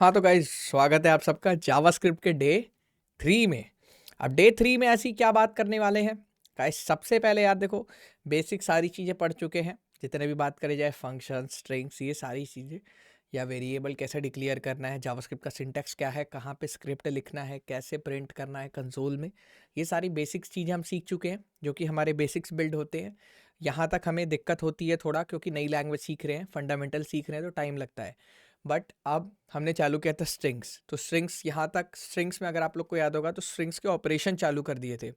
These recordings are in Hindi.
हाँ तो गाइस, स्वागत है आप सबका जावास्क्रिप्ट के डे 3 में। अब डे 3 में ऐसी क्या बात करने वाले हैं गाइस। सबसे पहले यार देखो, बेसिक सारी चीज़ें पढ़ चुके हैं, जितने भी बात करी जाए फंक्शन स्ट्रिंग्स ये सारी चीज़ें, या वेरिएबल कैसे डिक्लेयर करना है, जावास्क्रिप्ट का सिंटैक्स क्या है, कहाँ पे स्क्रिप्ट लिखना है, कैसे प्रिंट करना है कंसोल में, ये सारी बेसिक्स चीज़ें हम सीख चुके हैं जो कि हमारे बेसिक्स बिल्ड होते हैं। यहाँ तक हमें दिक्कत होती है थोड़ा, क्योंकि नई लैंग्वेज सीख रहे हैं, फंडामेंटल सीख रहे हैं तो टाइम लगता है। बट अब हमने चालू किया था स्ट्रिंग्स, तो स्ट्रिंग्स यहाँ तक, स्ट्रिंग्स में अगर आप लोग को याद होगा तो स्ट्रिंग्स के ऑपरेशन चालू कर दिए थे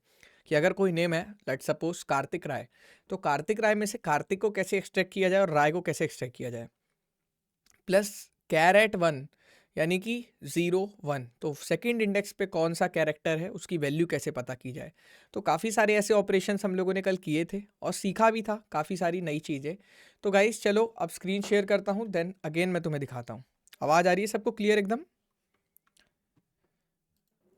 कि अगर कोई नेम है, लेट सपोज कार्तिक राय, तो कार्तिक राय में से कार्तिक को कैसे एक्सट्रैक्ट किया जाए और राय को कैसे एक्सट्रैक्ट किया जाए, प्लस कैरेट 1 यानी कि 0 1, तो सेकंड इंडेक्स पे कौन सा कैरेक्टर है उसकी वैल्यू कैसे पता की जाए। तो काफ़ी सारे ऐसे ऑपरेशंस हम लोगों ने कल किए थे और सीखा भी था काफ़ी सारी नई चीज़ें। तो गाइस चलो अब स्क्रीन शेयर करता हूँ, देन अगेन मैं तुम्हें दिखाता हूँ। आवाज़ आ रही है सबको क्लियर एकदम?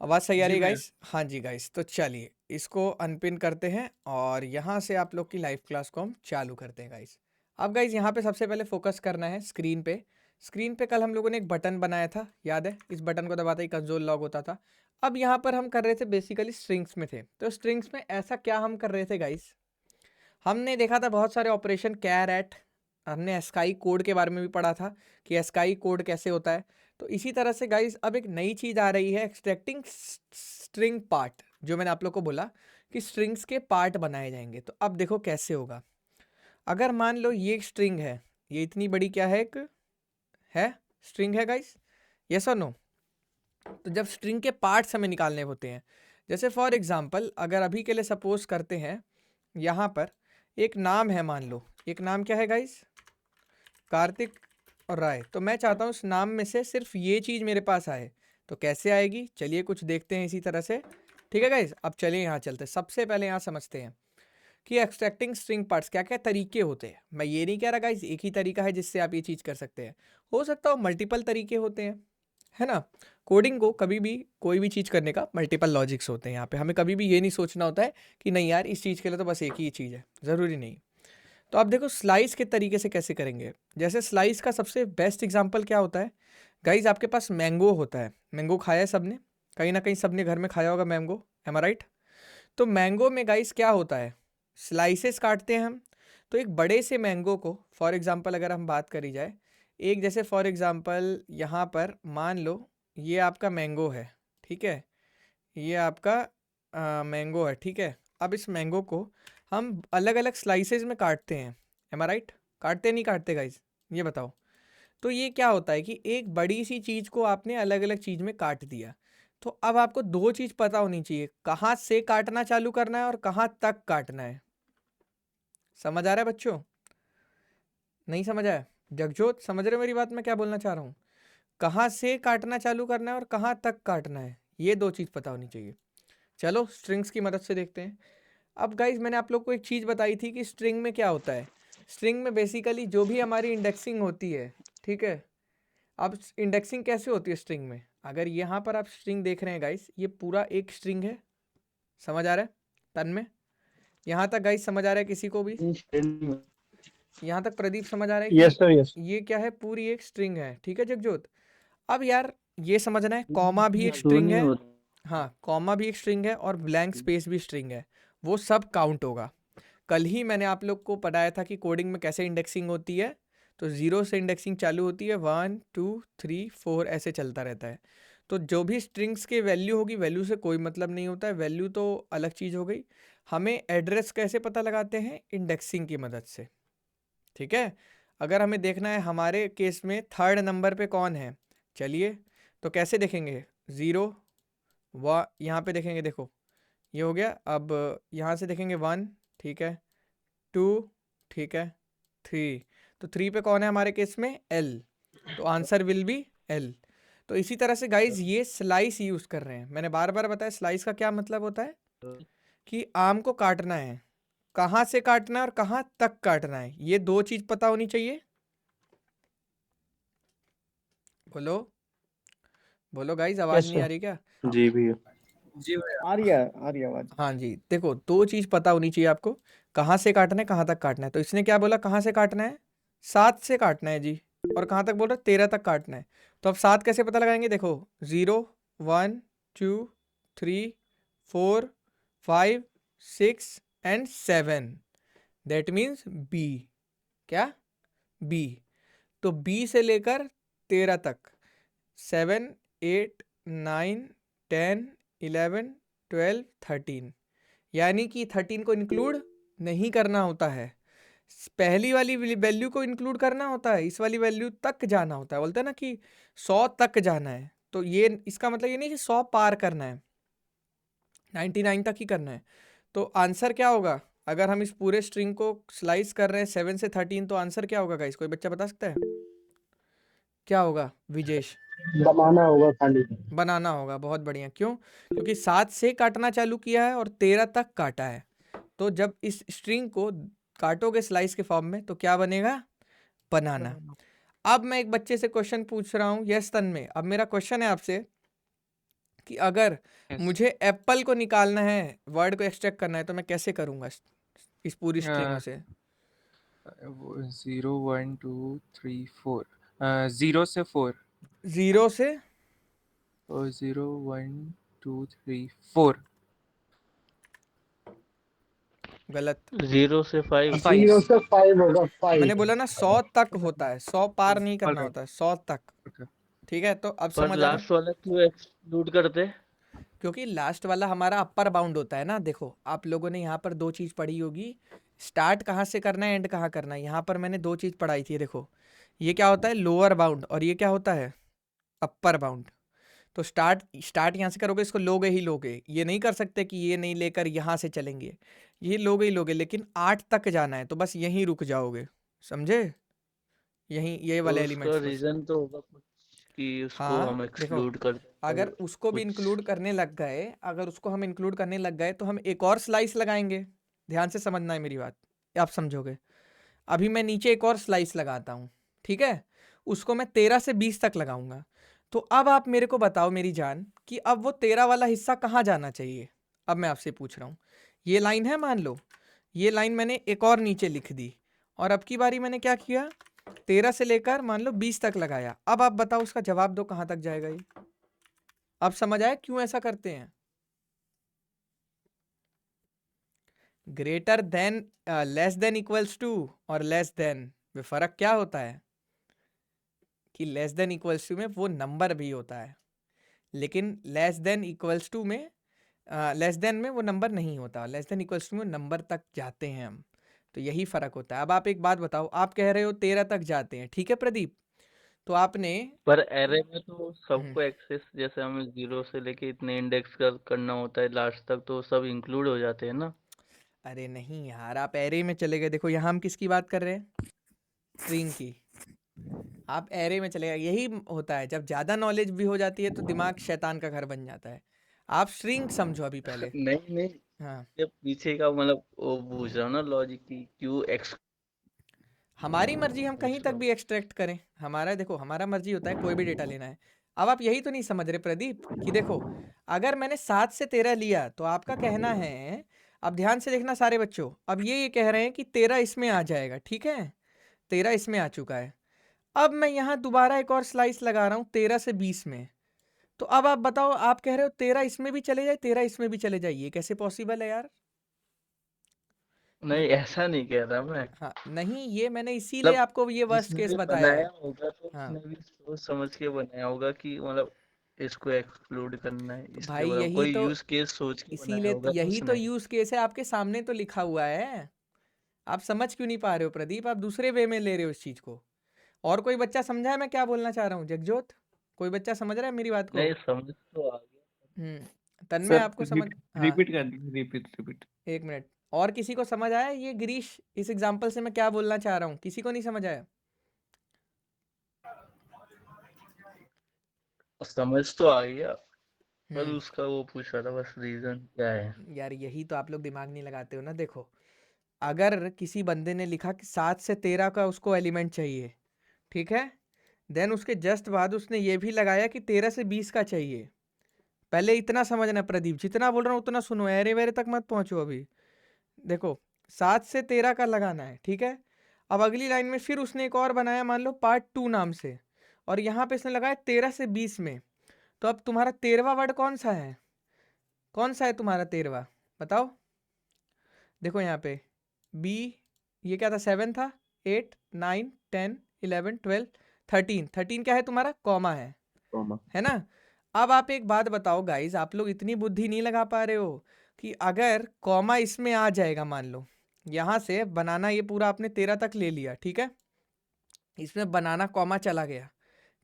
आवाज़ सही आ रही है गाइस? हाँ जी गाइस, तो चलिए इसको अनपिन करते हैं और यहाँ से आप लोग की लाइव क्लास को हम चालू करते हैं गाइस। अब गाइस यहाँ पे सबसे पहले फोकस करना है स्क्रीन पे। स्क्रीन पे कल हम लोगों ने एक बटन बनाया था, याद है? इस बटन को दबाते ही कंसोल लॉग होता था। अब यहाँ पर हम कर रहे थे बेसिकली स्ट्रिंग्स में थे, तो स्ट्रिंग्स में ऐसा क्या हम कर रहे थे गाइस, हमने देखा था बहुत सारे ऑपरेशन कैर एट, हमने एस्काई कोड के बारे में भी पढ़ा था कि एस्काई कोड कैसे होता है। तो इसी तरह से गाइस अब एक नई चीज़ आ रही है, एक्सट्रैक्टिंग स्ट्रिंग पार्ट, जो मैंने आप लोग को बोला कि स्ट्रिंग्स के पार्ट बनाए जाएंगे। तो अब देखो कैसे होगा। अगर मान लो ये एक स्ट्रिंग है, ये इतनी बड़ी क्या है, एक है स्ट्रिंग है गाइस, यस और नो? तो जब स्ट्रिंग के पार्ट्स हमें निकालने होते हैं, जैसे फॉर एग्जांपल अगर अभी के लिए सपोज करते हैं यहाँ पर एक नाम है, मान लो एक नाम क्या है गाइस, कार्तिक और राय। तो मैं चाहता हूँ उस नाम में से सिर्फ ये चीज़ मेरे पास आए, तो कैसे आएगी चलिए कुछ देखते हैं इसी तरह से। ठीक है गाइस, अब चलिए यहाँ चलते हैं। सबसे पहले यहाँ समझते हैं कि एक्सट्रैक्टिंग स्ट्रिंग पार्ट्स क्या क्या तरीके होते हैं। मैं ये नहीं कह रहा गाइस एक ही तरीका है जिससे आप ये चीज़ कर सकते हैं, हो सकता हो मल्टीपल तरीके होते हैं, है ना? कोडिंग को कभी भी कोई भी चीज़ करने का मल्टीपल लॉजिक्स होते हैं। यहाँ पे हमें कभी भी ये नहीं सोचना होता है कि नहीं यार इस चीज़ के लिए तो बस एक ही चीज़ है, ज़रूरी नहीं। तो आप देखो स्लाइस के तरीके से कैसे करेंगे। जैसे स्लाइस का सबसे बेस्ट एग्जांपल क्या होता है गाइज, आपके पास मैंगो होता है, मैंगो खाया है सबने, कहीं ना कहीं सबने घर में खाया होगा मैंगो, एम आई राइट? तो मैंगो में गाइस क्या होता है, स्लाइसेस काटते हैं हम। तो एक बड़े से मैंगो को फॉर एग्जांपल अगर हम बात करी जाए, एक जैसे फॉर एग्जांपल यहाँ पर मान लो ये आपका मैंगो है, ठीक है, ये आपका मैंगो है, ठीक है। अब इस मैंगो को हम अलग अलग स्लाइसेस में काटते हैं, एम आई राइट? काटते नहीं काटते गाइज, ये बताओ। तो ये क्या होता है कि एक बड़ी सी चीज़ को आपने अलग अलग चीज़ में काट दिया। तो अब आपको दो चीज़ पता होनी चाहिए, कहाँ से काटना चालू करना है और कहाँ तक काटना है। समझ आ रहा है बच्चों? नहीं समझ आया? जगजोत समझ रहे हो मेरी बात, मैं क्या बोलना चाह रहा हूँ? कहाँ से काटना चालू करना है और कहाँ तक काटना है, ये दो चीज़ पता होनी चाहिए। चलो स्ट्रिंग्स की मदद से देखते हैं। अब गाइज मैंने आप लोग को एक चीज़ बताई थी कि स्ट्रिंग में क्या होता है। स्ट्रिंग में बेसिकली जो भी हमारी इंडेक्सिंग होती है, ठीक है। अब इंडेक्सिंग कैसे होती है स्ट्रिंग में, अगर यहाँ पर आप स्ट्रिंग देख रहे हैं गाइस, ये पूरा एक स्ट्रिंग है, समझ आ रहा है तन में? यहाँ तक गाइस समझ आ रहा है किसी को भी? यहाँ तक प्रदीप समझ आ रहा है कि यस सर यस। ये क्या है, पूरी एक स्ट्रिंग है, ठीक है जगजोत? अब यार ये समझना है, कॉमा भी एक शो स्ट्रिंग नहीं है, होता। हाँ कॉमा भी एक स्ट्रिंग है और ब्लैंक स्पेस भी स्ट्रिंग है, वो सब काउंट होगा। कल ही मैंने आप लोग को पढ़ाया था कि कोडिंग में कैसे इंडेक्सिंग होती है। तो 0 से इंडेक्सिंग चालू होती है, 1 2 3 4 ऐसे चलता रहता है। तो जो भी स्ट्रिंग्स के वैल्यू होगी, वैल्यू से कोई मतलब नहीं होता है, वैल्यू तो अलग चीज़ हो गई। हमें एड्रेस कैसे पता लगाते हैं, इंडेक्सिंग की मदद से, ठीक है। अगर हमें देखना है हमारे केस में थर्ड नंबर पे कौन है, चलिए तो कैसे देखेंगे, 0 यहाँ पे देखेंगे, देखो ये हो गया। अब यहाँ से देखेंगे 1, ठीक है, 2, ठीक है, 3, तो 3 पे कौन है हमारे केस में, एल, तो आंसर विल बी एल। तो इसी तरह से गाइज ये स्लाइस यूज कर रहे हैं, मैंने बार बार बताया स्लाइस का क्या मतलब होता है कि आम को काटना है, कहाँ से काटना है और कहाँ तक काटना है, ये दो चीज पता होनी चाहिए। बोलो बोलो गाइज, आवाज यस नहीं आ सर। रही क्या? जी भैया। जी भैया आ रही है आवाज। हाँ जी, देखो दो चीज पता होनी चाहिए आपको, कहाँ से काटना है कहाँ तक काटना है। तो इसने क्या बोला, कहाँ से काटना है, 7 से काटना है जी, और कहाँ तक बोल रहा है, 13 तक काटना है। तो अब 7 कैसे पता लगाएंगे? देखो 0 1 2 3 4 5 6 एंड 7, दैट मीन्स बी। क्या? बी। तो बी से लेकर 13 तक 7 8 9 10 11 12 13, यानी कि 13 को इंक्लूड नहीं करना होता है, पहली वाली वैल्यू को इंक्लूड करना होता है, इस वाली वैल्यू तक जाना होता है। बोलते हैं ना कि 100 तक जाना है, तो ये इसका मतलब ये नहीं कि 100 पार करना है, 99 तक ही करना है। तो आंसर क्या होगा अगर हम इस पूरे स्ट्रिंग को स्लाइस कर रहे हैं 7 से 13? तो आंसर क्या होगा गाइस? कोई बच्चा बता सकता है क्या होगा? विजेश? बनाना होगा खाली। बनाना होगा। बहुत बढ़िया। क्यों? क्योंकि 7 से काटना चालू किया है और 13 तक काटा है। तो जब इस स्ट्रिंग को काटोगे स्लाइस के फॉर्म में तो क्या बनेगा? बनाना। अब मैं एक बच्चे से क्वेश्चन पूछ रहा हूँ, यस तन्मय, अब मेरा क्वेश्चन है आपसे कि अगर मुझे एप्पल को निकालना है, वर्ड को एक्सट्रैक्ट करना है, तो मैं कैसे करूंगा इस पूरी स्ट्रिंग में से? 0 1 2 3 4, 0 से 4, 0 से और 0 1 2 3 4, गलत। 0 से 5। 0 5। से 5 होगा, 5। मैंने बोला ना 100 तक होता है, 100 पार नहीं करना alright, होता है, 100 तक। okay. ठीक है, तो अब पर समझ आ रहा है? लास्ट वाला क्यों एक्सक्लूड करते? क्योंकि लास्ट वाला हमारा अपर बाउंड होता है ना। देखो आप लोगों ने यहाँ पर 2 चीज़ पढ़ी होगी, स्टार्ट कहाँ से करना है, एंड कहाँ करना है। यहाँ पर मैंने 2 चीज़ पढ़ाई थी। देखो ये क्या होता है? लोअर बाउंड, और ये क्या होता है? Upper bound. तो स्टार्ट यहाँ से करोगे, इसको लोगे ही लोगे, ये नहीं कर सकते कि ये नहीं लेकर यहाँ से चलेंगे, ये लोगे ही लोगे, लेकिन 8 तक जाना है तो बस यहीं रुक जाओगे। समझे? यहीं ये तो वाले उसका एलिमेंट्स बस। रीजन तो होगा कुछ कि उसको हाँ हम देखो, एक्सक्लूड करते अगर और उसको भी कुछ। इंक्लूड करने लग गए, अगर उसको हम इंक्लूड करने लग गए तो हम एक और स्लाइस लगाएंगे। ध्यान से समझना है मेरी बात, आप समझोगे। अभी मैं नीचे एक और स्लाइस लगाता हूँ, ठीक है? उसको मैं 13 से 20 तक लगाऊंगा। तो अब आप मेरे को बताओ मेरी जान कि अब वो 13 वाला हिस्सा कहाँ जाना चाहिए? अब मैं आपसे पूछ रहा हूँ, ये लाइन है, मान लो ये लाइन मैंने एक और नीचे लिख दी, और अब की बारी मैंने क्या किया? 13 से लेकर मान लो 20 तक लगाया। अब आप बताओ उसका जवाब दो, कहाँ तक जाएगा ये? अब समझ आया क्यों ऐसा करते हैं? Greater than, less than equals to और लेस देन में फर्क क्या होता है? कि लेस देन इक्वल्स टू में वो नंबर भी होता है, लेकिन लेस देन इक्वल्स टू में, लेस देन में वो नंबर नहीं होता, लेस देन इक्वल्स टू में नंबर तक जाते हैं हम। तो यही फर्क होता है। अब आप एक बात बताओ, आप कह रहे हो 13 तक जाते हैं, ठीक है प्रदीप? तो आपने पर एरे में तो हम्म, सबको एक्सेस, जैसे हमें 0 से लेके इतने इंडेक्स करना होता है लास्ट तक, तो सब इंक्लूड हो जाते हैं ना। अरे नहीं यार, आप एरे में चले गए। देखो यहाँ हम किसकी बात कर रहे हैं? स्ट्रिंग की। आप एरे में चले गए। यही होता है, जब ज़्यादा नॉलेज भी हो जाती है तो दिमाग शैतान का घर बन जाता है। आप स्ट्रिंग समझो अभी पहले। नहीं नहीं, हाँ, ये पीछे का मतलब वो पूछ रहा हूँ ना, लॉजिक की क्यों एक्स हमारी मर्जी, हम कहीं पूछ तक रहा हूँ। भी एक्सट्रैक्ट करें। हमारा देखो, हमारा मर्जी होता है कोई भी डेटा लेना है। अब आप यही तो नहीं समझ रहे प्रदीप कि देखो, अगर मैंने 7 से 13 लिया तो आपका कहना है, अब ध्यान से देखना सारे बच्चों, अब ये कह रहे हैं कि 13 इसमें आ जाएगा, ठीक है? 13 इसमें आ चुका है। अब मैं यहाँ दोबारा एक और स्लाइस लगा रहा हूँ 13 से 20 में। तो अब आप बताओ, आप कह रहे हो 13 इसमें भी चले जाए, 13 इसमें भी चले जाए, ये कैसे पॉसिबल है यार? नहीं, ऐसा नहीं कह रहा मैं। हाँ नहीं, ये मैंने इसीलिए मतलब आपको ये वर्स्ट जिसने केस भी बताया बनाया है। होगा तो हाँ उसने भी सोच समझ के बनाया होगा कि मतलब इसको एक्सक्लूड करना है, तो भाई इसलिए बना, यही कोई तो, यूज केस सोच के बनाया इसीलिए होगा यही तो उसने। यूज केस है, आपके सामने तो लिखा हुआ है। आप समझ क्यों नहीं पा रहे हो प्रदीप? आप दूसरे वे में ले रहे हो इस चीज को। और कोई बच्चा समझा है मैं क्या बोलना चाह रहा हूँ? जगजोत, कोई बच्चा समझ रहा है मेरी बात को? नहीं, समझ तो आ गया। तन्मय सर आपको समझ? हाँ, रिपीट कर दीजिए, रिपीट। एक मिनट। और किसी को समझ आया ये गिरीश, इस एग्जाम्पल से मैं क्या बोलना चाह रहा हूँ? किसी को नहीं समझ आया? समझ तो आ गया, पर हम्म उसका वो पूछ रहा था बस, रीजन क्या है। यार यही तो आप लोग दिमाग नहीं लगाते हो ना। देखो, अगर किसी बंदे ने लिखा कि 7 से 13 का उसको एलिमेंट चाहिए, ठीक है? देन उसके जस्ट बाद उसने ये भी लगाया कि 13 से 20 का चाहिए। पहले इतना समझना प्रदीप, जितना बोल रहा हूँ उतना सुनो, एरे वेरे तक मत पहुंचो अभी। देखो 7 से 13 का लगाना है, ठीक है? अब अगली लाइन में फिर उसने एक और बनाया, मान लो पार्ट 2 नाम से, और यहाँ पे इसने लगाया 13 से 20 में, तो अब तुम्हारा 13वां वर्ड कौन सा है? कौन सा है तुम्हारा 13वां? बताओ। देखो यहाँ पे बी, ये क्या था? 7 था, 8, 9, 10, 11, 12, 13। 13 क्या है तुम्हारा? कॉमा है ना? अब आप एक बात बताओ गाइज, आप लोग इतनी बुद्धि नहीं लगा पा रहे हो कि अगर कॉमा इसमें आ जाएगा, मान लो यहाँ से बनाना, ये पूरा आपने 13 तक ले लिया, ठीक है, इसमें बनाना कॉमा चला गया,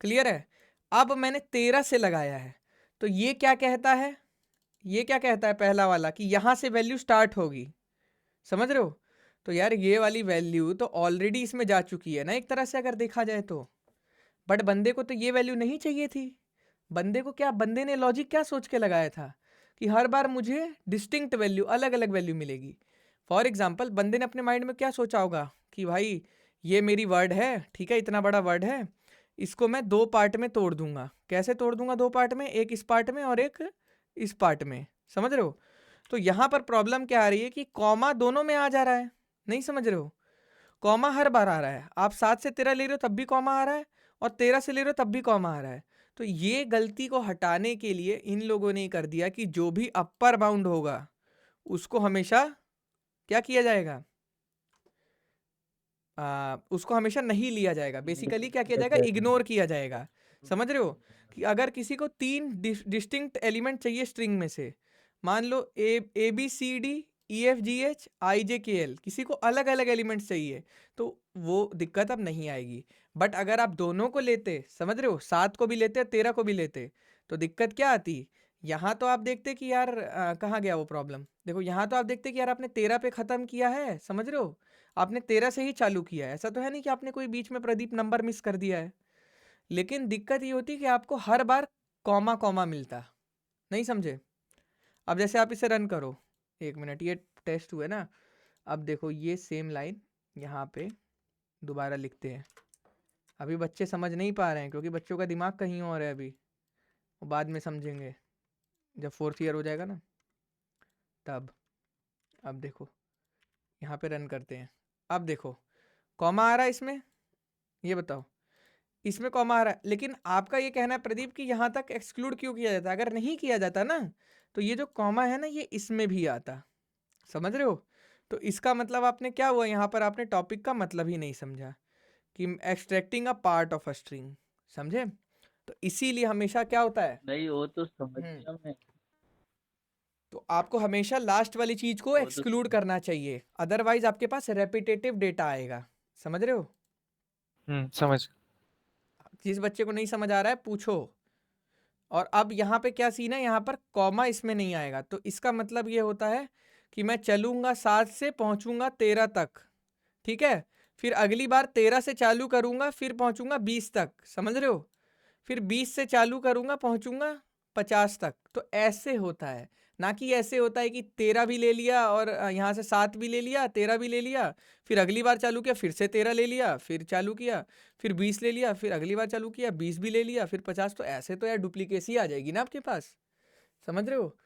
क्लियर है? अब मैंने 13 से लगाया है, तो ये क्या कहता है? ये क्या कहता है पहला वाला? कि यहाँ से वैल्यू स्टार्ट होगी, समझ रहे हो? तो यार ये वाली वैल्यू तो ऑलरेडी इसमें जा चुकी है ना एक तरह से, अगर देखा जाए तो। बट बंदे को तो ये वैल्यू नहीं चाहिए थी। बंदे को क्या, बंदे ने लॉजिक क्या सोच के लगाया था कि हर बार मुझे डिस्टिंक्ट वैल्यू, अलग अलग वैल्यू मिलेगी। फॉर एग्जाम्पल बंदे ने अपने माइंड में क्या सोचा होगा कि भाई ये मेरी वर्ड है, ठीक है, इतना बड़ा वर्ड है, इसको मैं 2 पार्ट में तोड़ दूंगा। कैसे तोड़ दूंगा 2 पार्ट में? एक इस पार्ट में और एक इस पार्ट में, समझ रहे हो? तो यहाँ पर प्रॉब्लम क्या आ रही है कि कॉमा दोनों में आ जा रहा है, नहीं समझ रहे हो? कॉमा हर बार आ रहा है। आप 7 से 13 ले रहे हो तब भी कॉमा आ रहा है, और 13 से ले रहे हो तब भी कॉमा आ रहा है। तो ये गलती को हटाने के लिए इन लोगों ने कर दिया कि जो भी अपर बाउंड होगा उसको हमेशा क्या किया जाएगा? उसको हमेशा नहीं लिया जाएगा। बेसिकली क्या किया जाएगा? इग्नोर किया जाएगा। समझ रहे हो? कि अगर किसी को 3 डिस्टिंक्ट एलिमेंट चाहिए स्ट्रिंग में से, मान लो A B C D E F G H I J K L, किसी को अलग अलग एलिमेंट्स चाहिए, तो वो दिक्कत अब नहीं आएगी। बट अगर आप दोनों को लेते, समझ रहे हो, 7 को भी लेते 13 को भी लेते, तो दिक्कत क्या आती? यहाँ तो आप देखते कि यार कहाँ गया वो प्रॉब्लम? देखो यहाँ तो आप देखते कि यार आपने 13 पे ख़त्म किया है, समझ रहे हो? आपने 13 से ही चालू किया है, ऐसा तो है नहीं कि आपने कोई बीच में प्रदीप नंबर मिस कर दिया है। लेकिन दिक्कत ये होती कि आपको हर बार कॉमा कॉमा मिलता, नहीं समझे? अब जैसे आप इसे रन करो, 1 मिनट, ये टेस्ट हुआ ना। अब देखो ये सेम लाइन यहाँ पे दोबारा लिखते हैं। अभी बच्चे समझ नहीं पा रहे हैं क्योंकि बच्चों का दिमाग कहीं और है अभी, वो बाद में समझेंगे जब 4th ईयर हो जाएगा ना तब। अब देखो यहाँ पे रन करते हैं। अब देखो कॉमा आ रहा है इसमें, ये बताओ, इसमें कॉमा आ रहा है, लेकिन आपका ये कहना है प्रदीप कि यहाँ तक एक्सक्लूड क्यों किया जाता? अगर नहीं किया जाता ना तो ये जो कॉमा है ना ये इसमें भी आता, समझ रहे हो? तो इसका मतलब आपने क्या हुआ, यहाँ पर आपने टॉपिक का मतलब ही नहीं समझा कि extracting a part of a string, समझे? तो इसीलिए हमेशा क्या होता है, नहीं वो तो समझ हम्म, गया मैं। तो आपको हमेशा लास्ट वाली चीज को वो तो एक्सक्लूड करना चाहिए, अदरवाइज आपके पास रेपिटेटिव डेटा आएगा, समझ रहे हो? समझ। जिस बच्चे को नहीं समझ आ रहा है पूछो। और अब यहाँ पे क्या सीन है, यहाँ पर कॉमा इसमें नहीं आएगा, तो इसका मतलब ये होता है कि मैं चलूंगा 7 से पहुंचूंगा 13 तक, ठीक है, फिर अगली बार 13 से चालू करूंगा फिर पहुंचूंगा 20 तक, समझ रहे हो? फिर 20 से चालू करूंगा पहुंचूंगा 50 तक। तो ऐसे होता है, ना कि ऐसे होता है कि 13 भी ले लिया और यहाँ से 7 भी ले लिया, 13 भी ले लिया, फिर अगली बार चालू किया फिर से 13 ले लिया, फिर चालू किया, फिर 20 ले लिया, फिर अगली बार चालू किया 20 भी ले लिया, फिर 50। तो ऐसे तो यार डुप्लीकेसी आ जाएगी ना आपके पास, समझ रहे हो?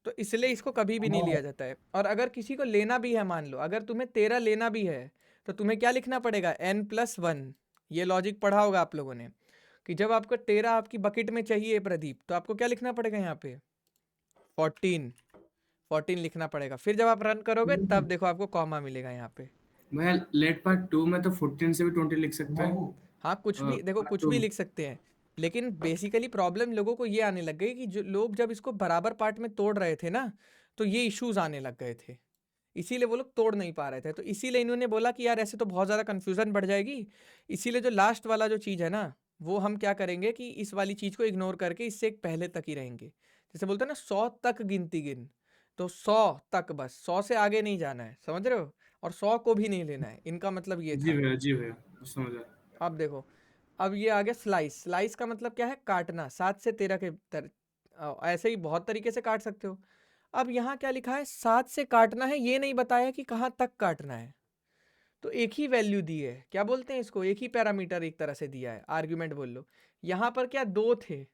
तो इसलिए इसको कभी भी नहीं लिया जाता है। और अगर किसी को लेना भी है, मान लो अगर तुम्हें 13 लेना भी है, तो तुम्हें क्या लिखना पड़ेगा? n+1। ये लॉजिक पढ़ा होगा आप लोगों ने कि जब आपको 13 आपकी बकेट में चाहिए प्रदीप, तो आपको क्या लिखना पड़ेगा? यहाँ पे 14 लिखना पड़ेगा। फिर जब आप रन करोगे तब देखो आपको कॉमा मिलेगा यहाँ पे। मैं लेट पार्ट 2 में तो 14 से भी 20 लिख सकता है। हाँ कुछ भी देखो, part कुछ two भी में। लिख सकते हैं, लेकिन बेसिकली प्रॉब्लम लोगों को ये आने लग गई कि जो लोग जब इसको बराबर पार्ट में तोड़ रहे थे ना, तो ये इश्यूज आने लग गए थे, इसीलिए वो लोग तोड़ नहीं पा रहे थे। तो इसीलिए इन्होंने बोला कि यार ऐसे तो बहुत ज़्यादा कन्फ्यूज़न बढ़ जाएगी, इसीलिए जो लास्ट वाला जो चीज़ है ना, वो हम क्या करेंगे कि इस वाली चीज़ को इग्नोर करके इससे एक पहले तक ही रहेंगे। जैसे बोलते हैं ना 100 तक गिनती गिन, तो 100 तक बस, 100 से आगे नहीं जाना है, समझ रहे हो? और 100 को भी नहीं लेना है, इनका मतलब ये था। जी भैया समझ आया। अब देखो, अब ये आ गया स्लाइस। स्लाइस का मतलब क्या है? काटना। 7 से 13 के ऐसे ही बहुत तरीके से काट सकते हो। अब यहाँ क्या लिखा है? 7 से काटना है, ये नहीं बताया कि कहाँ तक काटना है। तो एक ही वैल्यू दी है, क्या बोलते हैं इसको, एक ही पैरामीटर एक तरह से दिया है, आर्ग्यूमेंट बोल लो। यहाँ पर क्या 2 थे,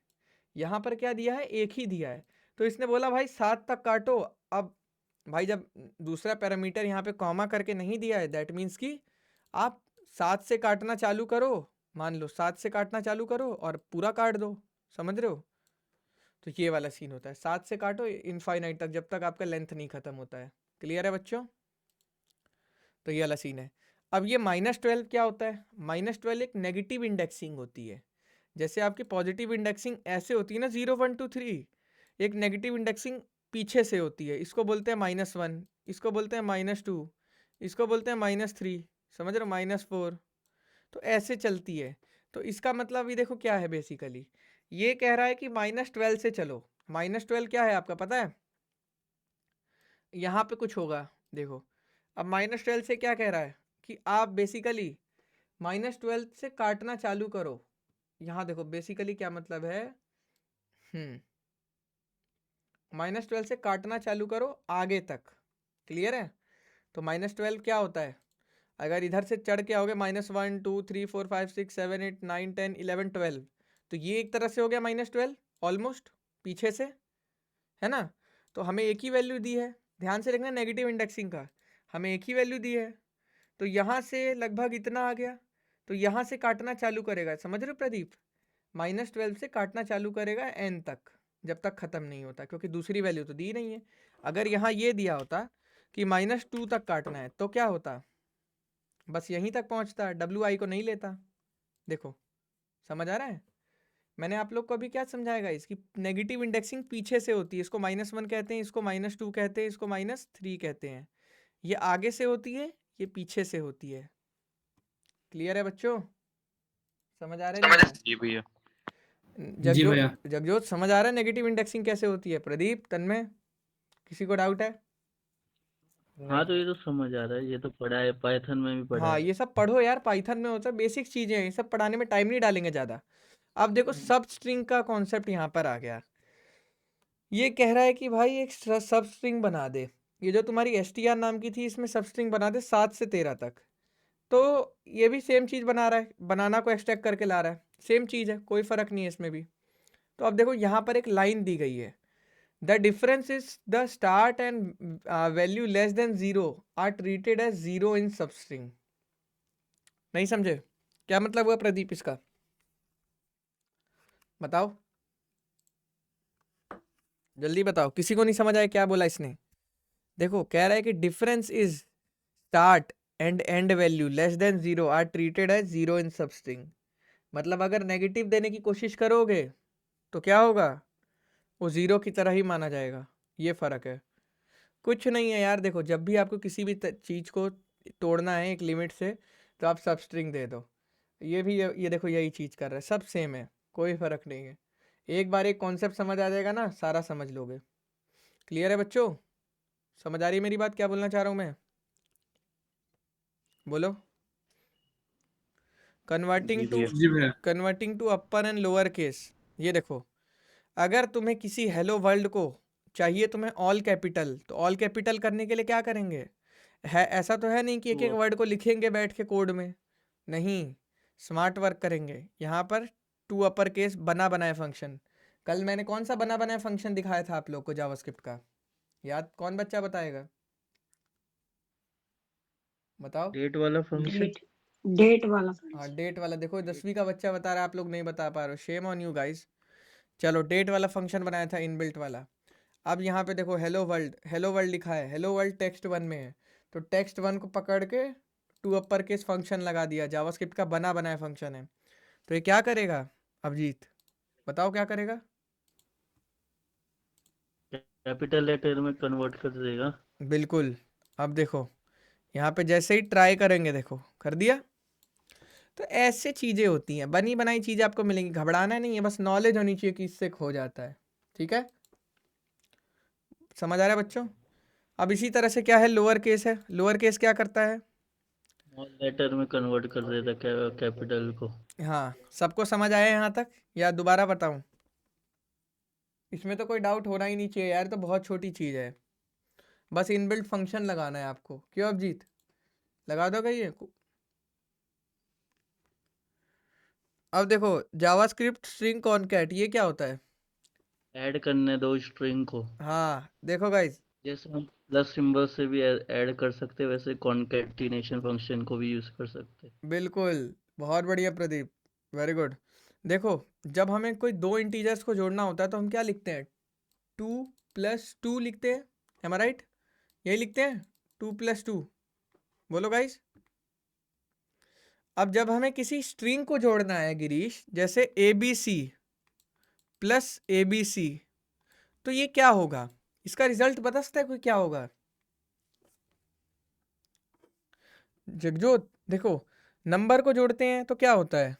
यहाँ पर क्या दिया है? एक ही दिया है। तो इसने बोला भाई 7 तक काटो। अब भाई जब दूसरा पैरामीटर यहाँ पे कॉमा करके नहीं दिया है, दैट मीन्स कि आप 7 से काटना चालू करो मान लो 7 से काटना चालू करो और पूरा काट दो, समझ रहे हो? तो ये वाला सीन होता है, 7 से काटो इनफाइनाइट तक, जब तक आपका लेंथ नहीं खत्म होता है। क्लियर है बच्चों? तो ये वाला सीन है। अब ये -12 क्या होता है? -12 एक नेगेटिव इंडेक्सिंग होती है। जैसे आपकी पॉजिटिव इंडेक्सिंग ऐसे होती है ना, 0 1 2 3, एक नेगेटिव इंडेक्सिंग पीछे से होती है, इसको बोलते हैं -1, इसको बोलते हैं -2, इसको बोलते हैं -3, समझ रहे हो? -4, तो ऐसे चलती है। तो इसका मतलब ये देखो क्या है, बेसिकली ये कह रहा है कि -12 से चलो। -12 क्या है आपका पता है? यहाँ पे कुछ होगा, देखो। अब -12 से क्या कह रहा है कि आप बेसिकली -12 से काटना चालू करो। यहाँ देखो बेसिकली क्या मतलब है, -12 से काटना चालू करो आगे तक। क्लियर है? तो -12 क्या होता है? अगर इधर से चढ़ के आओगे -1 2 3 4 5 6 7 8 9 10 11 12, तो ये एक तरह से हो गया -12 ऑलमोस्ट पीछे से, है ना? तो हमें एक ही वैल्यू दी है, ध्यान से देखना नेगेटिव इंडेक्सिंग का, हमें एक ही वैल्यू दी है। तो यहाँ से लगभग इतना आ गया, तो यहाँ से काटना चालू करेगा, समझ रहे हो प्रदीप? -12 से काटना चालू करेगा n तक, जब तक ख़त्म नहीं होता, क्योंकि दूसरी वैल्यू तो दी नहीं है। अगर यहाँ ये दिया होता कि -2 तक काटना है, तो क्या होता? बस यहीं तक पहुँचता, WI को नहीं लेता। देखो समझ आ रहा है? मैंने आप लोग को अभी क्या समझाएगा, इसकी नेगेटिव इंडेक्सिंग पीछे से होती है, इसको -1 कहते हैं, इसको -2 कहते हैं, इसको -3 कहते हैं। ये आगे से होती है, ये पीछे से होती है। क्लियर है बच्चों? समझ आ रहा है नहीं आ रहा है? जी भैया। जी भैया। जगजोत समझ आ रहा है नेगेटिव इंडेक्सिंग कैसे होती है? प्रदीप, तन्मय, किसी को डाउट है? हाँ तो ये तो समझ आ रहा है, ये तो पढ़ा है, पाइथन में भी पढ़ा हाँ है। ये सब पढ़ो यार, पाइथन में होता है, बेसिक चीजें हैं, ये सब पढ़ाने में टाइम नहीं डालेंगे ज़्यादा। अब देखो सब स्ट्रिंग का कॉन्सेप्ट यहाँ पर आ गया। ये कह रहा है कि भाई एक सब स्ट्रिंग बना दे, ये जो तुम्हारी str नाम की थी, इसमें सब स्ट्रिंग बना दे 7 से 13 तक। तो ये भी सेम चीज़ बना रहा है, बनाना को एक्सट्रैक्ट करके ला रहा है, सेम चीज़ है, कोई फ़र्क नहीं है इसमें भी। तो अब देखो यहाँ पर एक लाइन दी गई है, the difference is the start and value less than 0 are treated as 0 in substring. नहीं समझे? क्या मतलब हुआ प्रदीप इसका? बताओ जल्दी बताओ, किसी को नहीं समझ आया क्या बोला इसने? देखो कह रहा है कि difference is start and and value less than 0 are treated as 0 in substring. मतलब अगर नेगेटिव देने की कोशिश करोगे तो क्या होगा? वो 0 की तरह ही माना जाएगा। ये फ़र्क है, कुछ नहीं है यार। देखो जब भी आपको किसी भी चीज़ को तोड़ना है एक लिमिट से, तो आप सब स्ट्रिंग दे दो। ये भी ये देखो यही चीज़ कर रहा है, सब सेम है, कोई फ़र्क नहीं है। एक बार एक कॉन्सेप्ट समझ आ जाएगा ना, सारा समझ लोगे। क्लियर है बच्चों? समझ आ रही है मेरी बात? क्या बोलना चाह रहा हूँ मैं, बोलो। जी भैया। Converting to upper and lower case. ये देखो, अगर तुम्हें किसी हेलो वर्ल्ड को चाहिए तुम्हें ऑल कैपिटल, तो ऑल कैपिटल करने के लिए क्या करेंगे? है ऐसा तो है नहीं कि एक एक वर्ड को लिखेंगे बैठ के कोड में, नहीं, स्मार्ट वर्क करेंगे। यहाँ पर टू अपर केस बना बनाया फंक्शन, कल मैंने कौन सा बना बनाया फंक्शन दिखाया था आप लोग को जावास्क्रिप्ट का, याद कौन बच्चा बताएगा? बताओ। डेट वाला फंक्शन। डेट वाला हाँ डेट वाला, देखो 10वीं का बच्चा बता रहा है, आप लोग नहीं बता पा रहे हो, शेम ऑन यू गाइस। चलो डेट वाला फंक्शन बनाया था इनबिल्ट वाला। अब यहाँ पे देखो हेलो वर्ल्ड लिखा है, हेलो वर्ल्ड टेक्स्ट 1 में है, तो टेक्स्ट 1 को पकड़ के टू अपर केस फंक्शन लगा दिया, जावास्क्रिप्ट का बना बनाया फंक्शन है। तो ये क्या करेगा अभिजीत, बताओ क्या करेगा? कैपिटल लेटर में कन्वर्ट कर देगा। बिल्कुल। अब देखो यहाँ पे जैसे ही ट्राई करेंगे, देखो कर दिया। तो ऐसे चीज़ें होती हैं, बनी बनाई चीज़ें आपको मिलेंगी, घबराना नहीं है, बस नॉलेज होनी चाहिए कि इससे हो जाता है। ठीक है, समझ आ रहा है बच्चों? अब इसी तरह से क्या है, लोअर केस है, लोअर केस क्या करता है? स्मॉल लेटर में कन्वर्ट कर देता कैपिटल को। हाँ सबको समझ आया यहाँ तक, या दोबारा बताऊँ? इसमें तो कोई डाउट होना ही नहीं चाहिए यार, तो बहुत छोटी चीज़ है, बस इनबिल्ट फंक्शन लगाना है आपको। क्यों अभिजीत, लगा दोगे ये? अब देखो जावास्क्रिप्ट स्ट्रिंग कॉनकैट, ये क्या होता है? ऐड करने दो स्ट्रिंग को। हाँ देखो गाइज, जैसे हम प्लस सिंबल से भी ऐड कर सकते हैं, वैसे कॉन्कैटिनेशन फंक्शन को भी यूज कर सकते हैं। बिल्कुल, बहुत बढ़िया प्रदीप, वेरी गुड। देखो, जब हमें कोई दो इंटीजर्स को जोड़ना होता है तो हम क्या लिखते हैं? 2 + 2 लिखते हैं, एम आई राइट? यही लिखते हैं, 2 + 2। बोलो गाइस। अब जब हमें किसी स्ट्रिंग को जोड़ना है गिरीश, जैसे ABC + ABC, तो ये क्या होगा? इसका रिजल्ट बता सकता है कोई क्या होगा? जगजोत, देखो, नंबर को जोड़ते हैं तो क्या होता है?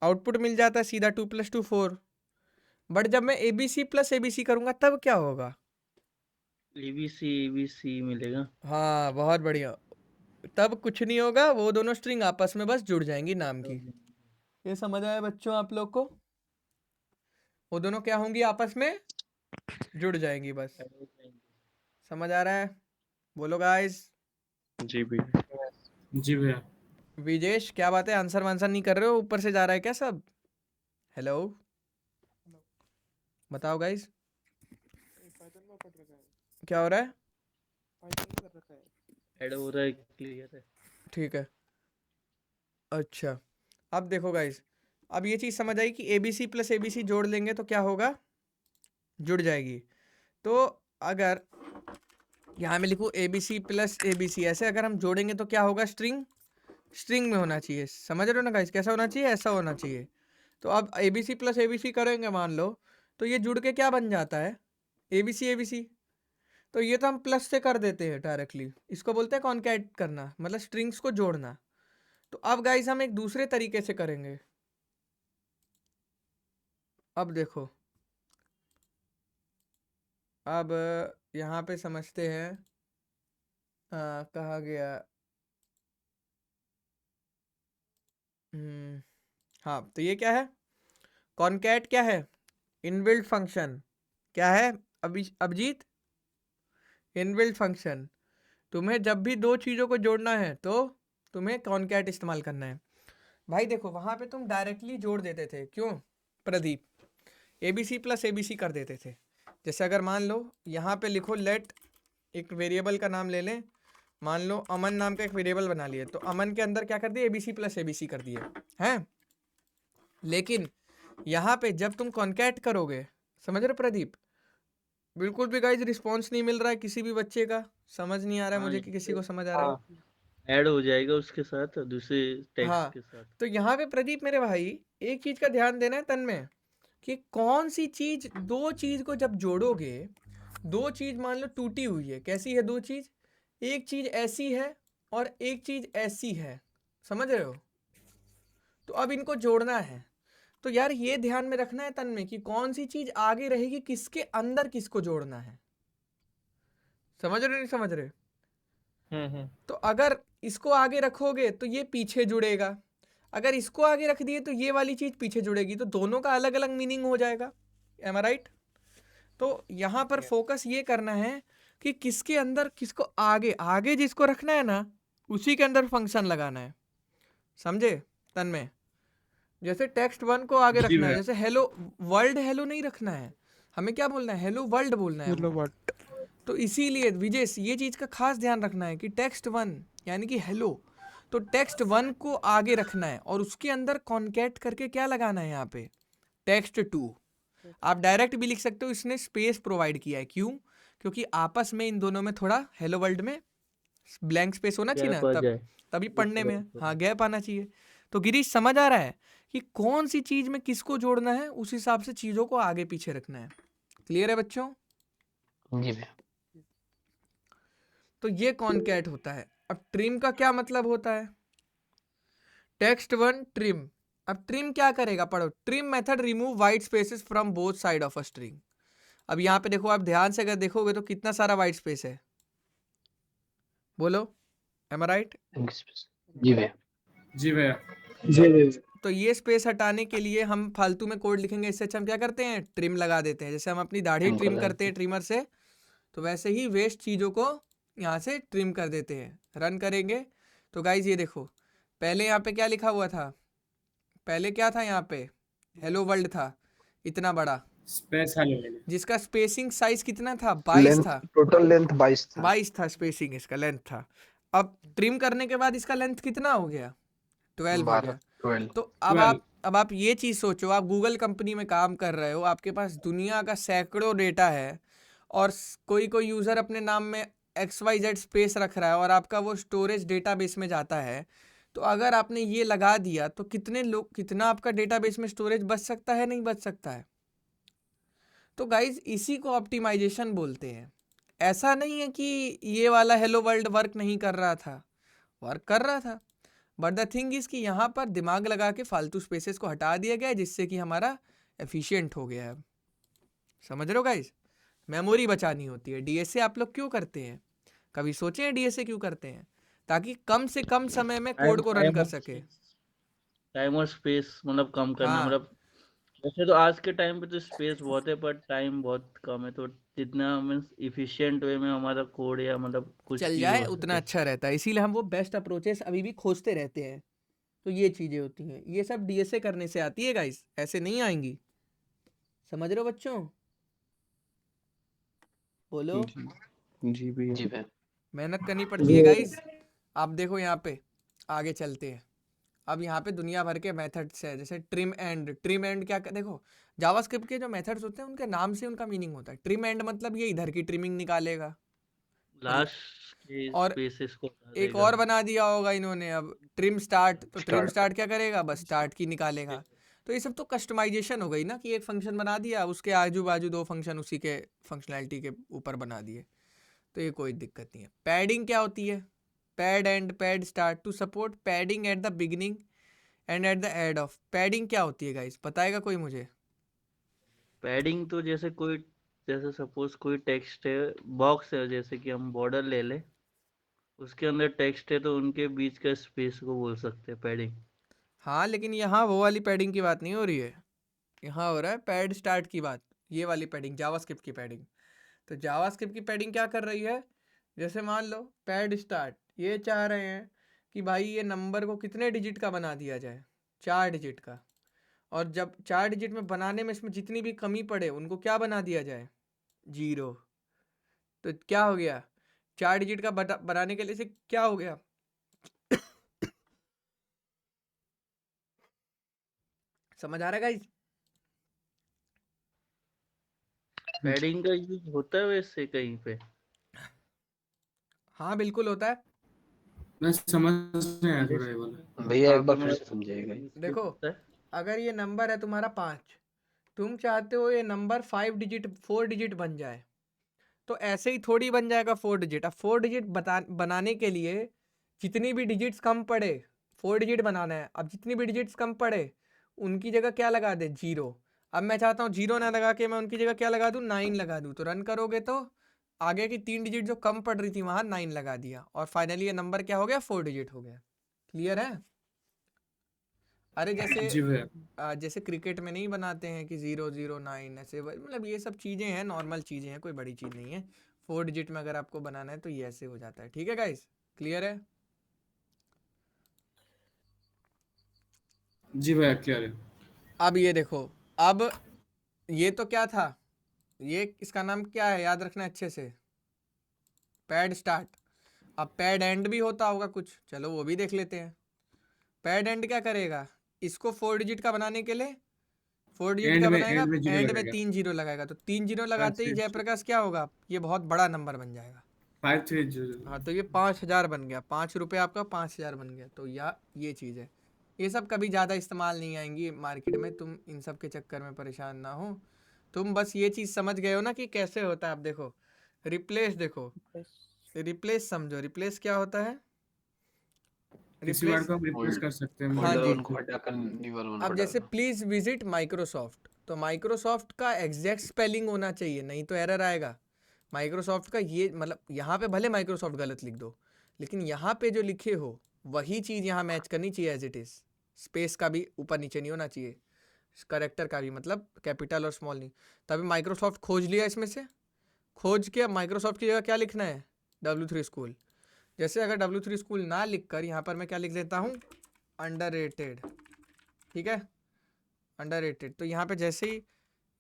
आउटपुट मिल जाता है सीधा 2 + 2 4। बट जब मैं ABC + ABC करूंगा तब क्या होगा? ABC मिलेगा। हाँ, बहुत बढ़िया। तब कुछ नहीं होगा, वो दोनों स्ट्रिंग आपस में बस जुड़ जाएंगी नाम की। ये समझ आया बच्चों आप लोग को? वो दोनों क्या होंगी? आपस में जुड़ जाएंगी बस। समझ आ रहा है? बोलो गाइस। जी भैया। जी भैया। विजेश, क्या बात है, आंसर वांसर नहीं कर रहे हो? ऊपर से जा रहा है क्या सब? हेलो, बताओ गाइस, क्या हो रहा है? ऐड हो रहा है, क्लियर है। ठीक है, अच्छा। अब देखो गाइस, अब ये चीज़ समझ आई कि ABC + ABC जोड़ लेंगे तो क्या होगा? जुड़ जाएगी। तो अगर यहाँ में लिखूँ ABC + ABC, ऐसे अगर हम जोड़ेंगे तो क्या होगा? स्ट्रिंग में होना चाहिए। समझ रहे हो ना गाइस? कैसा होना चाहिए? ऐसा होना चाहिए। तो अब ABC + ABC करेंगे मान लो, तो ये जुड़ के क्या बन जाता है? ABC। तो ये तो हम प्लस से कर देते हैं डायरेक्टली। इसको बोलते हैं कॉन्कैट करना, मतलब स्ट्रिंग्स को जोड़ना। तो अब गाइस हम एक दूसरे तरीके से करेंगे। अब देखो, अब यहाँ पे समझते हैं। कहाँ गया? हाँ, तो ये क्या है? कॉन्कैट क्या है? Inbuilt function. क्या है अभिजीत? Inbuilt function. तुम्हें जब भी दो चीज़ों को जोड़ना है तो तुम्हें कॉन्कैट इस्तेमाल करना है। भाई देखो, वहाँ पे तुम डायरेक्टली जोड़ देते थे, क्यों प्रदीप? ABC + ABC कर देते थे। जैसे अगर मान लो यहाँ पे लिखो लेट, एक वेरिएबल का नाम ले लें, मान लो अमन नाम का एक वेरिएबल बना लिए, तो अमन के अंदर क्या कर दिए? ABC + ABC कर दिए हैं। लेकिन यहाँ पे जब तुम कॉन्कैट करोगे, समझ रहे हो प्रदीप? बिल्कुल भी गाइस रिस्पॉन्स नहीं मिल रहा है किसी भी बच्चे का। समझ नहीं आ रहा है मुझे कि किसी को समझ आ रहा है। ऐड हो जाएगा उसके साथ, दूसरे टेक्स्ट हाँ, के साथ। तो यहाँ पे प्रदीप मेरे भाई एक चीज का ध्यान देना है तन में, कि कौन सी चीज, दो चीज को जब जोड़ोगे, दो चीज मान लो टूटी हुई है। कैसी है दो चीज? एक चीज ऐसी है और एक चीज ऐसी है, समझ रहे हो? तो अब इनको जोड़ना है, तो यार ये ध्यान में रखना है तन में कि कौन सी चीज आगे रहेगी, किसके अंदर किसको जोड़ना है। समझ रहे नहीं समझ रहे? तो अगर इसको आगे रखोगे तो ये पीछे जुड़ेगा, अगर इसको आगे रख दिए तो ये वाली चीज पीछे जुड़ेगी, तो दोनों का अलग अलग मीनिंग हो जाएगा। एम आई राइट? तो यहाँ पर फोकस ये करना है कि किसके अंदर किसको आगे, आगे जिसको रखना है ना, उसी के अंदर फंक्शन लगाना है। समझे तन में? जैसे टेक्स्ट 1 को आगे जी रखना है, भैया। जैसे हेलो वर्ल्ड, हेलो नहीं रखना है, हमें क्या बोलना है? हेलो वर्ल्ड बोलना है। Hello what? तो इसीलिए विजय ये चीज का खास ध्यान रखना है कि टेक्स्ट 1 यानी कि हेलो, तो टेक्स्ट 1 को आगे रखना है और उसके अंदर कॉन्कैट करके क्या लगाना है? यहाँ पे टेक्स्ट 2। आप डायरेक्ट भी लिख सकते हो, इसने स्पेस प्रोवाइड किया है। क्यों? क्योंकि आपस में इन दोनों में थोड़ा हेलो वर्ल्ड में ब्लैंक स्पेस होना चाहिए गैप ना, आ तब जाए। तभी पढ़ने में हाँ गैप आना चाहिए। तो गिरीश समझ आ रहा है कि कौन सी चीज में किसको जोड़ना है? उस हिसाब से चीजों को आगे पीछे रखना है। क्लियर है बच्चों? जी भैया। तो ये कॉन्कैट होता है। अब ट्रिम का क्या मतलब होता है? Text 1 trim. अब ट्रिम क्या करेगा? पढ़ो, trim method remove white spaces from both side of a string. अब यहाँ पे देखो, आप ध्यान से अगर देखोगे तो कितना सारा वाइट स्पेस है, बोलो, एम आई राइट? जी भैया। जी भैया। जी भैया। तो ये स्पेस हटाने के लिए हम फालतू में कोड लिखेंगे, इससे अच्छा हम क्या करते हैं? ट्रिम लगा देते हैं। जैसे हम अपनी दाढ़ी ट्रिम करते हैं ट्रिमर से, तो वैसे ही वेस्ट चीज़ों को यहाँ से ट्रिम कर देते हैं। रन करेंगे तो गाइज ये देखो, पहले यहाँ पे क्या लिखा हुआ था? पहले क्या था यहाँ पे? हेलो वर्ल्ड था, इतना बड़ा, स्पेस हेलो। जिसका स्पेसिंग साइज कितना था? 22 था। टोटल लेंथ 22 था। 22 था स्पेसिंग, इसका लेंथ था। अब ट्रिम करने के बाद इसका लेंथ कितना हो गया? 12 हो 12। गया। 12 तो अब 12 आप ये चीज़ सोचो, आप गूगल कंपनी में काम कर रहे हो, आपके पास दुनिया का सैकड़ों डेटा है और कोई कोई यूज़र अपने नाम में XYZ स्पेस रख रहा है और आपका वो स्टोरेज डेटाबेस में जाता है। तो अगर आपने ये लगा दिया तो कितना आपका डेटाबेस में स्टोरेज बच सकता है, नहीं बच सकता है। तो गाइज इसी को ऑप्टिमाइजेशन बोलते हैं। ऐसा नहीं है कि ये वाला हेलो वर्ल्ड वर्क नहीं कर रहा था, वर्क कर रहा था, बट द थिंग इज कि यहाँ पर दिमाग लगा के फालतू स्पेसेस को हटा दिया गया है, जिससे कि हमारा एफिशिएंट हो गया है। समझ रहे हो गाइज, मेमोरी बचानी होती है। डीएसए आप लोग क्यों करते हैं, कभी सोचे हैं डीएसए क्यों करते हैं? ताकि कम से कम समय में कोड को रन कर सके। टाइम और स्पेस मतलब कम करना, हाँ, मतलब वैसे तो आज के टाइम पे तो स्पेस बहुत है पर टाइम बहुत कम है, तो जितना मीन्स इफिशिएंट वे में हमारा कोड या मतलब कुछ चल चीज जाए हो उतना सके। अच्छा रहता है, इसीलिए हम वो बेस्ट अप्रोचेस अभी भी खोजते रहते हैं। तो ये चीज़ें होती हैं, ये सब डीएसए करने से आती है गाइस, ऐसे नहीं आएंगी। समझ रहे हो बच्चों, बोलो। जी भैया। जी भैया। मेहनत करनी पड़ती है गाइस। आप देखो यहाँ पे, आगे चलते हैं। अब यहाँ पे दुनिया भर के मेथड्स है, जैसे ट्रिम एंड क्या देखो, जावास्क्रिप्ट के जो मेथड्स होते हैं उनके नाम से उनका मीनिंग होता है। ट्रिम एंड मतलब ये इधर की ट्रिमिंग निकालेगा, मतलब। लास्ट के और स्पेसेस को हटा एक देगा। और बना दिया होगा इन्होंने अब, ट्रिम स्टार्ट। तो ट्रिम स्टार्ट। स्टार्ट क्या करेगा, बस स्टार्ट की निकालेगा। तो ये सब तो कस्टमाइजेशन हो गई ना, कि एक फंक्शन बना दिया, उसके आजू बाजू दो फंक्शन उसी के फंक्शनैलिटी के ऊपर बना दिए। तो ये कोई दिक्कत नहीं है। पैडिंग क्या होती है, pad and pad start to support padding at the beginning and at the end of. Padding क्या होती है गाइस, बताएगा कोई मुझे? पैडिंग तो जैसे सपोज कोई टेक्स्ट है, बॉक्स है, जैसे कि हम बॉर्डर ले ले, उसके अंदर टेक्स्ट है तो उनके बीच का स्पेस को बोल सकते हैं पैडिंग। हाँ, लेकिन यहाँ वो वाली पैडिंग की बात नहीं हो रही है, यहाँ हो रहा है पैड स्टार्ट की बात। ये वाली पैडिंग जावास्क्रिप्ट की पैडिंग। तो जावास्क्रिप्ट की पैडिंग क्या कर रही है, जैसे मान लो पैड स्टार्ट ये चाह रहे हैं कि भाई ये नंबर को कितने डिजिट का बना दिया जाए, 4 डिजिट का। और जब 4 डिजिट में बनाने में इसमें जितनी भी कमी पड़े उनको क्या बना दिया जाए, 0। तो क्या हो गया, 4 डिजिट का बनाने के लिए से क्या हो गया समझ आ रहा है गाइस? पैडिंग का यूज होता है वैसे कहीं पे? हाँ बिल्कुल होता है। मैं समझ नहीं आया थोड़ा ये वाला। भैया कहाँ एक पे बार फिर मतलब से समझाइएगा। देखो, होता है? अगर ये नंबर है तुम्हारा 5, तुम चाहते हो ये नंबर 4 डिजिट बन जाए, तो ऐसे ही थोड़ी बन जाएगा 4 डिजिट। अब 4 डिजिट बनाने के लिए जितनी भी डिजिट्स कम पड़े, 4 डिजिट बनाना है, अब जितनी भी डिजिट्स कम पड़े उनकी जगह क्या लगा दे, 0। अब मैं चाहता हूँ 0 ना लगा के मैं उनकी जगह क्या लगा दूँ, 9 लगा दूँ। तो रन करोगे तो आगे की 3 डिजिट जो कम पड़ रही थी वहाँ 9 लगा दिया, और फाइनली ये नंबर क्या हो गया, 4 डिजिट हो गया। क्लियर है? अरे जी भैया। जैसे क्रिकेट में नहीं बनाते हैं कि 009 ऐसे, मतलब ये सब चीज़ें हैं, नॉर्मल चीज़ें हैं, कोई बड़ी चीज़ नहीं है। 4 डिजिट में अगर आपको बनाना है तो ये ऐसे हो जाता है। ठीक है गाइस, क्लियर है? जी भैया क्लियर है। अब ये देखो, अब ये तो क्या था, ये इसका नाम क्या है, याद रखना अच्छे से, पैड स्टार्ट। अब पैड एंड भी होता होगा कुछ, चलो वो भी देख लेते हैं। पैड एंड क्या करेगा, इसको 4 डिजिट का बनाने के लिए 4 डिजिट का बनाएगा, एंड में जीरो एंड में लगेगा। 3 जीरो लगाएगा। तो 3 जीरो लगाते ही 5 जयप्रकाश क्या होगा, ये बहुत बड़ा नंबर बन जाएगा। 53 हाँ, तो ये 5,000 बन गया, 5 रुपये आपका 5,000 बन गया। तो ये चीज़ है। ये सब कभी ज़्यादा इस्तेमाल नहीं आएंगी मार्केट में, तुम इन सब के चक्कर में परेशान ना हो। तुम बस ये चीज़ समझ गए हो ना कि कैसे होता है। आप देखो रिप्लेस, देखो रिप्लेस समझो, रिप्लेस क्या होता है, किसी वर्ड रिप्लेस। को हम रिप्लेस कर सकते हैं हाँ ओल्ड जी, वन को हटाकर न्यू वन अब को जैसे डालना। प्लीज़ विजिट माइक्रोसॉफ्ट, तो माइक्रोसॉफ्ट का एग्जैक्ट स्पेलिंग होना चाहिए, नहीं तो एरर आएगा। माइक्रोसॉफ्ट का ये मतलब, यहाँ पे भले माइक्रोसॉफ्ट गलत लिख दो, लेकिन यहाँ पे जो लिखे हो वही चीज़ यहाँ मैच करनी चाहिए एज इट इज़। स्पेस का भी ऊपर नीचे नहीं होना चाहिए, करेक्टर का भी, मतलब कैपिटल और स्मॉल नहीं। तभी माइक्रोसॉफ्ट खोज लिया इसमें से, खोज के अब माइक्रोसॉफ्ट की जगह क्या लिखना है, W3 स्कूल। जैसे अगर W3 स्कूल ना लिख कर यहाँ पर मैं क्या लिख देता हूँ, अंडररेटेड। ठीक है, अंडररेटेड। तो यहाँ पे जैसे ही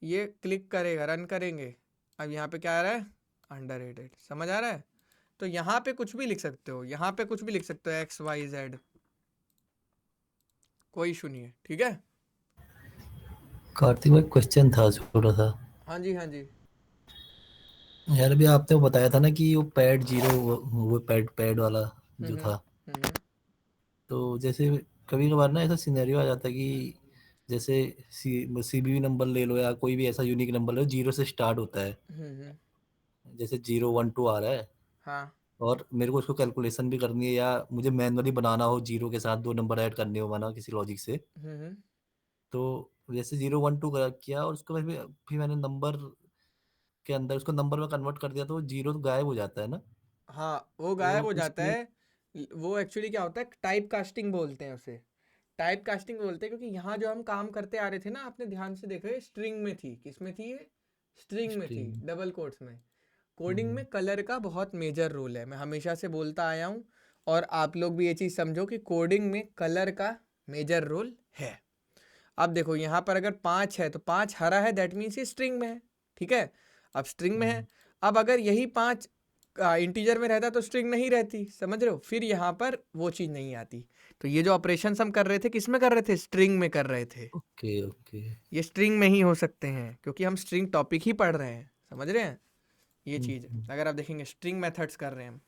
ये क्लिक करेगा, रन करेंगे, अब यहाँ पे क्या आ रहा है, अंडररेटेड। समझ आ रहा है? तो यहाँ पे कुछ भी लिख सकते हो, यहाँ पे कुछ भी लिख सकते हो, XYZ। कोई इशू नहीं है, ठीक है। कार्तिक भाई क्वेश्चन था छोटा सा। हाँ जी, हाँ जी। यार अभी आपने वो बताया था ना कि वो पैड जीरो, वो पैड पैड वाला जो था, हम्म। तो जैसे कभी कभार ना ऐसा सिनेरियो आ जाता है कि जैसे सीबीवी नंबर ले लो या कोई भी ऐसा यूनिक नंबर ले लो, जीरो से स्टार्ट होता है, हम्म। जैसे 012 आ रहा है, हाँ। और मेरे को उसको कैलकुलेशन भी करनी है या मुझे मैनुअली बनाना हो, जीरो के साथ दो नंबर ऐड करने हो माना किसी लॉजिक से, हम्म। तो जैसे 012 किया और उसके बाद फिर मैंने नंबर के अंदर उसको नंबर में कन्वर्ट कर दिया, तो वो जीरो तो गायब हो जाता है ना। हाँ, वो गायब तो हो जाता उसमें है। वो एक्चुअली क्या होता है, टाइप कास्टिंग बोलते हैं उसे। टाइप कास्टिंग बोलते हैं, क्योंकि यहाँ जो हम काम करते आ रहे थे ना, आपने ध्यान से देखा, ये स्ट्रिंग में थी। किस में थी ये? स्ट्रिंग में थी, स्ट्रिंग। डबल कोट्स में। कोडिंग में कलर का बहुत मेजर रोल है, मैं हमेशा से बोलता आया हूँ। और आप लोग भी ये चीज़ समझो कि कोडिंग में कलर का मेजर रोल है। अब देखो यहाँ पर अगर 5 है तो 5 हरा है, दैट मीन्स ये स्ट्रिंग में है, ठीक है। अब स्ट्रिंग में है। अब अगर यही 5 इंटीजर में रहता तो स्ट्रिंग नहीं रहती, समझ रहे हो। फिर यहाँ पर वो चीज़ नहीं आती। तो ये जो ऑपरेशन हम कर रहे थे, किस में कर रहे थे? स्ट्रिंग में कर रहे थे। Okay okay. ये स्ट्रिंग में ही हो सकते हैं, क्योंकि हम स्ट्रिंग टॉपिक ही पढ़ रहे हैं, समझ रहे हैं ये चीज़। अगर आप देखेंगे स्ट्रिंग मेथड्स कर रहे हैं हम।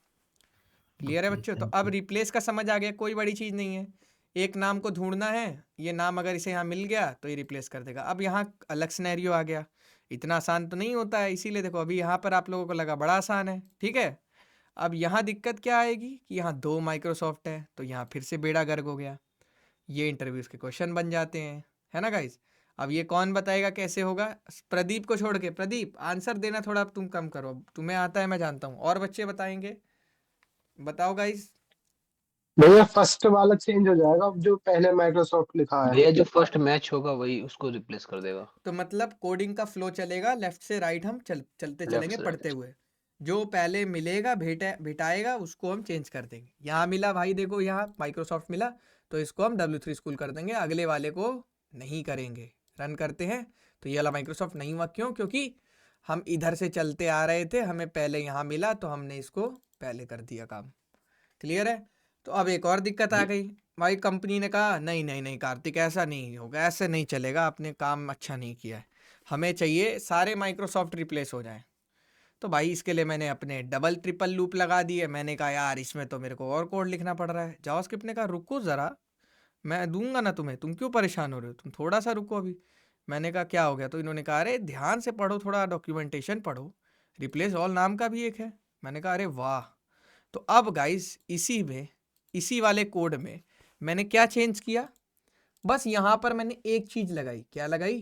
क्लियर है ओके, बच्चों? तो थैंक अब यू। रिप्लेस का समझ आ गया, कोई बड़ी चीज़ नहीं है। एक नाम को ढूंढना है, ये नाम अगर इसे यहाँ मिल गया तो ये रिप्लेस कर देगा। अब यहाँ अलग सिनेरियो आ गया, इतना आसान तो नहीं होता है, इसीलिए देखो अभी यहाँ पर आप लोगों को लगा बड़ा आसान है, ठीक है। अब यहाँ दिक्कत क्या आएगी कि यहाँ 2 माइक्रोसॉफ्ट है, तो यहाँ फिर से बेड़ा गर्क हो गया। ये इंटरव्यूज के क्वेश्चन बन जाते हैं, है ना गाइज। अब ये कौन बताएगा कैसे होगा? प्रदीप को छोड़ के। प्रदीप आंसर देना थोड़ा तुम कम करो, तुम्हें आता है मैं जानता हूँ, और बच्चे बताएंगे। बताओ गाइज। भैया फर्स्ट वाला चेंज हो जाएगा, जो पहले माइक्रोसॉफ्ट लिखा है। भैया जो फर्स्ट मैच होगा वही उसको रिप्लेस कर देगा। तो मतलब कोडिंग का फ्लो चलेगा लेफ्ट से राइट, हम चलते लेफ्ट चलेंगे से पढ़ते राइट। हुए। जो पहले मिलेगा भेटाएगा उसको हम चेंज कर देंगे। यहाँ मिला भाई, देखो यहाँ माइक्रोसॉफ्ट मिला, तो इसको हम W3 स्कूल कर देंगे, अगले वाले को नहीं करेंगे। रन करते हैं तो ये वाला माइक्रोसॉफ्ट नहीं हुआ, क्यों? क्योंकि हम इधर से चलते आ रहे थे, हमें पहले यहाँ मिला तो हमने इसको पहले कर दिया काम। क्लियर है? तो अब एक और दिक्कत आ गई। भाई कंपनी ने कहा नहीं नहीं नहीं कार्तिक, ऐसा नहीं होगा, ऐसे नहीं चलेगा, आपने काम अच्छा नहीं किया है, हमें चाहिए सारे माइक्रोसॉफ्ट रिप्लेस हो जाएं। तो भाई इसके लिए मैंने अपने डबल ट्रिपल लूप लगा दिए। मैंने कहा यार इसमें तो मेरे को और कोड लिखना पड़ रहा है। जावास्क्रिप्ट ने कहा रुको ज़रा, मैं दूंगा ना तुम्हें, तुम क्यों परेशान हो रहे हो, तुम थोड़ा सा रुको अभी। मैंने कहा क्या हो गया? तो इन्होंने कहा अरे ध्यान से पढ़ो, थोड़ा डॉक्यूमेंटेशन पढ़ो, रिप्लेस ऑल नाम का भी एक है। मैंने कहा अरे वाह। तो अब गाइस इसी वाले कोड में मैंने क्या चेंज किया? बस यहाँ पर मैंने एक चीज़ लगाई। क्या लगाई?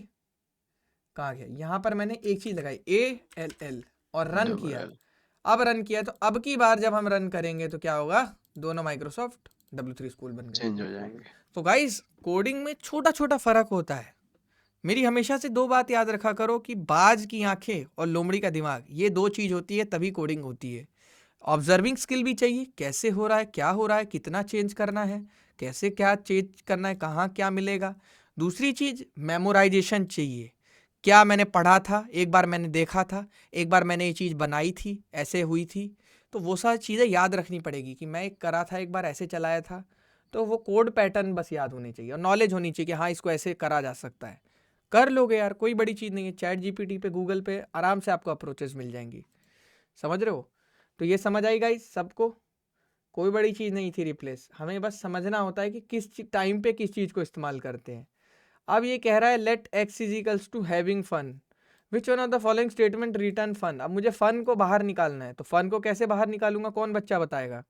कहाँ गया? यहाँ पर मैंने एक चीज़ लगाई, ALL, और रन किया। अब रन किया तो अब की बार जब हम रन करेंगे तो क्या होगा? दोनों माइक्रोसॉफ्ट W3 स्कूल बन गए। चेंज हो जाएंगे। तो गाइस कोडिंग में छोटा छोटा फर्क होता है। मेरी हमेशा से 2 बात याद रखा करो कि बाज की आंखें और लोमड़ी का दिमाग, ये 2 चीज़ होती है तभी कोडिंग होती है। ऑब्जर्विंग स्किल भी चाहिए, कैसे हो रहा है, क्या हो रहा है, कितना चेंज करना है, कैसे क्या चेंज करना है, कहाँ क्या मिलेगा। दूसरी चीज़ मेमोराइजेशन चाहिए। क्या मैंने पढ़ा था, एक बार मैंने देखा था, एक बार मैंने ये चीज़ बनाई थी, ऐसे हुई थी, तो वो सारी चीज़ें याद रखनी पड़ेगी कि मैं एक करा था, एक बार ऐसे चलाया था। तो वो कोड पैटर्न बस याद होनी चाहिए, और नॉलेज होनी चाहिए कि हाँ इसको ऐसे करा जा सकता है। कर लोगे यार, कोई बड़ी चीज़ नहीं है। चैट GPT पे, गूगल पे आराम से आपको अप्रोचेस मिल जाएंगी, समझ रहे हो। तो ये समझ आई गाइस सबको? कोई बड़ी चीज़ नहीं थी रिप्लेस, हमें बस समझना होता है कि किस टाइम पे किस चीज़ को इस्तेमाल करते हैं। अब ये कह रहा है let x is equals to having fun, which one of the following statement return fun. अब मुझे फन को बाहर निकालना है, तो फन को कैसे बाहर निकालूंगा, कौन बच्चा बताएगा?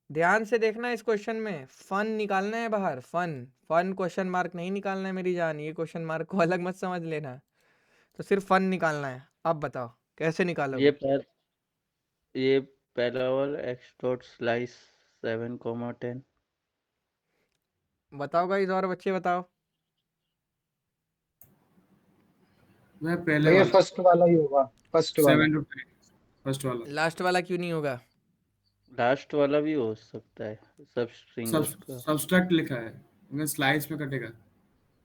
ध्यान से देखना इस क्वेश्चन में, फन निकालना है बाहर, फन क्वेश्चन मार्क नहीं निकालना है मेरी जान, ये क्वेश्चन मार्क को अलग मत समझ लेना, तो सिर्फ फन निकालना है। अब बताओ कैसे निकालोगे? ये पहला वाला x डॉट स्लाइस 7,10। बताओ गाइस, और बच्चे बताओ। वह पहले भैया वाला फर्स्ट वाला ही होगा, फर्स्ट वाला। 7 to 10 फर्स्ट वाला। लास्ट वाला क्यों नहीं होगा? लास्ट वाला भी हो सकता है, सब स्ट्रिंग सब उसका। सब्सट्रैक्ट लिखा है, मगर स्लाइस में कटेगा।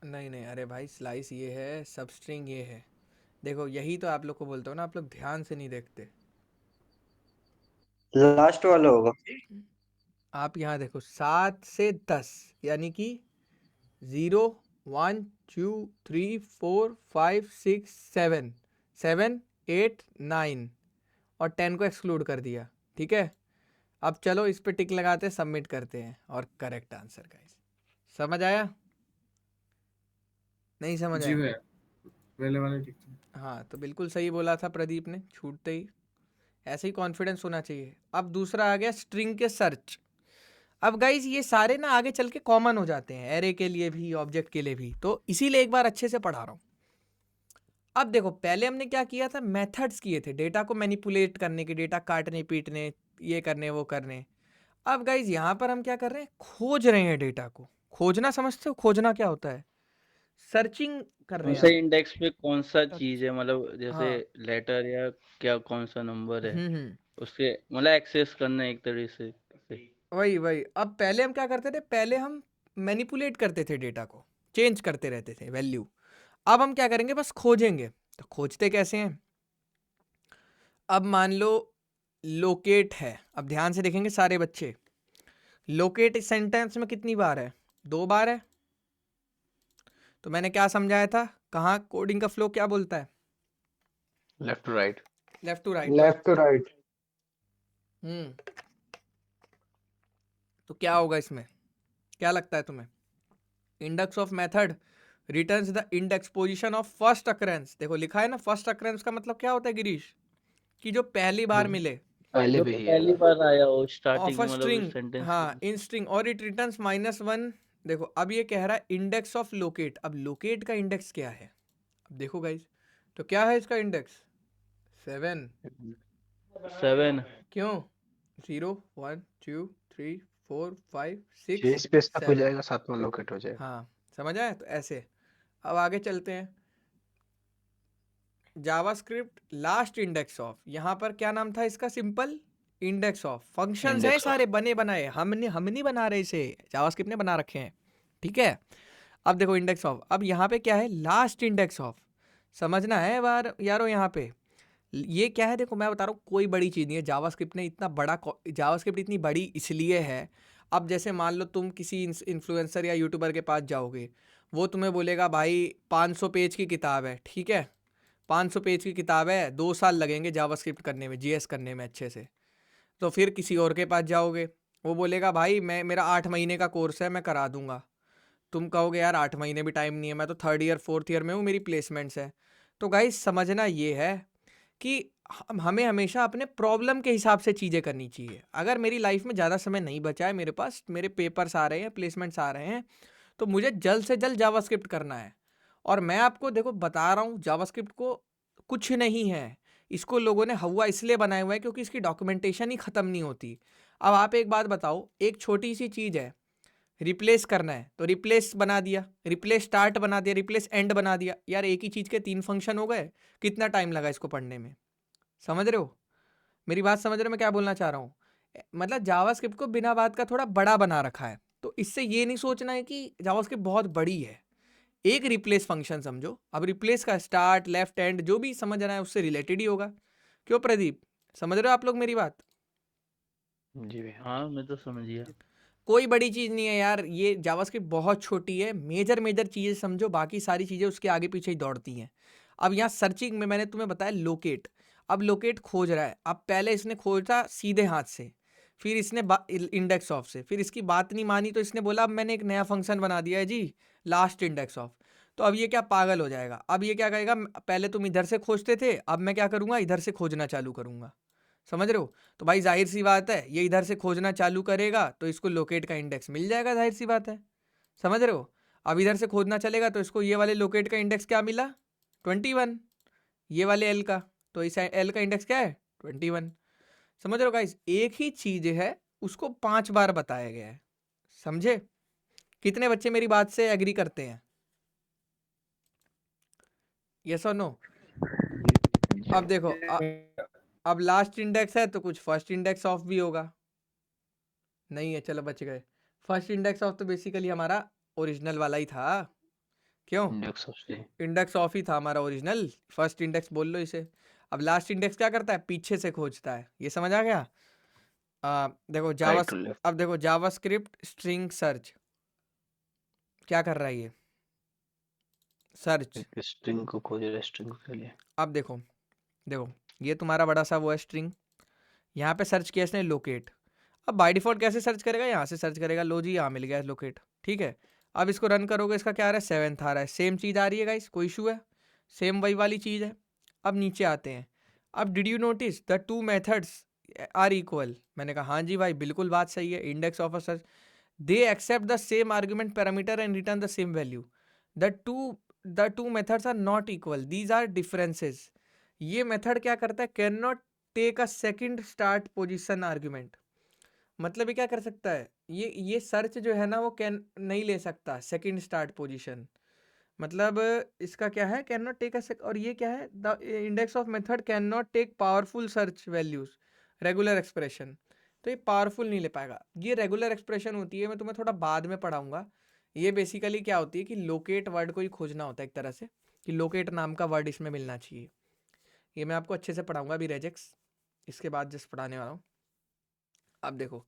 नहीं नहीं, अरे भाई स्लाइस ये है, सबस्ट्रिंग ये है। देखो यही तो आप लोग को बोलते हो ना, आप लोग ध्यान से नहीं देखते। लास्ट वाला होगा। आप यहाँ देखो 7 से 10 यानी कि 0 1 2 3 4 5 6 7 7 8 9 और 10 को एक्सक्लूड कर दिया। ठीक है, अब चलो इस पे टिक लगाते हैं, सबमिट करते हैं और करेक्ट आंसर गाइस। समझ आया? नहीं समझ जी आया? भैया, पहले वाले ठीक थे। हाँ तो बिल्कुल सही बोला था प्रदीप ने, छूटते ही। ऐसे ही कॉन्फिडेंस होना चाहिए। अब दूसरा आ गया स्ट्रिंग के सर्च। अब गाइज ये सारे ना आगे चल के कॉमन हो जाते हैं, एरे के लिए भी ऑब्जेक्ट के लिए भी, तो इसीलिए एक बार अच्छे से पढ़ा रहा हूँ। अब देखो पहले हमने क्या किया था, मेथड्स किए थे डेटा को मैनिपुलेट करने के, डेटा काटने पीटने, ये करने वो करने। अब गाइज यहाँ पर हम क्या कर रहे हैं, खोज रहे हैं डेटा को। खोजना समझते हो, खोजना क्या होता है? सर्चिंग कर रहे कौन हैं सा हम। इंडेक्स पे कौन सा चीज है, मतलब जैसे हाँ लेटर या क्या कौन सा नंबर है, हम्म, उसके मतलब एक्सेस करना एक तरह से। वही वही। अब पहले हम क्या करते थे, पहले हम मैनिपुलेट करते थे डेटा को, चेंज करते रहते थे वैल्यू। अब हम क्या करेंगे, बस खोजेंगे। तो खोजते कैसे हैं, अब मान लो लोकेट है। अब ध्यान से देखेंगे सारे बच्चे, लोकेट इस सेंटेंस में कितनी बार है, 2 बार है। तो मैंने क्या समझाया था, कहाँ कोडिंग का फ्लो क्या बोलता है, left to right. Left to right. Left to right. तो क्या होगा इसमें, क्या लगता है तुम्हें? Index of method returns the index position of first occurrence. देखो लिखा है ना, फर्स्ट अकरेंस का मतलब क्या होता है गिरीश, कि जो पहली बार मिले, पहले जो भी ही पहली आएगा। बार आया हो ऑफ स्टार्टिंग अ में, मतलब स्ट्रिंग। इस सेंटेंस हाँ के। इन स्ट्रिंग, और इट रिटर्न्स -1। देखो अब ये कह रहा है इंडेक्स ऑफ लोकेट। अब लोकेट का इंडेक्स क्या है, अब देखो गाइज, तो क्या है इसका इंडेक्स, 7। 7। क्यों, 0 1 2 3 4 5 6 6 स्पेस तक हो 7। जाएगा, 7वां लोकेट हो जाएगा। हाँ समझ आए, तो ऐसे। अब आगे चलते हैं, जावास्क्रिप्ट लास्ट इंडेक्स ऑफ। यहाँ पर क्या नाम था इसका, सिंपल इंडेक्स ऑफ। फंक्शंस हैं इंडेक्स ऑफ। सारे बने बनाए, हम नहीं बना रहे इसे, जावास्क्रिप्ट ने बना रखे हैं। ठीक है, अब देखो इंडेक्स ऑफ। अब यहाँ पे क्या है, लास्ट इंडेक्स ऑफ। समझना है बार यारो, यहाँ पे ये क्या है, देखो मैं बता रहा हूँ, कोई बड़ी चीज़ नहीं है। जावास्क्रिप्ट ने इतना बड़ा, जावास्क्रिप्ट इतनी बड़ी इसलिए है, अब जैसे मान लो तुम किसी इन्फ्लुएंसर या यूट्यूबर के पास जाओगे, वो तुम्हें बोलेगा भाई 500 पेज की किताब है, ठीक है, 500 पेज की किताब है, 2 साल लगेंगे जावास्क्रिप्ट करने में, जीएस करने में अच्छे से। तो फिर किसी और के पास जाओगे, वो बोलेगा भाई मेरा 8 महीने का कोर्स है, मैं करा दूंगा। तुम कहोगे यार 8 महीने भी टाइम नहीं है, मैं तो 3rd ईयर 4th ईयर में हूँ, मेरी प्लेसमेंट्स है। तो गाइस समझना ये है कि हमें हमेशा अपने प्रॉब्लम के हिसाब से चीज़ें करनी चाहिए। अगर मेरी लाइफ में ज़्यादा समय नहीं बचा है, मेरे पास मेरे पेपर्स आ रहे हैं, प्लेसमेंट्स आ रहे हैं, तो मुझे जल्द से जल्द जावास्क्रिप्ट करना है। और मैं आपको देखो बता रहा हूँ, जावास्क्रिप्ट को कुछ नहीं है, इसको लोगों ने हवा इसलिए बनाया हुआ है क्योंकि इसकी डॉक्यूमेंटेशन ही ख़त्म नहीं होती। अब आप एक बात बताओ, एक छोटी सी चीज़ है, रिप्लेस करना है तो रिप्लेस बना दिया, रिप्लेस स्टार्ट बना दिया, रिप्लेस एंड बना दिया। यार एक ही चीज़ के 3 फंक्शन हो गए, कितना टाइम लगा इसको पढ़ने में? समझ रहे हो मेरी बात, समझ रहे हो मैं क्या बोलना चाह रहा हूँ? मतलब जावास्क्रिप्ट को बिना बात का थोड़ा बड़ा बना रखा है, तो इससे ये नहीं सोचना है कि जावास्क्रिप्ट बहुत बड़ी है। एक रिप्लेस फंक्शन समझो, अब रिप्लेस का स्टार्ट लेफ्ट एंड जो भी समझ रहा है उससे रिलेटेड ही होगा। क्यों प्रदीप, समझ रहे हो आप लोग मेरी बात? जी भैया। हाँ मैं तो समझ गया। कोई बड़ी चीज़ नहीं है यार, ये जावास्क्रिप्ट बहुत छोटी है, मेजर चीज़ें समझो, बाकी सारी चीज़ें उसके आगे पीछे ही दौड़ती हैं। अब यहाँ सर्चिंग में मैंने तुम्हें बताया लोकेट। अब लोकेट खोज रहा है, अब पहले इसने खोजा सीधे हाथ से, फिर इसने इंडेक्स ऑफ से, फिर इसकी बात नहीं मानी तो इसने बोला अब मैंने एक नया फंक्शन बना दिया है जी, लास्ट इंडेक्स ऑफ। तो अब ये क्या पागल हो जाएगा, अब ये क्या कहेगा, पहले तुम इधर से खोजते थे, अब मैं क्या करूँगा, इधर से खोजना चालू करूँगा। समझ रहे हो? तो भाई जाहिर सी बात है, ये इधर से खोजना चालू करेगा तो इसको लोकेट का इंडेक्स मिल जाएगा, जाहिर सी बात है। समझ रहे हो? अब इधर से खोजना चलेगा तो इसको ये वाले लोकेट का इंडेक्स क्या मिला, 21। ये वाले एल का, तो इस एल का इंडेक्स क्या है, 21। समझ रहे हो गाइस, एक ही चीज है, उसको 5 बार बताया गया है। समझे? कितने बच्चे मेरी बात से एग्री करते हैं, यस और नो? अब देखो अब लास्ट इंडेक्स है तो कुछ फर्स्ट इंडेक्स ऑफ भी होगा, नहीं है, चलो बच गए। फर्स्ट इंडेक्स ऑफ तो बेसिकली हमारा ओरिजिनल वाला ही था, क्यों? इंडेक्स ऑफ से। इंडेक्स ऑफ ही था हमारा ओरिजिनल, फर्स्ट इंडेक्स बोल लो इसे। अब लास्ट इंडेक्स क्या करता है, पीछे से खोजता है, ये समझ आ गया? देखो राइट टू लेफ्ट। अब देखो जावास्क्रिप्ट स्ट्रिंग सर्च क्या कर रहा है ये सर्च। एक स्ट्रिंग को खोज रहा है, स्ट्रिंग के लिए। अब देखो देखो ये तुम्हारा बड़ा सा वो है स्ट्रिंग, यहाँ पे सर्च किया इसने लोकेट। अब बाय डिफॉल्ट कैसे सर्च करेगा, यहाँ से सर्च करेगा, लो जी यहाँ मिल गया लोकेट, ठीक है। अब इसको रन करोगे, इसका क्या आ रहा है 7th आ रहा है, सेम चीज़ आ रही है गाइस, कोई इशू है, सेम वही वाली चीज़ है। अब नीचे आते हैं, अब did you notice the 2 methods are equal, मैंने कहा हाँ जी भाई बिल्कुल बात सही है, index of a search they accept the same argument parameter and return the same value, the two methods are not equal, these are differences. ये मेथड क्या करता है, can not take a second start position argument, मतलब ये क्या कर सकता है, ये सर्च जो है ना वो कैन नहीं ले सकता सेकंड स्टार्ट पोजीशन, मतलब इसका क्या है कैन नॉट टेक अ, और ये क्या है the index of method can not take powerful search values regular expression, तो ये पावरफुल नहीं ले पाएगा। ये रेगुलर एक्सप्रेशन होती है, मैं तुम्हें थोड़ा बाद में पढ़ाऊंगा। ये बेसिकली क्या होती है कि लोकेट वर्ड को ही खोजना होता है एक तरह से, कि लोकेट नाम का वर्ड इसमें मिलना चाहिए। ये मैं आपको अच्छे से पढ़ाऊंगा अभी रेजेक्स, इसके बाद जस्ट पढ़ाने वाला हूँ। अब देखो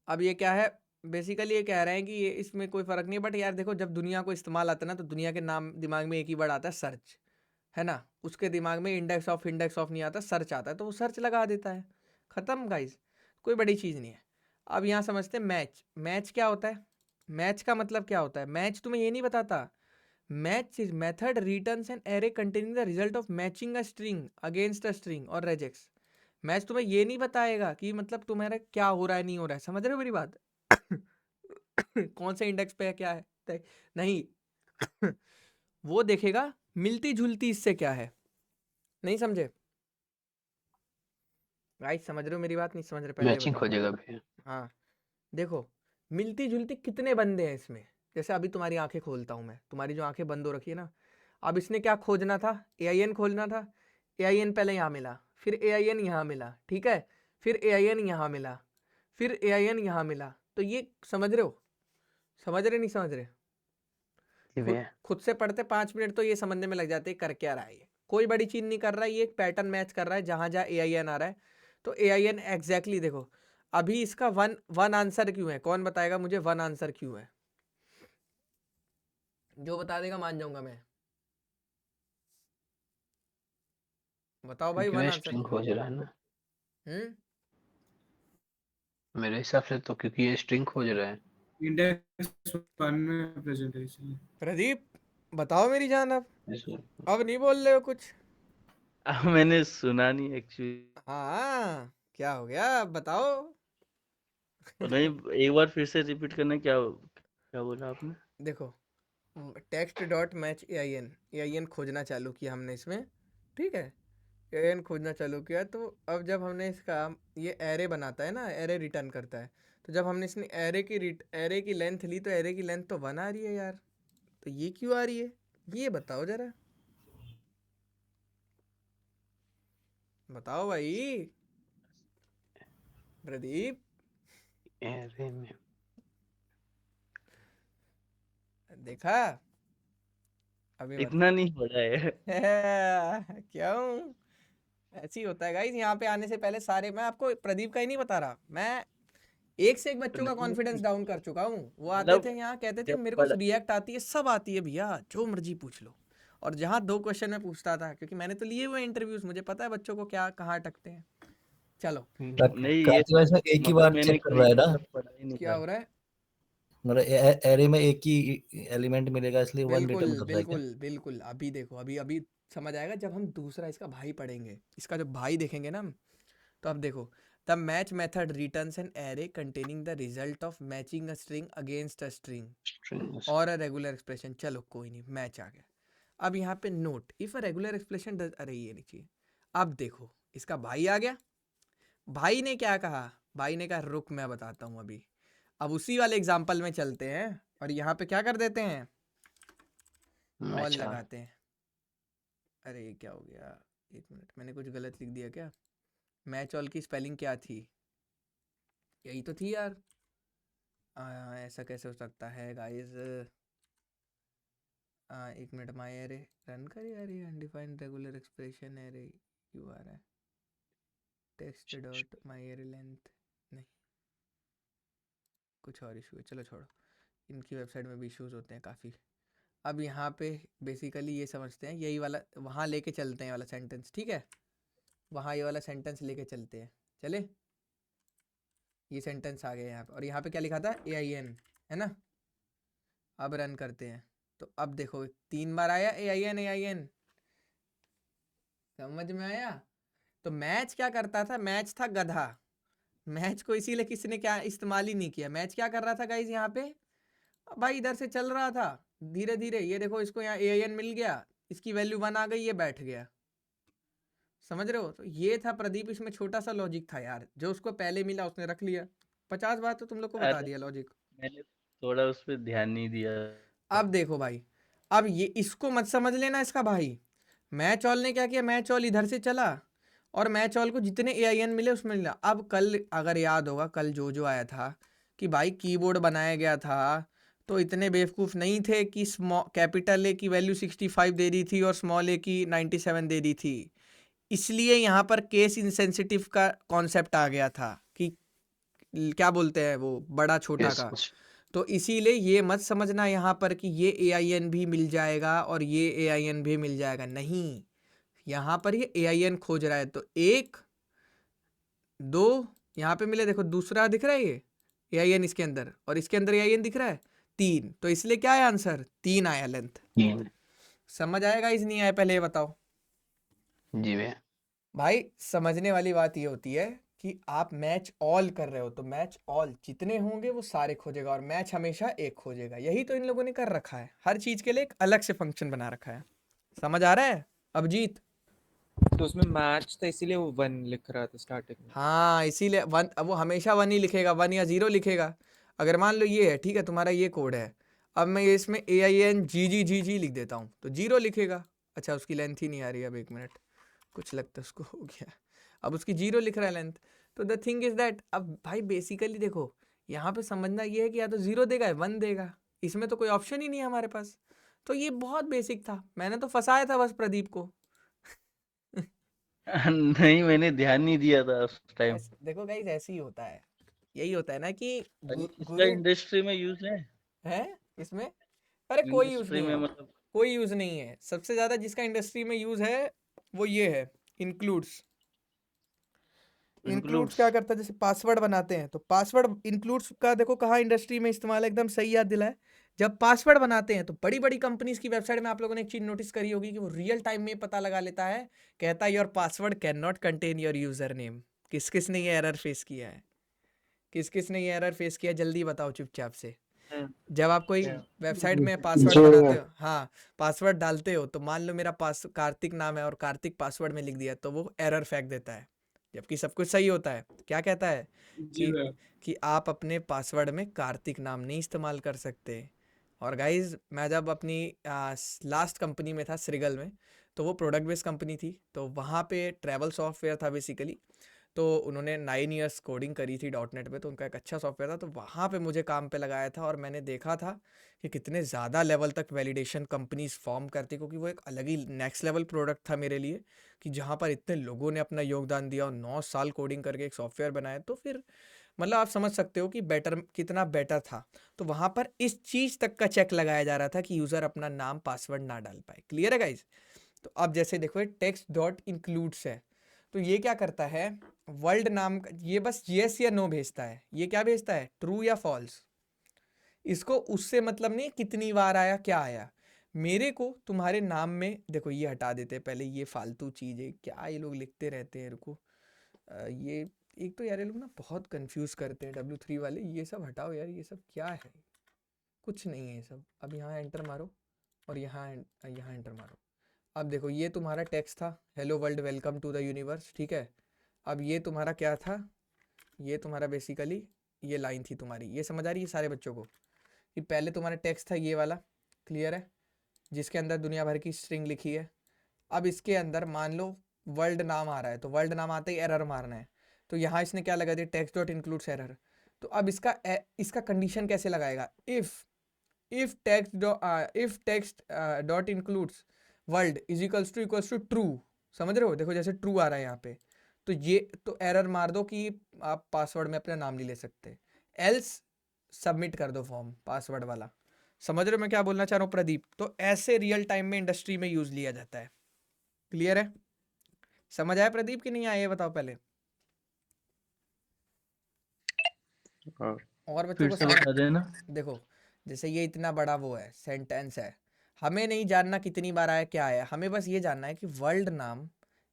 अब ये क्या है, बेसिकली ये कह रहे हैं कि ये इसमें कोई फ़र्क नहीं है, बट यार देखो जब दुनिया को इस्तेमाल आता है ना तो दुनिया के नाम दिमाग में एक ही वर्ड आता है सर्च, है ना, उसके दिमाग में इंडेक्स ऑफ नहीं आता, सर्च आता है, तो वो सर्च लगा देता है, ख़त्म गाइस, कोई बड़ी चीज़ नहीं है। अब यहाँ समझते हैं मैच, मैच क्या होता है, मैच का मतलब क्या होता है, मैच तुम्हें ये नहीं बताता, match is method returns an array containing the result of matching a string against a string और रेजेक्स। मैच तुम्हें ये नहीं बताएगा कि मतलब तुम्हारा क्या हो रहा है नहीं हो रहा है, समझ रहे हो मेरी बात कौन से इंडेक्स पे है क्या है नहीं वो देखेगा मिलती जुलती इससे क्या है, नहीं समझे गाइस, समझ रहे हो मेरी बात नहीं समझ रहे, पहले ये मैचिंग बताओ। खोजेगा भैया। हाँ देखो मिलती जुलती कितने बंदे हैं इसमें, जैसे अभी तुम्हारी आंखें खोलता हूँ मैं, तुम्हारी जो आंखें बंद हो रखी है ना, अब इसने क्या खोजना था, AIN खोजना था, AIN पहले यहाँ मिला, फिर AIN यहाँ मिला, ठीक है, फिर AIN यहाँ मिला, फिर AIN यहाँ मिला, तो ये समझ रहे हो, समझ रहे नहीं समझ रहे, जी खुद भैया। खुद से पढ़ते 5 मिनट तो ये समझने में लग जाते हैं कर क्या रहा है ये, कोई बड़ी चीज नहीं कर रहा है, ये एक पैटर्न मैच कर रहा है, जहां जहां AIN आ रहा है तो AIN एग्जैक्टली देखो। अभी इसका वन आंसर क्यों है, कौन बताएगा मुझे वन आंसर क्यों है, जो बता देगा मान जाऊंगा मैं, बताओ भाई क्योंकि वन मैं आंसर स्ट्रिंग क्यों खोज रहा है ना, हम्म मेरे हिसाब से तो, क्योंकि ये स्ट्रिंग खोज रहा है। इंडेक्स 1 में प्रेजेंट है इसलिए। प्रदीप बताओ मेरी जान, इसलिए अब नहीं बोल रहे हो कुछ, अब मैंने सुना नहीं एक्चुअली। हाँ क्या हो गया अब बताओ नहीं, एक बार फिर से रिपीट करना, क्या क्या बोला आपने? देखो टेक्स्ट डॉट मैच AIN खोजना चालू किया हमने इसमें, ठीक है, AIN खोजना चालू किया, तो अब जब हमने इसका ये एरे बनाता है ना, एरे रिटर्न करता है, तो जब हमने इसने एरे की लेंथ ली तो एरे की लेंथ तो 1 आ रही है यार, तो ये क्यों आ रही है, ये बताओ जरा, बताओ भाई प्रदीप, एरे में देखा अभी बता इतना नहीं पड़ा है। क्यों ऐसे ही होता है गाइस, यहाँ पे आने से पहले सारे, मैं आपको प्रदीप का ही नहीं बता रहा, मैं एक से एक बच्चों का कॉन्फिडेंस डाउन कर चुका हूँ, वो आते थे मतलब यहाँ कहते थे जब मेरे को पढ़ा, रिएक्ट आती है, सब आती है भैया जो मर्जी पूछ लो, और जहाँ 2 क्वेश्चन में पूछता था, क्योंकि मैंने तो लिए हुए इंटरव्यूज, मुझे पता है बच्चों को क्या कहाँ अटकते हैं। चलो नहीं ये कार्तिक वैसे एक ही मतलब बार मैंने चेक कर कभी रहा है ना, मतलब पढ़ा ही नहीं क्या था। हो रहा है, मतलब एरे में एक ही एलिमेंट मिलेगा इसलिए वन रिटर्न बिल्कुल कर रहा है क्या? बिल्कुल बिल्कुल, अभी देखो अभी अभी समझ आएगा जब हम दूसरा इसका भाई पढ़ेंगे, इसका जो भाई देखेंगे ना हम, तो अब देखो the match method returns an array containing the result of matching a string against a string string. और अ रेगुलर एक्सप्रेशन, चलो कोई नहीं मैच आ गया। अब यहाँ पे note if a regular expression does, अरे ये नहीं चाहिए, अब देखो इसका भाई आ गया, भाई ने क्या कहा, भाई ने कहा रुक मैं बताता हूँ अभी, अब उसी वाले एग्जाम्पल में चलते हैं और यहाँ पे क्या कर देते हैं, ऑल मैच आ लगाते हैं, अरे ये क्या हो गया, एक मिनट मैंने कुछ गलत लिख दिया क्या, मैच ऑल की स्पेलिंग क्या थी, यही तो थी यार, ऐसा कैसे हो सकता है गाइस, एक मिनट, माई एरे रन कर यार, ये अनडिफाइंड रेगुलर एक्सप्रेशन एरे क्यों आ रहा है, टेक्स्ट डॉट माई एरे लेंथ, नहीं कुछ और इशू है, चलो छोड़ो, इनकी वेबसाइट में भी इश्यूज होते हैं काफ़ी। अब यहाँ पे बेसिकली ये समझते हैं, यही वाला वहाँ लेके चलते हैं वाला सेंटेंस, ठीक है, वहाँ ये वाला सेंटेंस लेके चलते हैं। चले, ये सेंटेंस आ गया यहाँ पे, और यहाँ पे क्या लिखा था, AIN, है ना। अब रन करते हैं, तो अब देखो 3 बार आया AIN, समझ में आया। तो मैच क्या करता था, मैच था गधा, मैच को इसीलिए किसी ने क्या इस्तेमाल ही नहीं किया। मैच क्या कर रहा था गाइज यहाँ पे, भाई इधर से चल रहा था धीरे धीरे, ये देखो इसको यहाँ AIN मिल गया, इसकी वैल्यू 1 आ गई, ये बैठ गया, समझ रहे हो। तो ये था प्रदीप, इसमें छोटा सा लॉजिक था यार, जो उसको पहले मिला उसने रख लिया। 50 बार तो तुम लोग को बता अरे दिया लॉजिक। मैंने थोड़ा उस पर ध्यान नहीं दिया। अब देखो भाई, अब ये इसको मत समझ लेना इसका भाई। मैच ऑल ने क्या किया, मैच ऑल इधर से चला और मैच ऑल को जितने AIN मिले उसमें मिला। अब कल अगर याद होगा, कल जो आया था कि भाई कीबोर्ड बनाया गया था, तो इतने बेवकूफ़ नहीं थे कि कैपिटल A की वैल्यू 65 दे दी थी और स्मॉल a की 97 दे दी थी। इसलिए यहाँ पर केस इंसेंसिटिव का कॉन्सेप्ट आ गया था कि क्या बोलते हैं वो, बड़ा छोटा यस का। तो इसीलिए ये मत समझना यहाँ पर कि ये AIN भी मिल जाएगा और ये AIN भी मिल जाएगा, नहीं। यहाँ पर ये AIN खोज रहा है, तो 1 2 यहाँ पे मिले, देखो दूसरा दिख रहा है ये AIN इसके अंदर, और इसके अंदर AIN दिख रहा है 3, तो इसलिए क्या है आंसर, 3 आया लेंथ। समझ आएगा, इस नहीं आया, पहले ये बताओ जी भैया। भाई। समझने वाली बात ये होती है कि आप मैच ऑल कर रहे हो, तो मैच ऑल जितने होंगे वो सारे खोजेगा, और मैच हमेशा एक खोजेगा। यही तो इन लोगों ने कर रखा है, हर चीज के लिए एक अलग से फंक्शन बना रखा है। समझ आ रहा है अभिजीत? तो उसमें मैच था इसीलिए वो 1 लिख रहा था स्टार्टिंग में। हाँ, इसीलिए 1, अब वो हमेशा 1 ही लिखेगा, 1 या 0 लिखेगा। अगर मान लो ये है, ठीक है, तुम्हारा ये कोड है, अब मैं ये इसमें AINGGGG लिख देता हूँ, तो 0 लिखेगा। अच्छा, उसकी लेंथ ही नहीं आ रही, अब 1 मिनट, कुछ लगता है उसको हो गया, अब उसकी 0 लिख रहा है लेंथ। तो द थिंग इज दैट, अब भाई बेसिकली देखो, यहाँ पे समझना ये है कि या तो 0 देगा या 1 देगा, इसमें तो कोई ऑप्शन ही नहीं है हमारे पास। तो ये बहुत बेसिक था, मैंने तो फंसाया था बस प्रदीप को। नहीं, मैंने ध्यान नहीं दिया था उस टाइम। देखो गाइस, ऐसे ही होता है, यही होता है ना कि इसका गुरु इंडस्ट्री में यूज है इसमें। अरे कोई यूज इंडस्ट्री नहीं में है, मतलब कोई यूज नहीं है। सबसे ज्यादा जिसका इंडस्ट्री में यूज है वो ये है, इंक्लूड्स। इंक्लूड्स क्या करता है, जैसे पासवर्ड बनाते हैं, तो पासवर्ड इंक्लूड्स का देखो कहाँ इंडस्ट्री में इस्तेमाल है, एकदम सही याद दिलाए। जब पासवर्ड बनाते हैं तो बड़ी बड़ी कंपनीज की वेबसाइट में आप लोगों ने एक चीज नोटिस करी होगी कि वो रियल टाइम में पता लगा लेता है, कहता है your password can not contain your user name. किस किस ने ये एरर फेस किया है, किस किस ने ये एरर फेस किया, जल्दी बताओ चुपचाप से। जब आप कोई वेबसाइट में पासवर्ड जो बनाते हो, हाँ पासवर्ड डालते हो, तो मान लो मेरा कार्तिक नाम है और कार्तिक पासवर्ड में लिख दिया, तो वो एरर फेंक देता है, जबकि सब कुछ सही होता है। क्या कहता है कि आप अपने पासवर्ड में कार्तिक नाम नहीं इस्तेमाल कर सकते। और गाइज, मैं जब अपनी लास्ट कंपनी में था, श्रीगल में, तो वो प्रोडक्ट बेस्ड कंपनी थी, तो वहाँ पे ट्रैवल सॉफ्टवेयर था बेसिकली। तो उन्होंने 9 ईयर्स कोडिंग करी थी .NET पे, तो उनका एक अच्छा सॉफ्टवेयर था, तो वहाँ पे मुझे काम पे लगाया था। और मैंने देखा था कि कितने ज़्यादा लेवल तक वैलिडेशन कंपनीज फॉर्म करती, क्योंकि वो एक अलग ही नेक्स्ट लेवल प्रोडक्ट था मेरे लिए, कि जहाँ पर इतने लोगों ने अपना योगदान दिया और 9 साल कोडिंग करके एक सॉफ्टवेयर बनाया। तो फिर मतलब आप समझ सकते हो कि बेटर कितना बेटर था। तो वहाँ पर इस चीज़ तक का चेक लगाया जा रहा था कि यूज़र अपना नाम पासवर्ड ना डाल पाए। क्लियर है गाइज? तो अब जैसे देखो, text.includes है, तो ये क्या करता है, वर्ल्ड नाम का ये बस येस या नो भेजता है। ये क्या भेजता है, ट्रू या फॉल्स। इसको उससे मतलब नहीं कितनी बार आया, क्या आया। मेरे को तुम्हारे नाम में, देखो ये हटा देते हैं पहले, ये फालतू चीज़ है, क्या ये लोग लिखते रहते हैं। रुको, ये एक तो यार ये लोग ना बहुत कंफ्यूज करते हैं W3 वाले, ये सब हटाओ यार, ये सब क्या है, कुछ नहीं है ये सब। अब यहाँ एंटर मारो और यहाँ एंटर मारो। अब देखो, ये तुम्हारा टेक्स्ट था, hello world welcome to the universe, ठीक है। अब ये तुम्हारा क्या था, ये तुम्हारा बेसिकली ये लाइन थी तुम्हारी, ये समझ आ रही है सारे बच्चों को कि पहले तुम्हारा टेक्स्ट था ये वाला, क्लियर है, जिसके अंदर दुनिया भर की स्ट्रिंग लिखी है। अब इसके अंदर मान लो वर्ल्ड नाम आ रहा है, तो वर्ल्ड नाम आते ही एरर मारना है, तो यहाँ इसने क्या लगा दिया, text.includes एरर। तो अब इसका कंडीशन कैसे लगाएगा, if text.includes world is equals to true. समझ रहे हो, देखो जैसे ट्रू आ रहा है यहाँ पे, तो ये तो एरर मार दो कि आप पासवर्ड में अपना नाम नहीं ले सकते। एल्स सबमिट कर दो फॉर्म पासवर्ड वाला। समझ रहे हो मैं क्या बोलना चाह रहा हूँ प्रदीप? तो ऐसे रियल टाइम में इंडस्ट्री में यूज लिया जाता है। क्लियर है? समझ आया प्रदीप कि नहीं आया ये बताओ पहले। और बच्चों फिर को से बता देना। देखो जैसे ये इतना बड़ा वो है सेंटेंस है, हमें नहीं जानना कितनी बार आया क्या आया, हमें बस ये जानना है कि वर्ल्ड नाम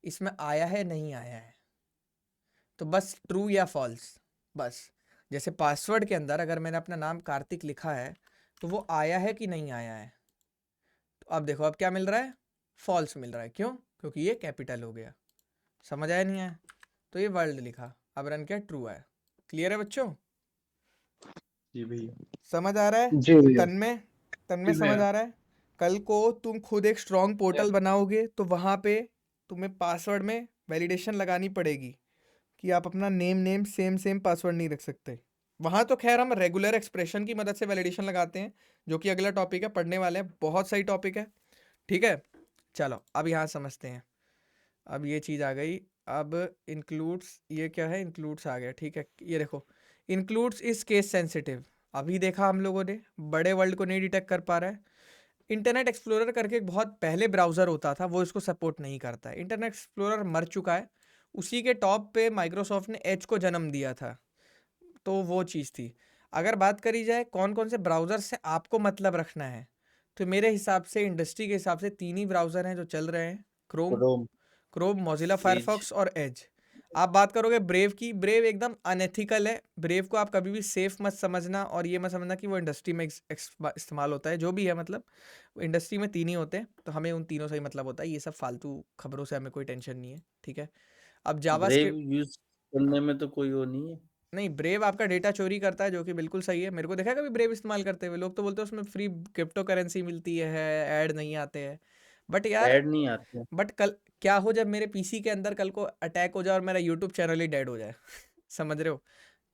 इसमें आया है नहीं आया है। तो बस ट्रू या फॉल्स, बस। जैसे पासवर्ड के अंदर अगर मैंने अपना नाम कार्तिक लिखा है तो वो आया है कि नहीं आया है। तो अब देखो अब क्या मिल रहा है, फॉल्स मिल रहा है। क्यों? क्योंकि ये कैपिटल हो गया। समझ आया नहीं आया? तो ये वर्ल्ड लिखा, अब रन किया ट्रू आया। क्लियर है बच्चों? जी भैया। समझ आ रहा है? जी भैया। तन्मय समझ आ रहा है? कल को तुम खुद एक स्ट्रॉन्ग पोर्टल बनाओगे तो वहां पे तुम्हें पासवर्ड में वैलिडेशन लगानी पड़ेगी कि आप अपना नेम सेम पासवर्ड नहीं रख सकते। वहां तो खैर हम रेगुलर एक्सप्रेशन की मदद से वैलिडेशन लगाते हैं, जो कि अगला टॉपिक है, पढ़ने वाले हैं, बहुत सही टॉपिक है। ठीक है, चलो अब यहाँ समझते हैं। अब ये चीज़ आ गई। अब इंक्लूड्स, ये क्या है, इंक्लूड्स आ गया। ठीक है, ये देखो इंक्लूड्स इज केस सेंसिटिव। अभी देखा हम लोगों ने, बड़े वर्ल्ड को नहीं डिटेक्ट कर पा रहा है। इंटरनेट एक्सप्लोरर करके एक बहुत पहले ब्राउज़र होता था, वो इसको सपोर्ट नहीं करता है। इंटरनेट एक्सप्लोरर मर चुका है, उसी के टॉप पे माइक्रोसॉफ्ट ने एज को जन्म दिया था, तो वो चीज़ थी। अगर बात करी जाए कौन कौन से ब्राउज़र से आपको मतलब रखना है, तो मेरे हिसाब से इंडस्ट्री के हिसाब से 3 ही ब्राउज़र हैं जो चल रहे हैं, क्रोम, मोजिला फायरफॉक्स और एज। आप बात करोगे ब्रेव की, ब्रेव एकदम अनएथिकल है। ब्रेव को आप कभी भी सेफ मत समझना, और ये मत समझना कि वो इंडस्ट्री में इस्तेमाल होता है। जो भी है मतलब इंडस्ट्री में 3 ही होते हैं, तो हमें उन तीनों से ही मतलब होता है। ये सब फालतू खबरों से हमें कोई टेंशन नहीं है। ठीक है, अब ब्रेव जावास्क्रिप्ट, यूज करने में तो कोई वो नहीं है। नहीं ब्रेव आपका डेटा चोरी करता है, जो कि बिल्कुल सही है। मेरे को देखा है कभी ब्रेव इस्तेमाल करते हुए। लोग तो बोलते हैं उसमें फ्री क्रिप्टो करेंसी मिलती है, ऐड नहीं आते हैं। बट यार, ऐड नहीं आते। बट कल क्या हो जब मेरे पीसी के अंदर कल को अटैक हो जाए और मेरा यूट्यूब चैनल ही डेड हो जाए। समझ रहे हो?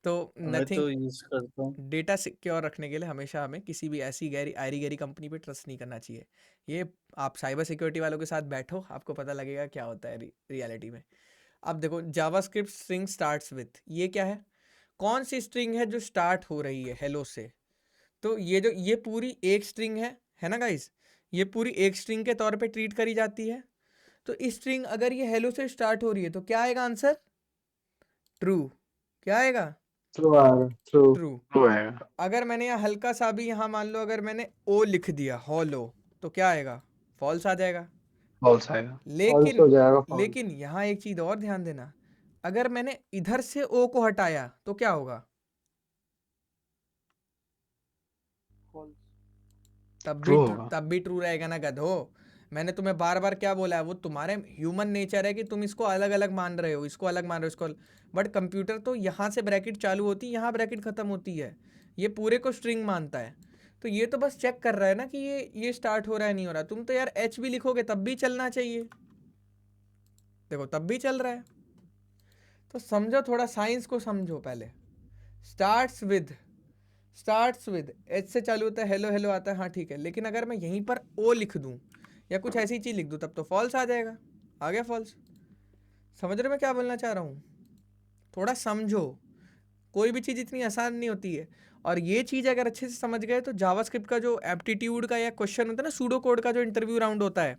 तो मैं नथिंग, तो यूज करता हूँ। डेटा सिक्योर रखने के लिए हमेशा हमें किसी भी ऐसी गैरी आयरी गैरी कंपनी पे ट्रस्ट नहीं करना चाहिए। ये आप साइबर सिक्योरिटी वालों के साथ बैठो, आपको पता लगेगा क्या होता है रियलिटी में। अब देखो जावास्क्रिप्ट स्ट्रिंग स्टार्ट्स विथ, ये क्या है, कौन सी स्ट्रिंग है जो स्टार्ट हो रही है हेलो से? तो ये पूरी एक स्ट्रिंग है ना गाइस? ये पूरी एक स्ट्रिंग के तौर पे ट्रीट करी जाती है। तो इस स्ट्रिंग अगर ये हेलो से स्टार्ट हो रही है तो क्या आएगा आंसर? ट्रू। क्या आएगा? ट्रू आएगा, ट्रू। ट्रू। ट्रू आएगा। अगर मैंने यहाँ हल्का सा भी, यहाँ मान लो अगर मैंने ओ लिख दिया, हॉलो, तो क्या आएगा? फॉल्स आ जाएगा। फॉल्स आएगा। फॉल्स हो जाएगा, फॉल्स। लेकिन यहाँ एक चीज और ध्यान देना, अगर मैंने इधर से ओ को हटाया तो क्या होगा? ट्रू होगा। तब भी ट्रू रहेगा ना गधो। मैंने तुम्हें बार बार क्या बोला है, वो तुम्हारे ह्यूमन नेचर है कि तुम इसको अलग अलग मान रहे हो, इसको अलग मान रहे हो, इसको बट कंप्यूटर तो यहाँ से ब्रैकेट चालू होती है, यहाँ ब्रैकेट खत्म होती है, ये पूरे को स्ट्रिंग मानता है। तो ये तो बस चेक कर रहा है ना कि ये स्टार्ट हो रहा है नहीं हो रहा। तुम तो यार एच भी लिखोगे तब भी चलना चाहिए, देखो तब भी चल रहा है। तो समझो, थोड़ा साइंस को समझो पहले। स्टार्ट्स विद एच से चालू होता है, हेलो हेलो आता है, हाँ ठीक है। लेकिन अगर मैं यहीं पर ओ लिख दूं या कुछ ऐसी चीज लिख दूं तब तो फॉल्स आ जाएगा। आ गया फॉल्स? समझ रहे हो मैं क्या बोलना चाह रहा हूँ? थोड़ा समझो, कोई भी चीज़ इतनी आसान नहीं होती है। और ये चीज़ अगर अच्छे से समझ गए तो जावास्क्रिप्ट का जो एप्टीट्यूड का या क्वेश्चन होता है ना, सूडो कोड का जो इंटरव्यू राउंड होता है,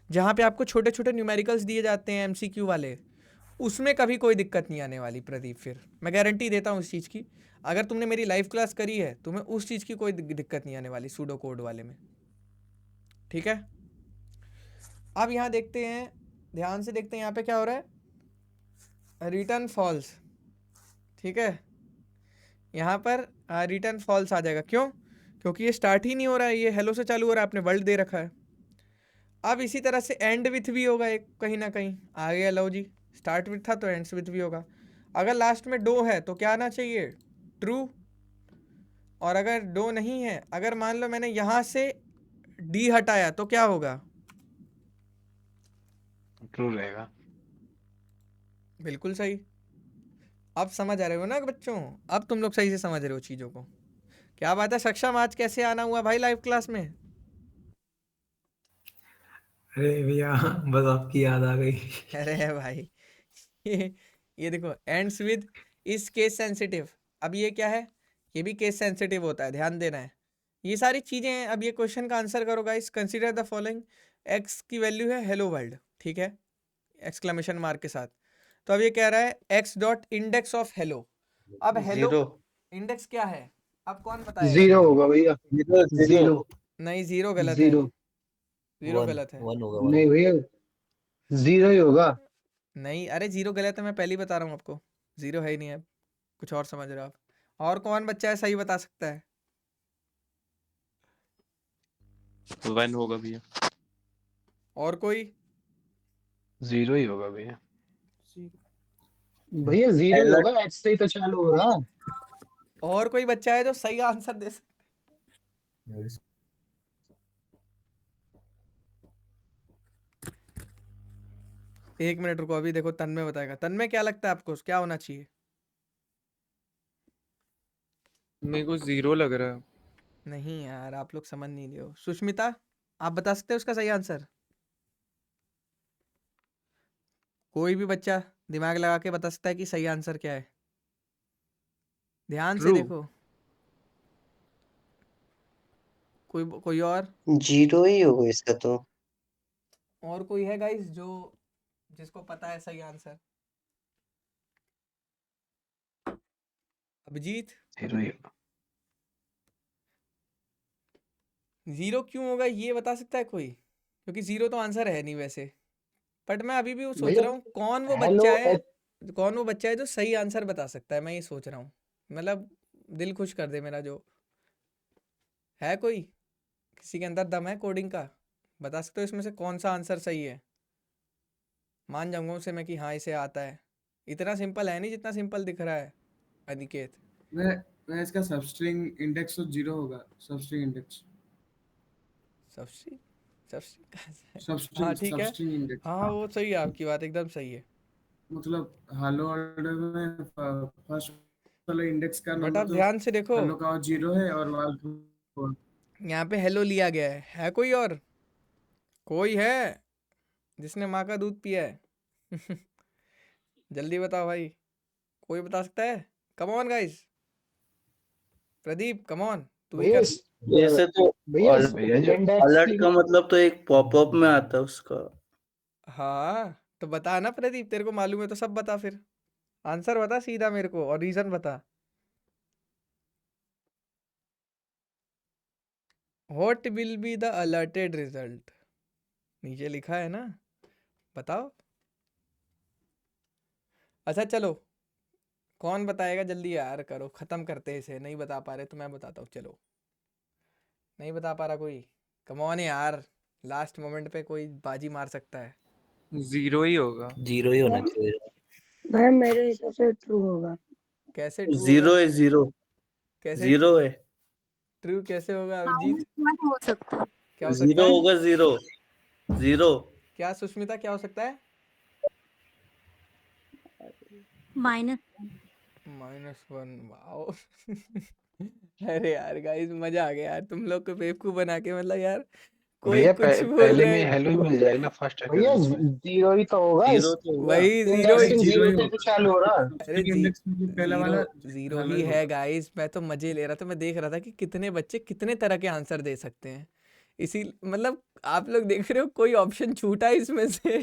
जहाँ पे आपको छोटे छोटे न्यूमेरिकल्स दिए जाते हैं एमसीक्यू वाले, उसमें कभी कोई दिक्कत नहीं आने वाली प्रदीप। फिर मैं गारंटी देता हूँ इस चीज़ की, अगर तुमने मेरी लाइव क्लास करी है तुम्हें उस चीज़ की कोई दिक्कत नहीं आने वाली सूडो कोड वाले में। ठीक है, अब यहाँ देखते हैं, ध्यान से देखते हैं यहाँ पे क्या हो रहा है, रिटर्न फॉल्स। ठीक है, यहाँ पर रिटर्न फॉल्स आ जाएगा। क्यों? क्योंकि ये स्टार्ट ही नहीं हो रहा है, ये हेलो से चालू हो रहा है, आपने वर्ल्ड दे रखा है। अब इसी तरह से एंड विथ भी होगा एक, कहीं ना कहीं आ गया, लो जी, स्टार्ट विथ था तो एंड्स विथ भी होगा। अगर लास्ट में डो है तो क्या आना चाहिए? ट्रू। और अगर डो नहीं है, अगर मान लो मैंने यहाँ से डी हटाया तो क्या होगा? ट्रू रहेगा। बिल्कुल सही। अब समझ आ रहे हो ना बच्चों? अब तुम लोग सही से समझ रहे हो चीज़ों को। क्या बात है सक्षम, आज कैसे आना हुआ भाई लाइव क्लास में? अरे भैया बस आपकी याद आ गई। अरे भाई ये देखो ends with is case sensitive. अब ये क्या है? ये भी केस सेंसिटिव होता है, ध्यान देना है। ये सारी चीज़ें हैं। अब ये क्वेश्चन का आंसर करो guys. Consider the following. X की वैल्यू है हेलो वर्ल्ड, ठीक है, एक्सक्लेमेशन मार्क के साथ। तो अब ये कह रहा है x dot index of hello. अब हेलो जीरो इंडेक्स क्या है, अब कौन बताएगा? जीरो होगा भैया, जीरो जीरो जीरो नहीं, जीरो गलत है, जीरो जीरो वन गलत है। वन होगा वन। नहीं भैया, जीरो ही होगा। नहीं, अरे जीरो गलत है, मैं पहले ही बता रहा हूँ आपको, जीरो है ही नहीं है, कुछ और समझ रहे हो आप। और कौन बच्चा है सही बता सकता है? वन होगा भैया। और कोई? जीरो ही होगा भैया। भैया जीरो ही अलर्ट होगा, एक्स से ही तो चालू हो रहा है। और कोई बच्चा है जो सही आंसर दे सकता? 1 मिनट रुको, अभी देखो तन्मय बताएगा। तन्मय क्या लगता है आपको, क्या होना चाहिए? मेरे को जीरो लग रहा है। नहीं यार, आप लोग समझ नहीं रहे हो। सुष्मिता, आप बता सकते हो उसका सही आंसर? कोई भी बच्चा दिमाग लगा के बता सकता है कि सही आंसर क्या है? ध्यान से ट्रू। देखो। कोई और? जीरो ही होगा इसका तो। और कोई है गाइस जो जिसको पता है सही आंसर? अभिजीत? जीरो ही होगा। जीरो क्यों होगा ये बता सकता है कोई? क्योंकि जीरो तो आंसर है नहीं वैसे, बट मैं अभी भी वो सोच भैया रहा हूँ कौन वो हेलो बच्चा है, कौन वो बच्चा है जो सही आंसर बता सकता है। मैं ये सोच रहा हूँ, मतलब दिल खुश कर दे मेरा। जो है कोई, किसी के अंदर दम है कोडिंग का, बता सकते हो इसमें से कौन सा आंसर सही है? मान जाऊंगा उसे मैं कि हाँ इसे आता है। इतना सिंपल है नहीं जितना सिंपल दिख रहा है अनिकेत। मैं इसका सबस्ट्रिंग इंडेक्स तो जीरो होगा, सबस्ट्रिंग इंडेक्स, सबसे सबसे कहाँ से है? सबस्ट्रिंग हाँ ठीक है, सबस्ट्रिंग इंडेक्स। हाँ वो सही है, आपकी बात एकदम सही है। मतलब हेलो ऑर्डर में फर्स्ट वाला इंडेक्स का बट नंबर आप तो ध्यान से देखो, हेलो का जीरो है और वाल यहाँ पे हेलो लिया गया है कोई और? कोई है जिसने माँ का दूध पिया है? जल्दी बताओ भाई, कोई बता सकता है? Come on guys, Pradeep come on, तू ही भैया कर। ऐसे तो भैया भैया जो इंडेक्स अलर्ट का मतलब तो एक पॉपअप में आता है उसका। हाँ तो बता ना प्रदीप, तेरे को मालूम है तो सब बता फिर। आंसर बता सीधा मेरे को और रीजन बता। What will be the alerted result? नीचे लिखा है ना, बताओ। अच्छा चलो, कौन बताएगा जल्दी यार, करो खत्म करते हैं इसे। नहीं बता पा रहे तो मैं बताता हूँ, चलो। नहीं बता पा रहा कोई? कम ऑन यार, लास्ट मोमेंट पे कोई बाजी मार सकता है। जीरो ही होगा। जीरो ही होना चाहिए। भाई मेरे हिसाब से ट्रू होगा। कैसे ट्रू जीरो होगा? है जीरो, कैसे जीरो है, ट्रू कैसे होगा अभिजीत? वन हो सकता है। क्या हो सकता जीरो है? होगा, जीरो जीरो। क्या सुष्मिता, क्या हो सकता है? Minus -1, wow. अरे यार गाइस, मजा आ गया यार तुम लोग को बेवकूफ बना के, मतलब यार कोई भैया कुछ बोल पहले रहे में हैं। हेलो ही मिल जाएगा ना फर्स्ट भैया अकरेंस में। जीरो ही तो होगा। जीरो तो होगा। वही जीरो ही। इंडेक्सिंग जीरो जीरो ही से तो होगा। चालू हो रहा है। अरे सबस्ट्रिंग इंडेक्स में पहला जीरो वाला जीरो हेलो ही ही है होगा। गाइस। मैं तो मजे ले रहा था, मैं देख रहा था कि कितने बच्चे कितने तरह के आंसर दे सकते हैं। इसी मतलब आप लोग देख रहे हो कोई ऑप्शन छूटा है इसमें से?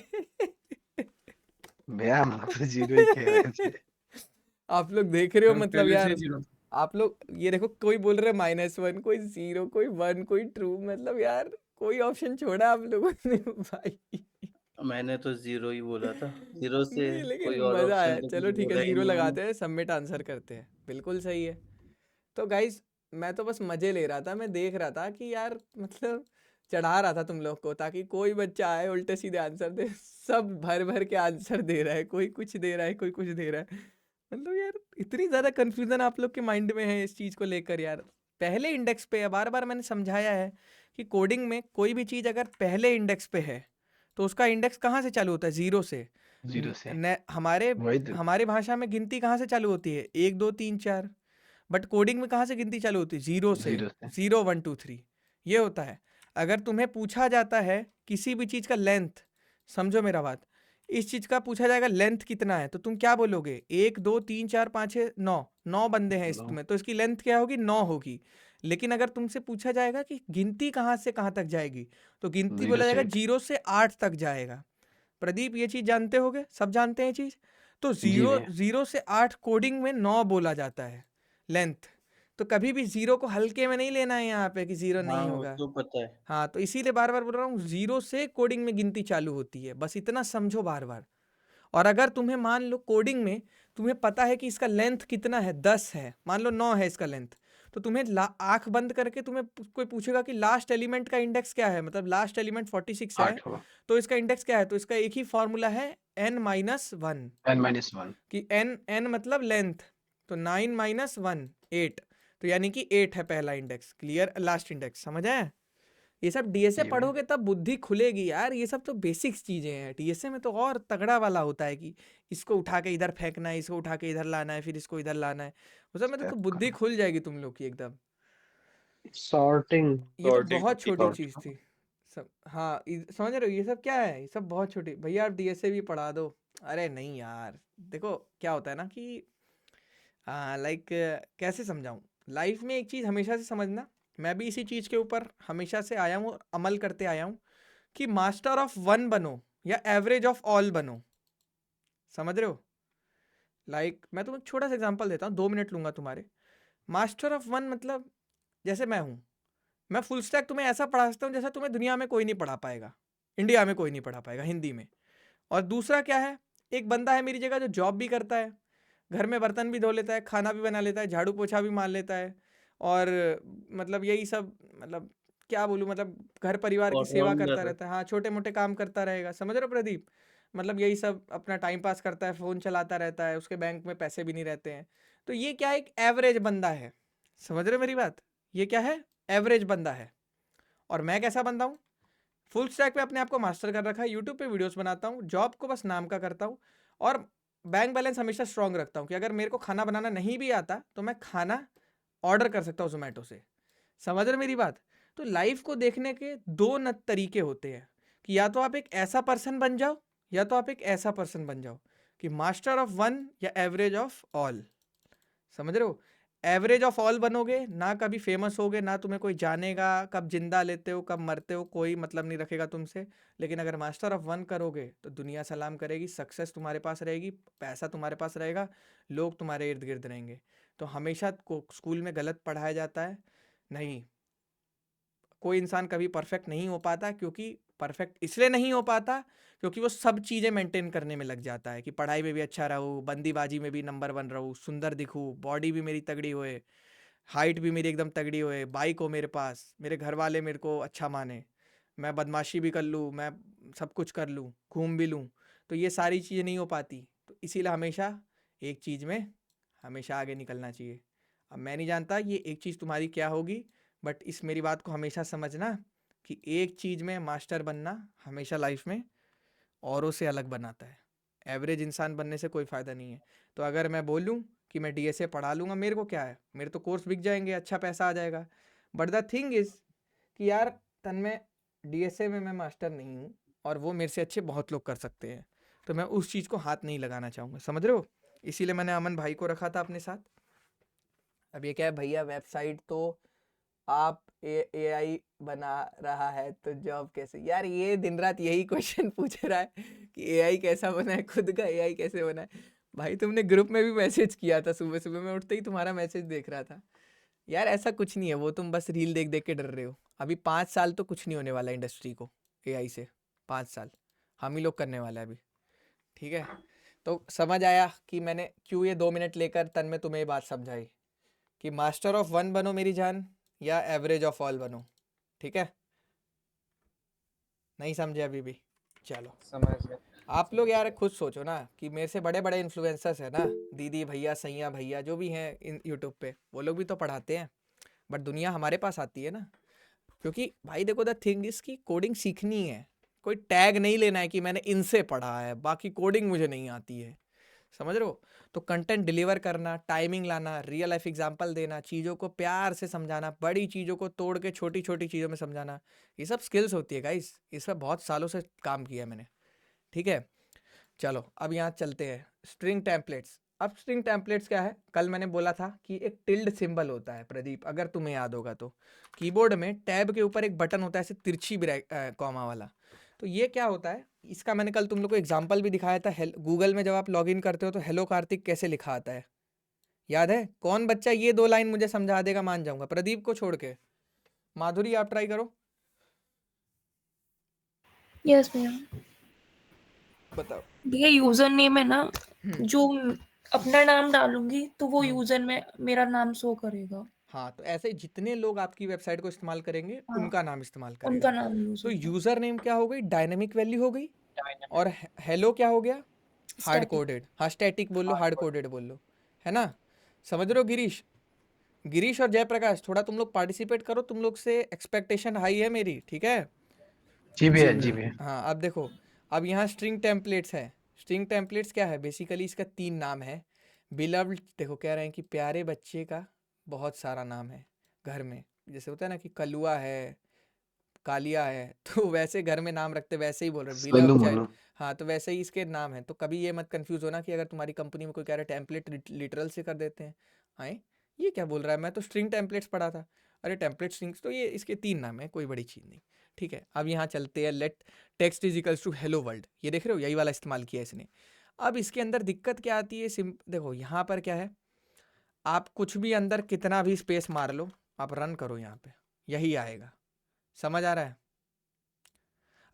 भैया हम तो जीरो ही कह रहे थे। आप लोग देख रहे हो और मतलब पहले से यार, जीरो। आप लोग ये देखो, कोई बोल रहे -1, कोई 0, कोई 1, कोई ट्रू, मतलब यार कोई ऑप्शन छोड़ा आप लोगों ने भाई। मैंने तो जीरो ही बोला था, जीरो से नहीं लेकिन कोई और मजा ऑप्शन आया। तो कुछ चलो ठीक है, बोला ही जीरो नहीं मैंने। लगाते हैं, सबमिट आंसर करते हैं, बिल्कुल सही है। तो गाइज मैं तो बस मजे ले रहा था, मैं देख रहा था कि यार मतलब चढ़ा रहा था तुम लोग को, ताकि कोई बच्चा आए उल्टे सीधे आंसर दे। सब भर भर के आंसर दे रहा है, कोई कुछ दे रहा है, कोई कुछ दे रहा है। मतलब यार इतनी ज़्यादा कन्फ्यूज़न आप लोग के माइंड में है इस चीज़ को लेकर यार। पहले इंडेक्स पे है, बार बार मैंने समझाया है कि कोडिंग में कोई भी चीज़ अगर पहले इंडेक्स पे है तो उसका इंडेक्स कहाँ से चालू होता है? ज़ीरो से। जीरो से हमारे वही तो। हमारे भाषा में गिनती कहाँ से चालू होती है? 1 2 3 4। बट कोडिंग में कहाँ से गिनती चालू होती है? जीरो से। जीरो से 0 1 2 3 ये होता है। अगर तुम्हें पूछा जाता है किसी भी चीज़ का लेंथ, समझो मेरा बात, इस चीज का पूछा जाएगा लेंथ कितना है, तो तुम क्या बोलोगे? 1 2 3 4 5 6 9, 9 बंदे हैं नौ। इसमें, तो इसकी लेंथ क्या होगी? 9 होगी। लेकिन अगर तुमसे पूछा जाएगा कि गिनती कहाँ से कहाँ तक जाएगी, तो गिनती 0 बोला से जाएगा 8। 0 से 8 तक जाएगा। प्रदीप ये चीज जानते होगे, सब जानते हैं ये चीज। तो जी 0 भैया। 0 से 8 कोडिंग में 9 बोला जाता है लेंथ। तो कभी भी 0 को हल्के में नहीं लेना है यहाँ पे कि 0 हाँ नहीं वो होगा। तो पता है। हाँ, तो इसीलिए बार बार बोल रहा हूँ 0 से कोडिंग में गिनती चालू होती है, बस इतना समझो बार बार। और अगर तुम्हें मान लो कोडिंग में तुम्हें पता है कि इसका लेंथ कितना है, 10 है, मान लो 9 है इसका लेंथ, तो तुम्हें आंख बंद करके तुम्हें कोई पूछेगा कि लास्ट एलिमेंट का इंडेक्स क्या है, मतलब लास्ट एलिमेंट 46 है 8 होगा। तो इसका इंडेक्स क्या है, तो इसका एक ही फॉर्मूला है n-1 n-1। कि n मतलब लेंथ, तो 9 - 1 8, तो यानी कि 8 है पहला इंडेक्स, क्लियर, लास्ट इंडेक्स। समझ आया? ये सब डीएसए जी भैया। पढ़ोगे तब बुद्धि खुलेगी यार, ये सब तो बेसिक्स चीजें हैं। डीएसए में तो और तगड़ा वाला होता है कि इसको उठा के इधर फेंकना है, इसको उठा के इधर लाना है, फिर इसको इधर लाना है, वो सब में तो Step बुद्धि करना। खुल जाएगी तुम लोग की एकदम। सॉर्टिंग। ये तो Sorting बहुत होती छोटी Sort। चीज थी सब। हाँ, समझ रहे हो ये सब क्या है, ये सब बहुत छोटी। भैया आप डीएसए भी पढ़ा दो। अरे नहीं यार, देखो क्या होता है ना कि लाइक कैसे समझाऊं, लाइफ में एक चीज हमेशा से समझना, मैं भी इसी चीज के ऊपर हमेशा से आया हूँ, अमल करते आया हूँ कि मास्टर ऑफ वन बनो या एवरेज ऑफ ऑल बनो। समझ रहे हो? लाइक मैं तुम्हें छोटा सा एग्जांपल देता हूँ, 2 मिनट लूंगा तुम्हारे। मास्टर ऑफ वन मतलब जैसे मैं हूँ, मैं फुल स्टैक तुम्हें ऐसा पढ़ा सकता हूँ जैसा तुम्हें दुनिया में कोई नहीं पढ़ा पाएगा, इंडिया में कोई नहीं पढ़ा पाएगा हिंदी में। और दूसरा क्या है, एक बंदा है मेरी जगह जो जॉब भी करता है, घर में बर्तन भी धो लेता है, खाना भी बना लेता है, झाड़ू पोछा भी मार लेता है, और मतलब यही सब, मतलब क्या बोलूँ, मतलब घर परिवार की सेवा करता ऑलराउंडर। रहता है। हाँ, छोटे मोटे काम करता रहेगा, समझ रहे हो प्रदीप? मतलब यही सब अपना टाइम पास करता है, फ़ोन चलाता रहता है, उसके बैंक में पैसे भी नहीं रहते हैं। तो ये क्या, एक एवरेज बंदा है। समझ रहे हो मेरी बात? ये क्या है, एवरेज बंदा है। और मैं कैसा बंदा हूँ, फुल स्टैक पे अपने आप को मास्टर कर रखा है, यूट्यूब पे वीडियोस बनाता हूँ, जॉब को बस नाम का करता हूँ, और बैंक बैलेंस हमेशा स्ट्रांग रखता हूँ कि अगर मेरे को खाना बनाना नहीं भी आता तो मैं खाना ऑर्डर कर सकता हूँ जोमेटो से। समझ रहे मेरी बात? तो लाइफ को देखने के 2 तरीके होते हैं कि या तो आप एक ऐसा पर्सन बन जाओ, या तो आप एक ऐसा पर्सन बन जाओ कि मास्टर ऑफ वन या एवरेज ऑफ ऑल। समझ रहे हो? एवरेज ऑफ ऑल बनोगे ना, कभी फेमस होगे ना, तुम्हें कोई जानेगा, कब जिंदा लेते हो कब मरते हो कोई मतलब नहीं रखेगा तुमसे। लेकिन अगर मास्टर ऑफ वन करोगे तो दुनिया सलाम करेगी, सक्सेस तुम्हारे पास रहेगी, पैसा तुम्हारे पास रहेगा, लोग तुम्हारे इर्द गिर्द रहेंगे। तो हमेशा स्कूल में गलत पढ़ाया जाता है, नहीं, कोई इंसान कभी परफेक्ट नहीं हो पाता, क्योंकि परफेक्ट इसलिए नहीं हो पाता क्योंकि वो सब चीज़ें मेंटेन करने में लग जाता है कि पढ़ाई में भी अच्छा रहूँ, बंदीबाजी में भी नंबर 1 रहूँ, सुंदर दिखूँ, बॉडी भी मेरी तगड़ी होए, हाइट भी मेरी एकदम तगड़ी होए, बाइक हो मेरे पास, मेरे घर वाले मेरे को अच्छा माने, मैं बदमाशी भी कर लूँ, मैं सब कुछ कर लूँ, घूम भी लूँ। तो ये सारी चीज़ें नहीं हो पाती, तो इसीलिए हमेशा एक चीज़ में हमेशा आगे निकलना चाहिए। अब मैं नहीं जानता ये एक चीज़ तुम्हारी क्या होगी, बट इस मेरी बात को हमेशा समझना कि एक चीज़ में मास्टर बनना हमेशा लाइफ में औरों से अलग बनाता है। एवरेज इंसान बनने से कोई फ़ायदा नहीं है। तो अगर मैं बोलूँ कि मैं डीएसए पढ़ा लूँगा, मेरे को क्या है, मेरे तो कोर्स बिक जाएंगे, अच्छा पैसा आ जाएगा। बट द थिंग इज़ कि यार तन्मय, डीएसए में मैं मास्टर नहीं हूँ, और वो मेरे से अच्छे बहुत लोग कर सकते हैं, तो मैं उस चीज़ को हाथ नहीं लगाना चाहूँगा। समझ रहे हो? इसीलिए मैंने अमन भाई को रखा था अपने साथ। अब ये क्या है भैया, वेबसाइट तो आप एआई बना रहा है तो जॉब कैसे? यार ये दिन रात यही क्वेश्चन पूछ रहा है कि एआई कैसा बना है, खुद का एआई कैसे बना है। भाई तुमने ग्रुप में भी मैसेज किया था, सुबह सुबह मैं उठते ही तुम्हारा मैसेज देख रहा था। यार ऐसा कुछ नहीं है, वो तुम बस रील देख देख के डर रहे हो। अभी 5 साल तो कुछ नहीं होने वाला इंडस्ट्री को एआई से, 5 साल हम ही लोग करने वाला है अभी। ठीक है, तो समझ आया कि मैंने क्यों ये 2 मिनट लेकर तन में तुम्हें ये बात समझाई कि मास्टर ऑफ वन बनो मेरी जान, या एवरेज ऑफ ऑल बनो। ठीक है, नहीं समझे अभी भी? चलो समझ गया। आप लोग यार खुद सोचो ना कि मेरे से बड़े बड़े इन्फ्लुएंसर्स हैं ना, दीदी भैया सैया भैया जो भी हैं इन यूट्यूब पे, वो लोग भी तो पढ़ाते हैं, बट दुनिया हमारे पास आती है ना। क्योंकि भाई देखो, द थिंग इज की कोडिंग सीखनी है, कोई टैग नहीं लेना है कि मैंने इनसे पढ़ा है बाकी कोडिंग मुझे नहीं आती है। समझ रहे हो? तो कंटेंट डिलीवर करना, टाइमिंग लाना, रियल लाइफ एग्जांपल देना, चीज़ों को प्यार से समझाना, बड़ी चीज़ों को तोड़ के छोटी छोटी चीज़ों में समझाना, ये सब स्किल्स होती है गाइस। इस पर बहुत सालों से काम किया है मैंने। ठीक है, चलो अब यहाँ चलते हैं स्ट्रिंग टेम्पलेट्स। अब स्ट्रिंग टेम्पलेट्स क्या है, कल मैंने बोला था कि एक टिल्ड सिंबल होता है प्रदीप, अगर तुम्हें याद होगा तो कीबोर्ड में टैब के ऊपर एक बटन होता है ऐसे तिरछी कॉमा वाला। तो ये क्या होता है, इसका मैंने कल तुम लोग को एग्जाम्पल भी दिखाया था। गूगल में जब आप लॉगिन करते हो तो हेलो कार्तिक कैसे लिखा आता है, याद है? कौन बच्चा ये 2 लाइन मुझे समझा देगा मान जाऊंगा, प्रदीप को छोड़ के। माधुरी आप ट्राई करो, यस भैया। बताओ। भैया यूजर नेम है ना, हम्म, जो अपना नाम डालूंगी तो वो हम्म। यूजर में मेरा नाम शो करेगा। हाँ, तो ऐसे जितने लोग आपकी वेबसाइट को इस्तेमाल करेंगे हाँ, उनका नाम इस्तेमाल उनका करेगा। नाम यूज तो होगा। यूजर नेम क्या हो गई, डायनेमिक वैल्यू हो गई, और हेलो क्या हो गया, हार्ड स्टैटिक। कोडेड। हाँ स्टैटिक बोल लो, हार्ड कोडेड बोल लो, है ना? समझ रहे हो गिरीश? गिरीश और जयप्रकाश थोड़ा तुम लोग पार्टिसिपेट करो, तुम लोग से एक्सपेक्टेशन हाई है मेरी, ठीक है? जी भैया जी जी भैया। भैया। हाँ अब देखो, अब यहाँ स्ट्रिंग टेम्पलेट्स है। स्ट्रिंग टेम्पलेट्स क्या है, बेसिकली इसका 3 नाम है। बिलव्ड, देखो कह रहे हैं कि प्यारे बच्चे का बहुत सारा नाम है घर में, जैसे होता है ना कि कलुआ है, कालिया है, तो वैसे घर में नाम रखते वैसे ही बोल रहे सोनू बिलव्ड चाइल्ड। मोनू। हाँ तो वैसे ही इसके नाम है। तो कभी ये मत कंफ्यूज होना कि अगर तुम्हारी कंपनी में कोई कह रहा है टेम्पलेट लिटरल से कर देते हैं, हाँ ये क्या बोल रहा है, मैं तो स्ट्रिंग टेम्पलेट्स पढ़ा था। अरे टेम्पलेट स्ट्रिंग्स, तो ये इसके 3 नाम है, कोई बड़ी चीज़ नहीं, ठीक है? अब यहाँ चलते हैं, let text is equals to hello world, ये देख रहे हो, यही वाला इस्तेमाल किया इसने। अब इसके अंदर दिक्कत क्या आती है, देखो यहाँ पर क्या है, आप कुछ भी अंदर कितना भी स्पेस मार लो, आप रन करो यहाँ पे, यही आएगा। समझ आ रहा है?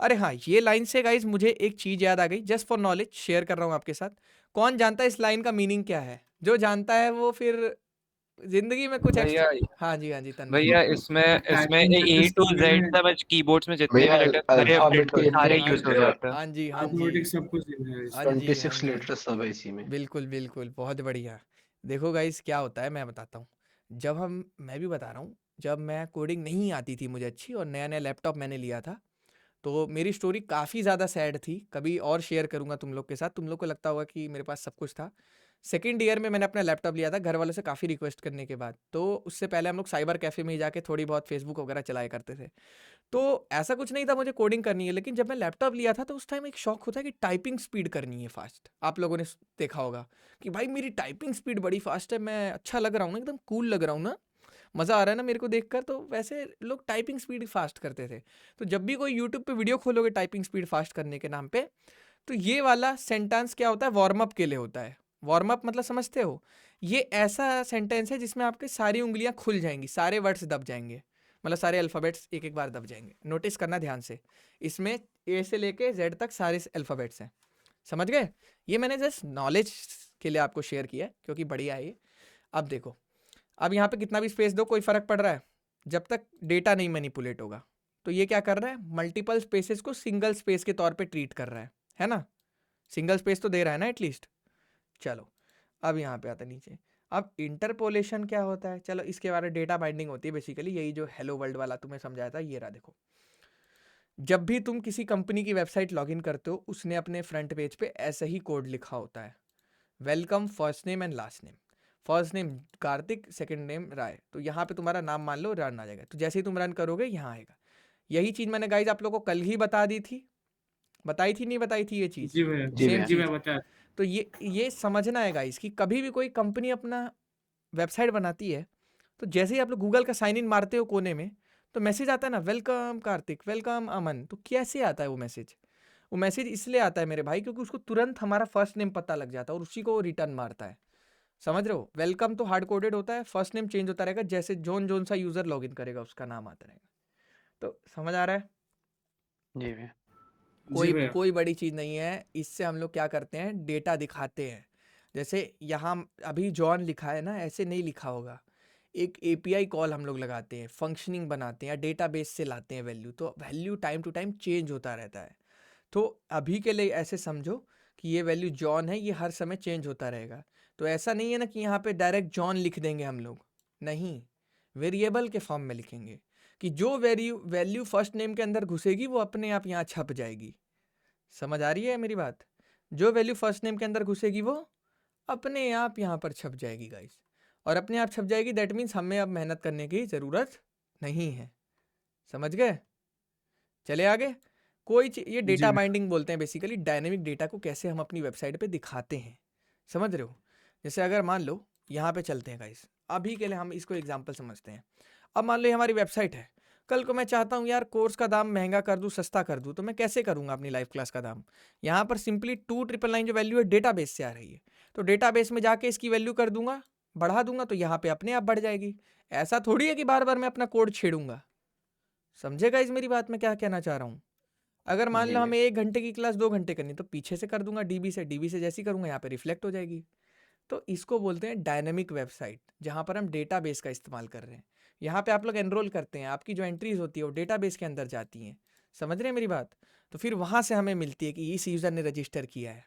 अरे हाँ, ये लाइन से गाइज मुझे एक चीज याद आ गई, जस्ट फॉर नॉलेज शेयर कर रहा हूँ आपके साथ। कौन जानता है इस लाइन का मीनिंग क्या है? जो जानता है वो फिर जिंदगी में कुछ भैया एक्स्ट्रा। हाँ जी, हाँ जी तन्मय। भैया इसमें टाइपिंग ए सर्विस टू करने जेड में सब कीबोर्ड्स में जितने भैया भी लेटर सारे अल्फाबेट के सारे हाँ यूज हो जी, जाते हैं। हाँ जी, हाँ जी, ऑटोमेटिक सब कुछ है हाँ इसमें। जी, हाँ 26 जी, लेटर सब है इसी में। बिल्कुल बिल्कुल, बहुत बढ़िया। देखो गाइस क्या होता है मैं बताता हूँ। मैं भी बता रहा हूँ, जब मैं कोडिंग नहीं आती थी मुझे अच्छी, और नया नया लैपटॉप मैंने लिया था, तो मेरी स्टोरी काफ़ी ज़्यादा सैड थी। कभी और शेयर करूँगा तुम लोग के साथ, तुम लोग को लगता होगा कि मेरे पास सब कुछ था। सेकंड ईयर में मैंने अपना लैपटॉप लिया था घर वालों से काफ़ी रिक्वेस्ट करने के बाद। तो उससे पहले हम लोग साइबर कैफ़े में ही जाके थोड़ी बहुत फेसबुक वगैरह चलाया करते थे। तो ऐसा कुछ नहीं था मुझे कोडिंग करनी है, लेकिन जब मैं लैपटॉप लिया था तो उस टाइम एक शौक होता है कि टाइपिंग स्पीड करनी है फास्ट। आप लोगों ने देखा होगा कि भाई मेरी टाइपिंग स्पीड बड़ी फास्ट है, मैं अच्छा लग रहा हूँ ना, एकदम कूल लग रहा हूँ ना, मज़ा आ रहा है ना मेरे को देखकर। तो वैसे लोग टाइपिंग स्पीड फास्ट करते थे। तो जब भी कोई यूट्यूब पे वीडियो खोलोगे टाइपिंग स्पीड फास्ट करने के नाम पे, तो ये वाला सेंटेंस क्या होता है, वार्म अप के लिए होता है। वार्म अप मतलब समझते हो? ये ऐसा सेंटेंस है जिसमें आपके सारी उंगलियां खुल जाएंगी, सारे वर्ड्स दब जाएंगे, मतलब सारे अल्फ़ाबेट्स एक एक बार दब जाएंगे। नोटिस करना ध्यान से, इसमें ए से लेके जेड तक सारे अल्फ़ाबेट्स हैं। समझ गए? ये मैंने जस्ट नॉलेज के लिए आपको शेयर किया है क्योंकि बढ़िया है ये। अब देखो, अब यहाँ पे कितना भी स्पेस दो कोई फ़र्क पड़ रहा है जब तक डेटा नहीं मैनिपुलेट होगा। तो ये क्या कर रहा है, मल्टीपल स्पेसेस को सिंगल स्पेस के तौर पे ट्रीट कर रहा है ना? सिंगल स्पेस तो दे रहा है ना एटलीस्ट। चलो अब यहाँ पे आता है नीचे। अब इंटरपोलेशन क्या होता है, चलो इसके बारे में, डेटा बाइंडिंग होती है बेसिकली, यही जो हेलो वर्ल्ड वाला तुम्हें समझाया था, ये रहा देखो। जब भी तुम किसी कंपनी की वेबसाइट लॉगिन करते हो, उसने अपने फ्रंट पेज पे ऐसा ही कोड लिखा होता है, welcome first name and last name. First name Kartik, second name Rai. तो यहाँ पे तुम्हारा नाम मान लो रन आ जाएगा। तो जैसे ही तुम रन करोगे यहाँ आएगा। यही चीज़ मैंने गाइज आप लोगों को कल ही बता दी थी, बताई थी नहीं बताई थी ये चीज़? जी भैया। जी सेम भैया। जी चीज़। मैं बता। तो ये समझना है गाइस कि कभी भी कोई कंपनी अपना वेबसाइट बनाती है, तो जैसे ही आप लोग गूगल का साइन इन मारते हो कोने में, तो मैसेज आता है ना, वेलकम कार्तिक, वेलकम अमन। तो कैसे आता है वो मैसेज? वो मैसेज इसलिए आता है मेरे भाई क्योंकि उसको तुरंत हमारा फर्स्ट नेम पता लग जाता है और उसी को वो रिटर्न मारता है। समझ रहे हो? वेलकम तो हार्ड कोडेड होता है, फर्स्ट नेम चेंज होता रहेगा, जैसे जोन सा यूजर लॉगिन करेगा उसका नाम आता रहेगा। तो समझ आ रहा है? जी भैया। जी भैया। कोई बड़ी चीज़ नहीं है। इससे हम लोग क्या करते हैं, डेटा दिखाते हैं। जैसे यहाँ अभी जॉन लिखा है ना, ऐसे नहीं लिखा होगा। एक एपीआई कॉल हम लोग लगाते हैं, फंक्शनिंग बनाते हैं या डेटाबेस से लाते हैं वैल्यू, तो value time to time change होता रहता है। तो अभी के लिए ऐसे समझो कि ये वैल्यू जॉन है, ये हर समय चेंज होता रहेगा। तो ऐसा नहीं है ना कि यहाँ पे डायरेक्ट जॉन लिख देंगे हम लोग, नहीं, वेरिएबल के फॉर्म में लिखेंगे कि जो वैल्यू फर्स्ट नेम के अंदर घुसेगी वो अपने आप यहाँ छप जाएगी। समझ आ रही है मेरी बात? जो वैल्यू फर्स्ट नेम के अंदर घुसेगी वो अपने आप यहाँ पर छप जाएगी गाइस। और अपने आप छप जाएगी, दैट मीन्स हमें अब मेहनत करने की ज़रूरत नहीं है। समझ गए? चले आगे। कोई ये जी डेटा भैया। बाइंडिंग बोलते हैं बेसिकली, डायनेमिक डेटा को कैसे हम अपनी वेबसाइट पे दिखाते हैं, समझ रहे हो। जैसे अगर मान लो यहाँ पे चलते हैं गाइस, अभी के लिए हम इसको एग्जांपल समझते हैं। अब मान लो ये हमारी वेबसाइट है, कल को मैं चाहता हूँ यार कोर्स का दाम महंगा कर दूँ, सस्ता कर दूँ, तो मैं कैसे करूँगा अपनी लाइव क्लास का दाम। यहाँ पर सिंपली 2999 जो वैल्यू है डेटाबेस से आ रही है, तो डेटाबेस में जाके इसकी वैल्यू कर दूंगा, बढ़ा दूंगा, तो यहाँ पे अपने आप बढ़ जाएगी। ऐसा थोड़ी है कि बार बार मैं अपना कोड छेड़ूंगा। समझेगा इस मेरी बात में क्या कहना चाह रहा हूँ। अगर मान जी लो भैया। हमें 1 घंटे की क्लास 2 घंटे करनी, तो पीछे से कर दूंगा डीबी से जैसी करूंगा यहाँ पे रिफ्लेक्ट हो जाएगी। तो इसको बोलते हैं डायनेमिक वेबसाइट, जहाँ पर हम डेटाबेस का इस्तेमाल कर रहे हैं। यहाँ पे आप लोग एनरोल करते हैं, आपकी जो एंट्रीज होती है वो डेटाबेस के अंदर जाती हैं, समझ रहे हैं मेरी बात। तो फिर वहाँ से हमें मिलती है कि इस यूज़र ने रजिस्टर किया है।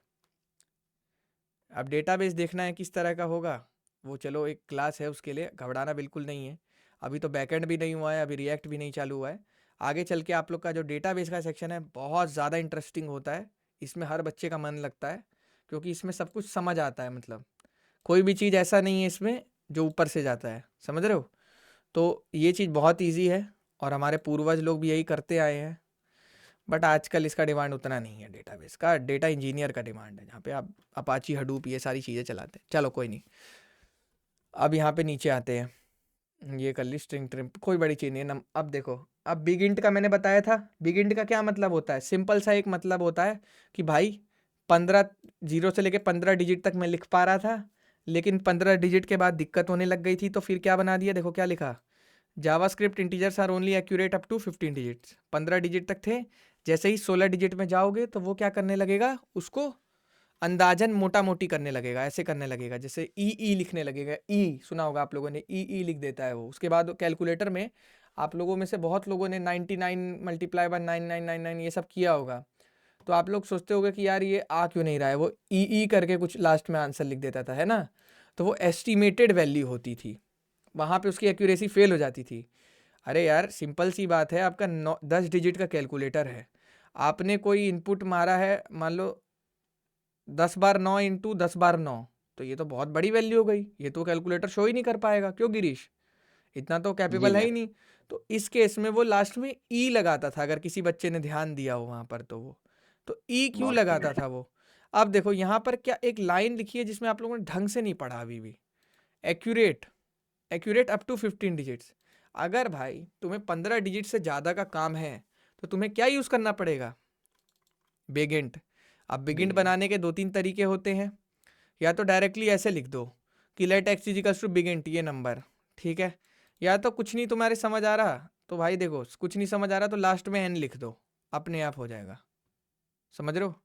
अब डेटाबेस देखना है किस तरह का होगा, वो चलो एक क्लास है, उसके लिए घबराना बिल्कुल नहीं है। अभी तो बैकएंड भी नहीं हुआ है, अभी रिएक्ट भी नहीं चालू हुआ है। आगे चल के आप लोग का जो डेटाबेस का सेक्शन है बहुत ज़्यादा इंटरेस्टिंग होता है, इसमें हर बच्चे का मन लगता है, क्योंकि इसमें सब कुछ समझ आता है। मतलब कोई भी चीज़ ऐसा नहीं है इसमें जो ऊपर से जाता है, समझ रहे हो। तो ये चीज़ बहुत ईजी है और हमारे पूर्वज लोग भी यही करते आए हैं, बट आजकल इसका डिमांड उतना नहीं है। डेटाबेस का डेटा इंजीनियर का डिमांड है, जहाँ पे आप अपाची, हडूप ये सारी चीज़ें चलाते हैं। चलो कोई नहीं, अब यहाँ पे नीचे आते हैं, ये कर ली स्ट्रिंग ट्रिम, कोई बड़ी चीज़ नहीं है। अब देखो, अब बिगिंट का मैंने बताया था, बिगिंट का क्या मतलब होता है, सिंपल सा एक मतलब होता है कि भाई 15 0 से लेके 15 डिजिट तक मैं लिख पा रहा था, लेकिन 15 डिजिट के बाद दिक्कत होने लग गई थी, तो फिर क्या बना दिया, देखो क्या लिखा, JavaScript integers are only accurate up to 15 digits. 15 digit तक थे, जैसे ही 16 डिजिट में जाओगे तो वो क्या करने लगेगा, उसको अंदाजन मोटा मोटी करने लगेगा, ऐसे करने लगेगा, जैसे ई लिखने लगेगा। ई सुना होगा आप लोगों ने, ई लिख देता है वो। उसके बाद कैलकुलेटर में आप लोगों में से बहुत लोगों ने 99 मल्टीप्लाई बाय 9999 ये सब किया होगा, तो आप लोग सोचते होगे कि यार ये आ क्यों नहीं रहा है, वो ई करके कुछ लास्ट में आंसर लिख देता था, है ना। तो वो एस्टिमेटेड वैल्यू होती थी, वहाँ पे उसकी एक्यूरेसी फेल हो जाती थी। अरे यार सिंपल सी बात है, आपका 10 डिजिट का कैलकुलेटर है, आपने कोई इनपुट मारा है, मान लो 10 बार 9 इंटू 10 बार 9, तो ये तो बहुत बड़ी वैल्यू हो गई, ये तो कैलकुलेटर शो ही नहीं कर पाएगा, क्यों गिरीश, इतना तो जी कैपेबल है भैया। ही नहीं। तो इस केस में वो लास्ट में ई लगाता था, अगर किसी बच्चे ने ध्यान दिया हो वहाँ पर, तो वो तो ई क्यों बहुत लगाता बढ़िया। था वो। अब देखो यहाँ पर क्या एक लाइन लिखी है जिसमें आप लोगों ने ढंग से नहीं पढ़ा अभी भी, एक्यूरेट अप टू 15 डिजिट्स। अगर भाई तुम्हें 15 डिजिट से ज़्यादा का काम है, तो तुम्हें क्या यूज़ करना पड़ेगा, बिगिंट। अब बिगिंट बिगिन। बनाने के 2-3 तरीके होते हैं, या तो डायरेक्टली ऐसे लिख दो कि let x is equals to bigint ये नंबर, ठीक है। या तो कुछ नहीं तुम्हारे समझ आ रहा, तो भाई देखो कुछ नहीं समझ आ रहा तो लास्ट में एन लिख दो, अपने आप हो जाएगा, समझ रहे हो,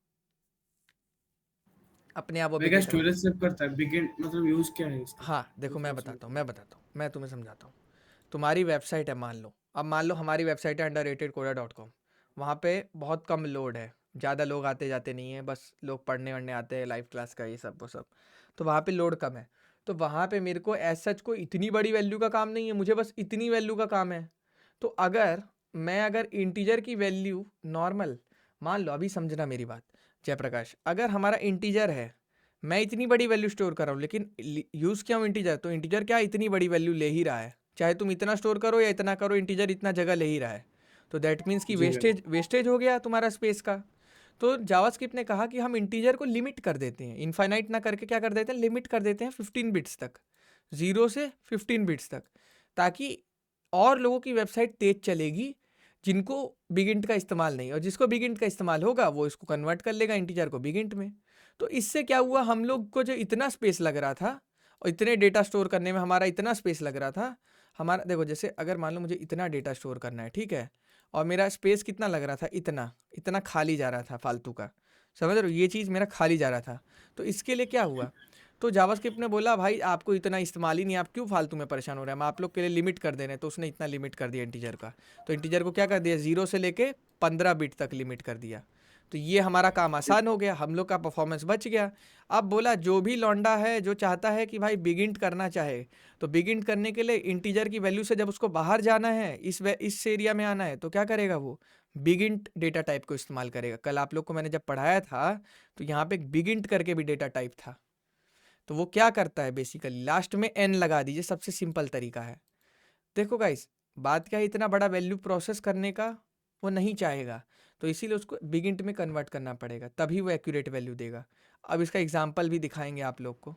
अपने आप वो भैया बिगिंट। स्टोरेज सेव करता है बिगिन, मतलब यूज क्या है इसका? हाँ देखो मैं उसको बताता हूँ, मैं तुम्हें समझाता हूँ। तुम्हारी वेबसाइट है, मान लो, अब मान लो हमारी वेबसाइट है underratedcoder.com, वहाँ पे बहुत कम लोड है, ज़्यादा लोग आते जाते नहीं हैं, बस लोग पढ़ने वढ़ने आते हैं, लाइव क्लास का ये सब वो सब, तो वहाँ पे लोड कम है। तो वहाँ पे मेरे को एज सच कोई इतनी बड़ी वैल्यू का काम नहीं है, मुझे बस इतनी वैल्यू का काम है। तो अगर इंटीजर की वैल्यू नॉर्मल, मान लो, अभी समझना मेरी बात जयप्रकाश, अगर हमारा इंटीजर है, मैं इतनी बड़ी वैल्यू स्टोर कर रहा हूँ, लेकिन यूज़ क्या हूँ इंटीजर, तो इंटीजर क्या इतनी बड़ी वैल्यू ले ही रहा है, चाहे तुम इतना स्टोर करो या इतना करो, इंटीजर इतना जगह ले ही रहा है। तो दैट मीन्स कि जी भैया। वेस्टेज हो गया तुम्हारा स्पेस का। तो जावास्क्रिप्ट ने कहा कि हम इंटीजर को लिमिट कर देते हैं, इनफाइनाइट ना करके क्या कर देते हैं, लिमिट कर देते हैं 15 बिट्स तक, 0 से 15 बिट्स तक, ताकि और लोगों की वेबसाइट तेज चलेगी जिनको बिगिंट का इस्तेमाल नहीं, और जिसको बिगिंट का इस्तेमाल होगा वो इसको कन्वर्ट कर लेगा इंटीजर को बिगिंट में। तो इससे क्या हुआ, हम लोग को जो इतना स्पेस लग रहा था और इतने डेटा स्टोर करने में हमारा इतना स्पेस लग रहा था, हमारा देखो जैसे अगर मान लो मुझे इतना डेटा स्टोर करना है, ठीक है, और मेरा स्पेस कितना लग रहा था, इतना इतना खाली जा रहा था फालतू का, समझ रहे हो, ये चीज़ मेरा खाली जा रहा था। तो इसके लिए क्या हुआ, तो जावास्क्रिप्ट ने बोला भाई आपको इतना इस्तेमाल ही नहीं, आप क्यों फालतू में परेशान हो रहे हैं, हम आप लोग के लिए लिमिट कर दे रहे हैं। तो उसने इतना लिमिट कर दिया इंटीजर का, तो इंटीजर को क्या कर दिया, 0 से लेके 15 बिट तक लिमिट कर दिया। तो ये हमारा काम आसान हो गया, हम लोग का परफॉर्मेंस बच गया। अब बोला जो भी लौंडा है जो चाहता है कि भाई बिगिंट करना चाहे, तो बिगिंट करने के लिए इंटीजर की वैल्यू से जब उसको बाहर जाना है, इस एरिया में आना है, तो क्या करेगा वो, बिगिंट डेटा टाइप को इस्तेमाल करेगा। कल आप लोग को मैंने जब पढ़ाया था तो यहाँ पे बिगिंट करके भी डेटा टाइप था। तो वो क्या करता है बेसिकली, लास्ट में एन लगा दीजिए, सबसे सिंपल तरीका है। देखो गाइस, बात क्या है, इतना बड़ा वैल्यू प्रोसेस करने का वो नहीं चाहेगा, तो इसीलिए उसको बिग इंट में कन्वर्ट करना पड़ेगा, तभी वो एक्यूरेट वैल्यू देगा। अब इसका एग्जांपल भी दिखाएंगे आप लोग को,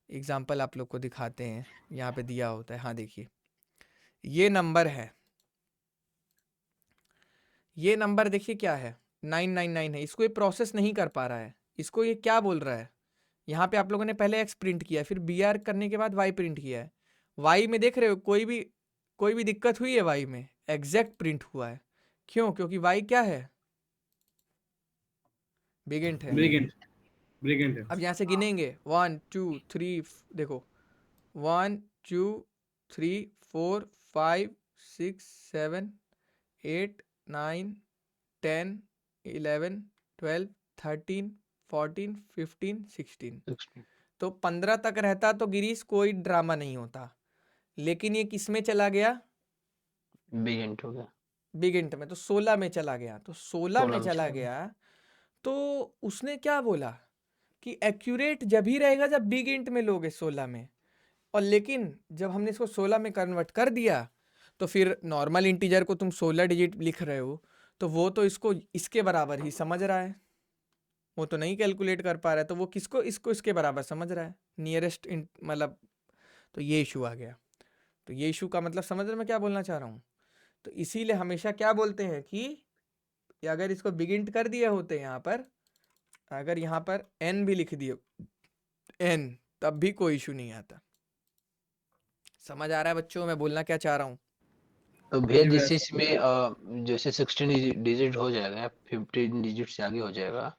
एग्जांपल आप लोग को दिखाते हैं, यहाँ पे दिया होता है। हाँ देखिए, ये नंबर है, ये नंबर देखिए क्या है, 999 है। इसको ये प्रोसेस नहीं कर पा रहा है, इसको ये क्या बोल रहा है, यहाँ पे आप लोगों ने पहले एक्स प्रिंट किया, फिर बी आर करने के बाद वाई प्रिंट किया है। वाई में देख रहे हो कोई भी दिक्कत हुई है, वाई में एग्जैक्ट प्रिंट हुआ है। क्यों? क्योंकि वाई क्या है, बिग इंट है। ब्रिगेंट है। अब यहाँ से गिनेंगे 1 2 3, देखो 1 2 3 4 5 6 7 8 9 10 11 12 13 14 15 16, तो 15 तक रहता तो गिरीश कोई ड्रामा नहीं होता, लेकिन ये किस में चला गया, बिग इंट हो गया, बिग इंट में, तो 16 में चला गया। तो 16 में चला गया, तो उसने क्या बोला कि एक्यूरेट जब ही रहेगा जब बिग इंट में लोगे 16 में, और लेकिन जब हमने इसको 16 में कन्वर्ट कर दिया, तो फिर नॉर्मल इंटीजर को तुम 16 डिजिट लिख रहे हो, तो वो तो इसको इसके बराबर ही समझ रहा है, वो तो नहीं कैलकुलेट कर पा रहा है, तो वो किसको इसको इसके बराबर समझ रहा है, नियरेस्ट मतलब, तो ये इशू आ गया। तो ये इशू का मतलब समझ रहे मैं क्या बोलना चाह रहा हूँ। तो इसीलिए हमेशा क्या बोलते हैं कि अगर इसको बिगिंट कर दिए होते यहाँ पर, अगर यहाँ पर n भी लिख दिए n, तब भी कोई इशू नहीं आता। समझ आ रहा है बच्चों मैं बोलना क्या चाह रहा हूँ? तो भैया जैसे इसमें जैसे 16 डिजिट हो जाएगा, 15 डिजिट से आगे हो जाएगा,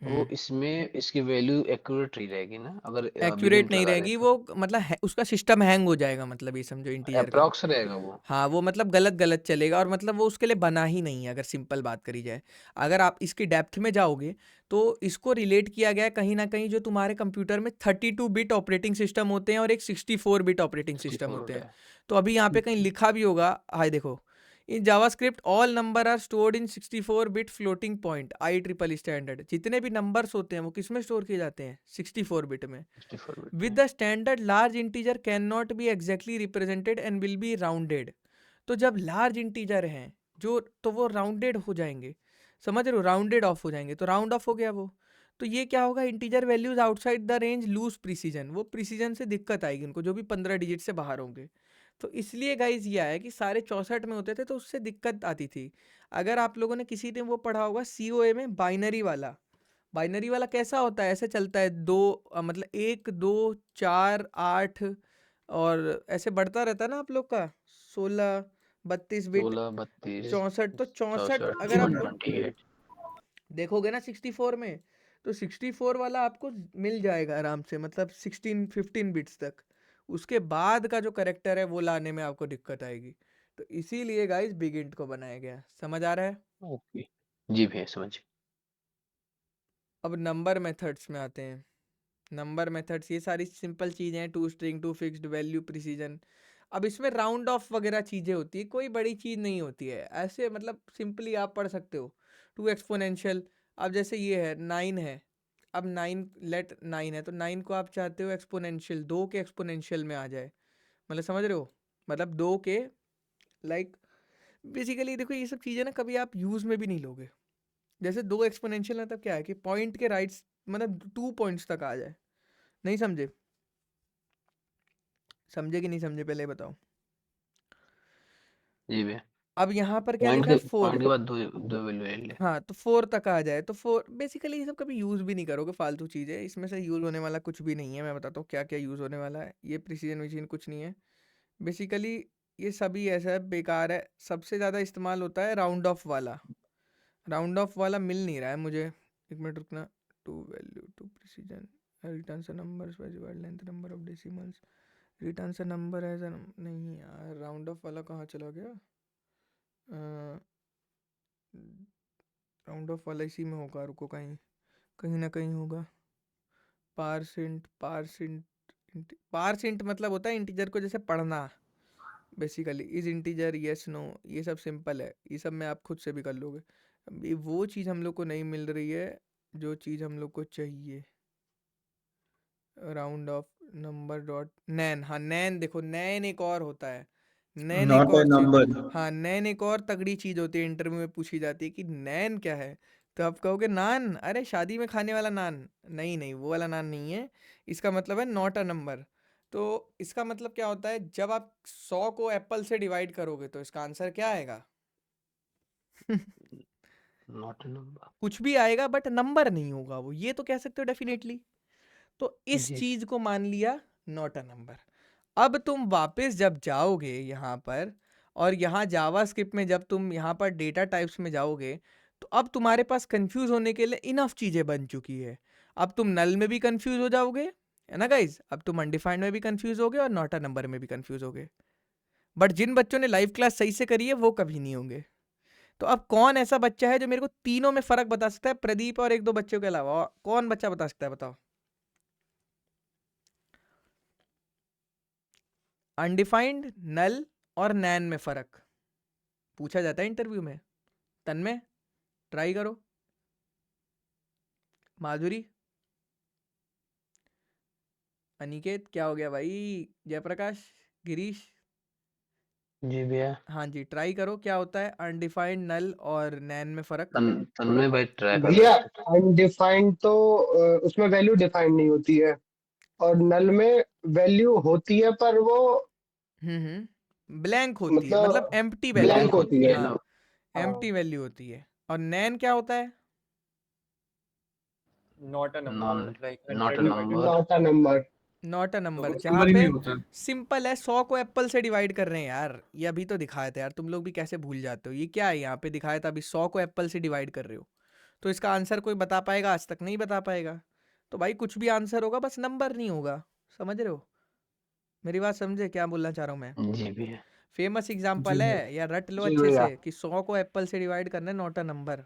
वो इसमें इसकी वैल्यू एक्यूरेट ही रहेगी ना, अगर एक्यूरेट नहीं रहेगी वो, मतलब उसका सिस्टम हैंग हो जाएगा, मतलब ये समझो इंटीजर का अप्रॉक्स रहेगा वो। हाँ, वो मतलब गलत चलेगा, और मतलब वो उसके लिए बना ही नहीं है, अगर सिंपल बात करी जाए। अगर आप इसकी डेप्थ में जाओगे तो इसको रिलेट किया गया है कहीं ना कहीं, जो तुम्हारे कंप्यूटर में 32 बिट ऑपरेटिंग सिस्टम होते हैं और एक 64 बिट ऑपरेटिंग सिस्टम होते हैं। तो अभी यहाँ पे कहीं लिखा भी होगा, हाय देखो, in JavaScript all number are stored in 64 bit floating point IEEE standard. जितने भी नंबर्स होते हैं वो किस में स्टोर किए जाते हैं, 64 बिट में। With the standard large integer can not be exactly represented and will be rounded. तो जब लार्ज इंटीजर हैं जो, तो वो राउंडेड हो जाएंगे, समझ रहे हो, राउंडेड ऑफ हो जाएंगे, तो राउंड ऑफ हो गया वो। तो ये क्या होगा, integer values outside the range lose precision, वो प्रिसीजन से दिक्कत आएगी उनको, जो भी 15 डिजिट से बाहर होंगे। तो इसलिए गाइज ये है कि सारे 64 में होते थे तो उससे दिक्कत आती थी। अगर आप लोगों ने किसी ने वो पढ़ा होगा COA में, बाइनरी वाला कैसा होता है, ऐसे चलता है, मतलब 1 2 4 8 और ऐसे बढ़ता रहता है ना आप लोग का, 16 32 बिट 64, तो 64 अगर आप लोग देखोगे ना 64 में, तो 64 वाला आपको मिल जाएगा आराम से, मतलब 16-15 बिट्स तक। उसके बाद का जो करेक्टर है वो लाने में आपको दिक्कत आएगी। तो इसीलिए गाइस बिग इंट को बनाया गया। समझ आ रहा है? ओके जी भैया समझ। अब नंबर मेथड्स में आते हैं। नंबर मेथड्स ये सारी सिंपल चीज़ें हैं, to string, to fixed value, precision. अब इसमें राउंड ऑफ वगैरह चीज़ें होती है, कोई बड़ी चीज़ नहीं होती है, ऐसे मतलब सिंपली आप पढ़ सकते हो। टू एक्सपोनेंशियल, अब जैसे ये है 9 है, अब 9 है, तो 9 को आप चाहते हो एक्सपोनेंशियल, 2 के एक्सपोनेंशियल में आ जाए, मतलब समझ रहे हो, मतलब 2 के लाइक बेसिकली देखो ये सब चीज़ें ना कभी आप यूज़ में भी नहीं लोगे। जैसे 2 एक्सपोनेंशियल मतलब क्या है कि पॉइंट के राइट्स, मतलब 2 पॉइंट्स तक आ जाए। नहीं समझे? समझे कि नहीं समझे पहले बताओ। जी भैया। अब यहाँ पर क्या लिखा है, 4 पॉइंट के बाद दो वैल्यू ले। हाँ, तो 4 तक आ जाए, तो 4 बेसिकली ये सब कभी यूज़ भी नहीं करोगे, फालतू चीज़ है, इसमें से यूज़ होने वाला कुछ भी नहीं है। मैं बताता हूँ क्या क्या यूज़ होने वाला है। ये प्रिसीजन विसीजन कुछ नहीं है, बेसिकली ये सभी ऐसा है, बेकार है। सबसे ज़्यादा इस्तेमाल होता है राउंड ऑफ वाला। राउंड ऑफ वाला मिल नहीं रहा है मुझे, एक मिनट रुकना। To value to precision returns a number specified length number of decimals, returns a number as a, नहीं यार राउंड ऑफ वाला कहाँ चला गया, राउंड ऑफ वाला इसी में होगा, रुको कहीं ना कहीं होगा। पार्सेंट मतलब होता है इंटीजर को जैसे पढ़ना, basically is integer yes no, ये सब सिंपल है, ये सब में आप खुद से भी कर लोगे। अभी वो चीज़ हम लोग को नहीं मिल रही है जो चीज़ हम लोग को चाहिए। राउंड ऑफ नंबर डॉट नैन, हाँ नैन, देखो नैन एक और होता है, नैन एक नॉट ए और चीज, नंबर। हाँ नैन एक और तगड़ी चीज होती है, इंटरव्यू में पूछी जाती है कि नैन क्या है, तो आप कहोगे नान, अरे शादी में खाने वाला नान, नहीं नहीं वो वाला नान नहीं है, इसका मतलब है नॉट अ नंबर। तो इसका मतलब क्या होता है, जब आप 100 को एप्पल से डिवाइड करोगे तो इसका आंसर क्या आएगा? Not a number. कुछ भी आएगा बट नंबर नहीं होगा वो, ये तो कह सकते हो डेफिनेटली। तो इस जी चीज को मान लिया नॉट अ नंबर। अब तुम वापस जब जाओगे यहाँ पर, और यहाँ जावास्क्रिप्ट में जब तुम यहाँ पर डेटा टाइप्स में जाओगे, तो अब तुम्हारे पास कंफ्यूज होने के लिए इनफ चीजें बन चुकी है। अब तुम नल में भी कंफ्यूज हो जाओगे, है ना गाइज, अब तुम अनडिफाइंड में भी कंफ्यूज होगे और नॉट अ नंबर में भी कंफ्यूज होगे। बट जिन बच्चों ने लाइव क्लास सही से करी है वो कभी नहीं होंगे। तो अब कौन ऐसा बच्चा है जो मेरे को तीनों में फर्क बता सकता है, प्रदीप और एक दो बच्चों के अलावा और कौन बच्चा बता सकता है, बताओ। अनडिफाइंड, नल और नैन में फर्क पूछा जाता है इंटरव्यू में। तन्मय ट्राई करो, माधुरी, अनिकेत, क्या हो गया भाई, जयप्रकाश, गिरीश, जी भैया। हाँ जी ट्राई करो, क्या होता है अनडिफाइंड, नल और नैन में फर्क। तन्मय भाई ट्राई करो भैया इसको। अनडिफाइंड तो उसमें वैल्यू डिफाइंड नहीं होती है, और नल में वैल्यू होती है पर वो ब्लैंक होती है, मतलब मतलब एम्प्टी वैल्यू ब्लैंक ब्लैंक होती होती होती है, है। है हाँ ना। हाँ, एम्प्टी वैल्यू होती है। और नैन क्या होता है? Not a non number like not a 100 divided number. Not a number. Not a तो नंबर, वो जहाँ नंबर ही पे नहीं होता। सिंपल है, 100 को एप्पल से डिवाइड कर रहे हैं यार, ये अभी तो दिखाया था यार, तुम लोग भी कैसे भूल जाते हो, ये क्या है यहाँ पे दिखाया था, अभी 100 को एप्पल से डिवाइड कर रहे हो, तो इसका आंसर कोई बता पाएगा? आज तक नहीं बता पाएगा। तो भाई कुछ भी आंसर होगा, बस नंबर नहीं होगा। समझ रहे हो मेरी बात, समझे क्या बोलना चाह रहा हूँ मैं? जी भैया। फेमस जी एग्जाम्पल भैया। है, या रट लो जी अच्छे भैया। से कि 100 को एप्पल से डिवाइड करना है, नॉट अ नंबर,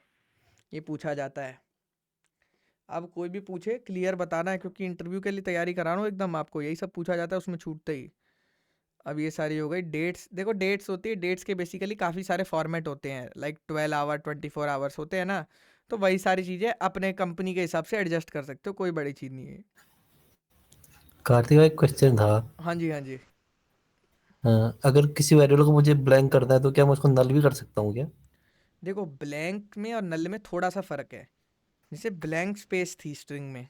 ये पूछा जाता है। अब कोई भी पूछे क्लियर बताना है, क्योंकि इंटरव्यू के लिए तैयारी करा रहा हूँ एकदम, आपको यही सब पूछा जाता है उसमें छूटते ही। अब ये सारी हो गई डेट्स, देखो डेट्स होती है, डेट्स के बेसिकली काफ़ी सारे फॉर्मेट होते हैं, लाइक 12 आवर 24 आवर्स होते हैं ना, तो वही सारी चीज़ें अपने कंपनी के हिसाब से एडजस्ट कर सकते हो, कोई बड़ी चीज़ नहीं है। कार्तिक भाई क्वेश्चन था। हाँ जी, हाँ जी। अगर किसी वेरिएबल को मुझे ब्लैंक करना है तो क्या मैं उसको नल भी कर सकता हूँ क्या? देखो ब्लैंक में और नल में थोड़ा सा फ़र्क है। जैसे ब्लैंक स्पेस थी स्ट्रिंग में,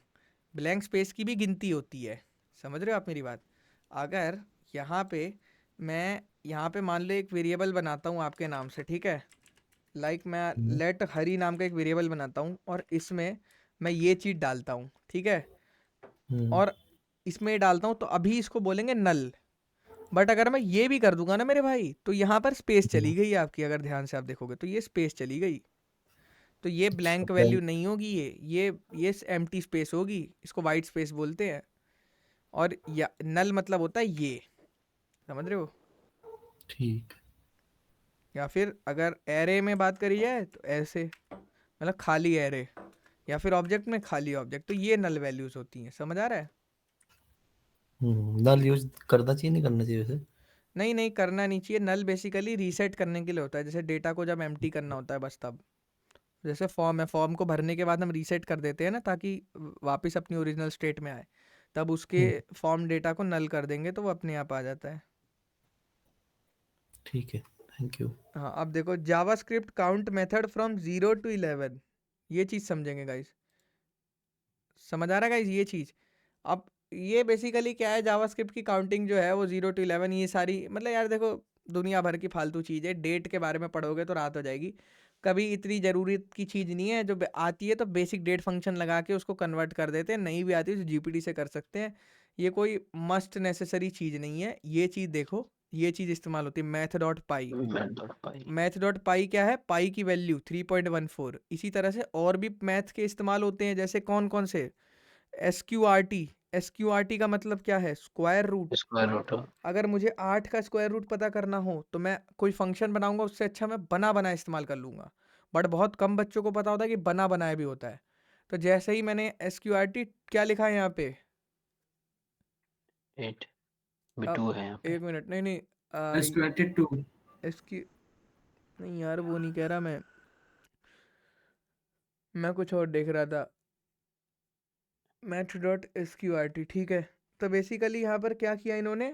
ब्लैंक स्पेस की भी गिनती होती है, समझ रहे हो आप मेरी बात? अगर यहाँ पे मैं यहाँ पे मान लो एक वेरिएबल बनाता हूँ आपके नाम से, ठीक है, लाइक मैं लेट हरी नाम का एक वेरिएबल बनाता हूँ, और इसमें मैं ये चीज़ डालता हूँ, ठीक है, और इसमें डालता हूँ, तो अभी इसको बोलेंगे नल। बट अगर मैं ये भी कर दूंगा ना मेरे भाई, तो यहाँ पर स्पेस चली गई आपकी, अगर ध्यान से आप देखोगे तो ये स्पेस चली गई, तो ये अच्छा ब्लैंक वैल्यू ब्लैंक। नहीं होगी, ये एम्प्टी स्पेस होगी, इसको वाइट स्पेस बोलते हैं। और या नल मतलब होता है ये, समझ रहे हो? ठीक। या फिर अगर एरे में बात करी जाए तो ऐसे, मतलब खाली एरे, या फिर ऑब्जेक्ट में खाली ऑब्जेक्ट, तो ये नल वैल्यूज होती हैं, समझ आ रहा है? नल यूज करना चाहिए नहीं करना चाहिए वैसे? नहीं नहीं करना नहीं चाहिए, नल बेसिकली रीसेट करने के लिए होता है, जैसे डेटा को जब एम्प्टी करना होता है बस तब। जैसे फॉर्म है, फॉर्म को भरने के बाद हम रीसेट कर देते हैं ना, ताकि वापस अपनी ओरिजिनल स्टेट में आए, तब उसके फॉर्म डेटा को नल कर देंगे तो वो अपने आप आ जाता है। ठीक है, थैंक यू। हाँ अब देखो, JavaScript count method from 0 to 11, ये चीज़ समझेंगे गाइस, समझ आ रहा है गाइस ये चीज़? अब ये बेसिकली क्या है, जावास्क्रिप्ट की काउंटिंग जो है वो 0 to 11, ये सारी मतलब यार देखो दुनिया भर की फालतू चीज़ है, डेट के बारे में पढ़ोगे तो रात हो जाएगी, कभी इतनी ज़रूरत की चीज़ नहीं है, जो आती है तो बेसिक डेट फंक्शन लगा के उसको कन्वर्ट कर देते हैं, नहीं भी आती तो जीपीटी से कर सकते हैं, ये कोई मस्ट नेसेसरी चीज़ नहीं है। ये चीज़ देखो, ये चीज़ इस्तेमाल होती है मैथ डॉट पाई। मैथ डॉट पाई क्या है, पाई की वैल्यू 3.14। इसी तरह से और भी मैथ के इस्तेमाल होते हैं, जैसे कौन कौन से, SQRT। SQRT का मतलब क्या है, स्क्वायर रूट। Square root. अगर मुझे 8 का स्क्वायर रूट पता करना हो तो मैं कोई फंक्शन बनाऊंगा, उससे अच्छा मैं बना बना इस्तेमाल कर लूँगा, बट बहुत कम बच्चों को पता होता है कि बना बनाया भी होता है। तो जैसे ही मैंने SQRT क्या लिखा है यहाँ पे, 8 भी अब 2 है यहाँ पे। एक मिनट, नहीं नहीं S22 SQ नहीं यार, वो नहीं कह रहा मैं कुछ और देख रहा था, मैथ डॉट SQRT, ठीक है। तो बेसिकली यहाँ पर क्या किया इन्होंने,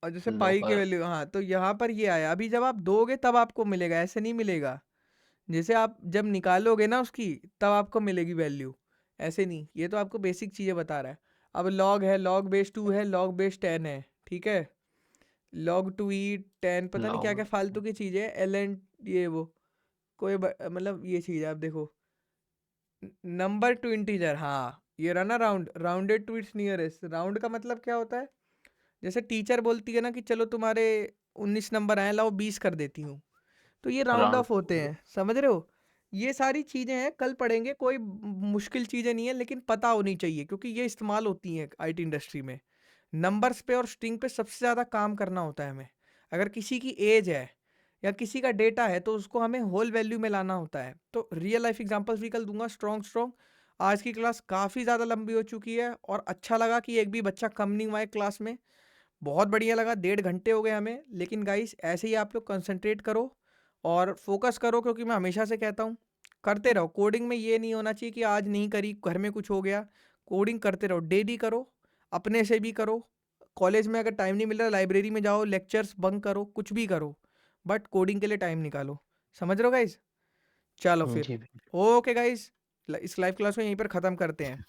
और जैसे नो पाई की पर वैल्यू, हाँ, तो यहाँ पर ये आया। अभी जब आप दोगे तब आपको मिलेगा, ऐसे नहीं मिलेगा। जैसे आप जब निकालोगे ना उसकी, तब आपको मिलेगी वैल्यू, ऐसे नहीं। ये तो आपको बेसिक चीज़ें बता रहा है। अब लॉग है, लॉग बेस 2 है, लॉग बेस 10 है, ठीक है। लॉग 2e 10, पता नहीं क्या क्या लॉग फालतू की चीज़ है, ln, ये वो कोई मतलब ये चीज़ है। आप देखो, नंबर टू इंटीजर, हाँ, ये रहा ना round, rounded to its nearest. Round का मतलब क्या होता है? जैसे टीचर बोलती है ना कि चलो तुम्हारे 19 नंबर आए, लाओ 20 कर देती हूँ, तो ये राउंड राउंड ऑफ होते हैं, समझ रहे हो? ये सारी चीज़ें हैं, कल पढ़ेंगे, कोई मुश्किल चीज़ें नहीं है, लेकिन पता होनी चाहिए क्योंकि ये इस्तेमाल होती हैं आईटी इंडस्ट्री में। नंबर्स पे और स्ट्रिंग पे सबसे ज़्यादा काम करना होता है हमें। अगर किसी की एज है या किसी का डेटा है तो उसको हमें होल वैल्यू में लाना होता है। तो रियल लाइफ एग्जांपल्स भी कल दूंगा, स्ट्रॉन्ग। आज की क्लास काफ़ी ज़्यादा लंबी हो चुकी है और अच्छा लगा कि एक भी बच्चा कम नहीं हुआ है क्लास में। बहुत बढ़िया लगा, 1.5 घंटे हो गए हमें। लेकिन गाइस ऐसे ही आप लोग कंसंट्रेट करो और फोकस करो, क्योंकि मैं हमेशा से कहता हूँ करते रहो। कोडिंग में ये नहीं होना चाहिए कि आज नहीं करी, घर में कुछ हो गया। कोडिंग करते रहो, डेली करो, अपने से भी करो। कॉलेज में अगर टाइम नहीं मिल रहा, लाइब्रेरी में जाओ, लेक्चर्स बंक करो, कुछ भी करो, बट कोडिंग के लिए टाइम निकालो। समझ रहे हो गाइस? चलो फिर, जी ओके गाइस, इस लाइव क्लास को यहीं पर ख़त्म करते हैं।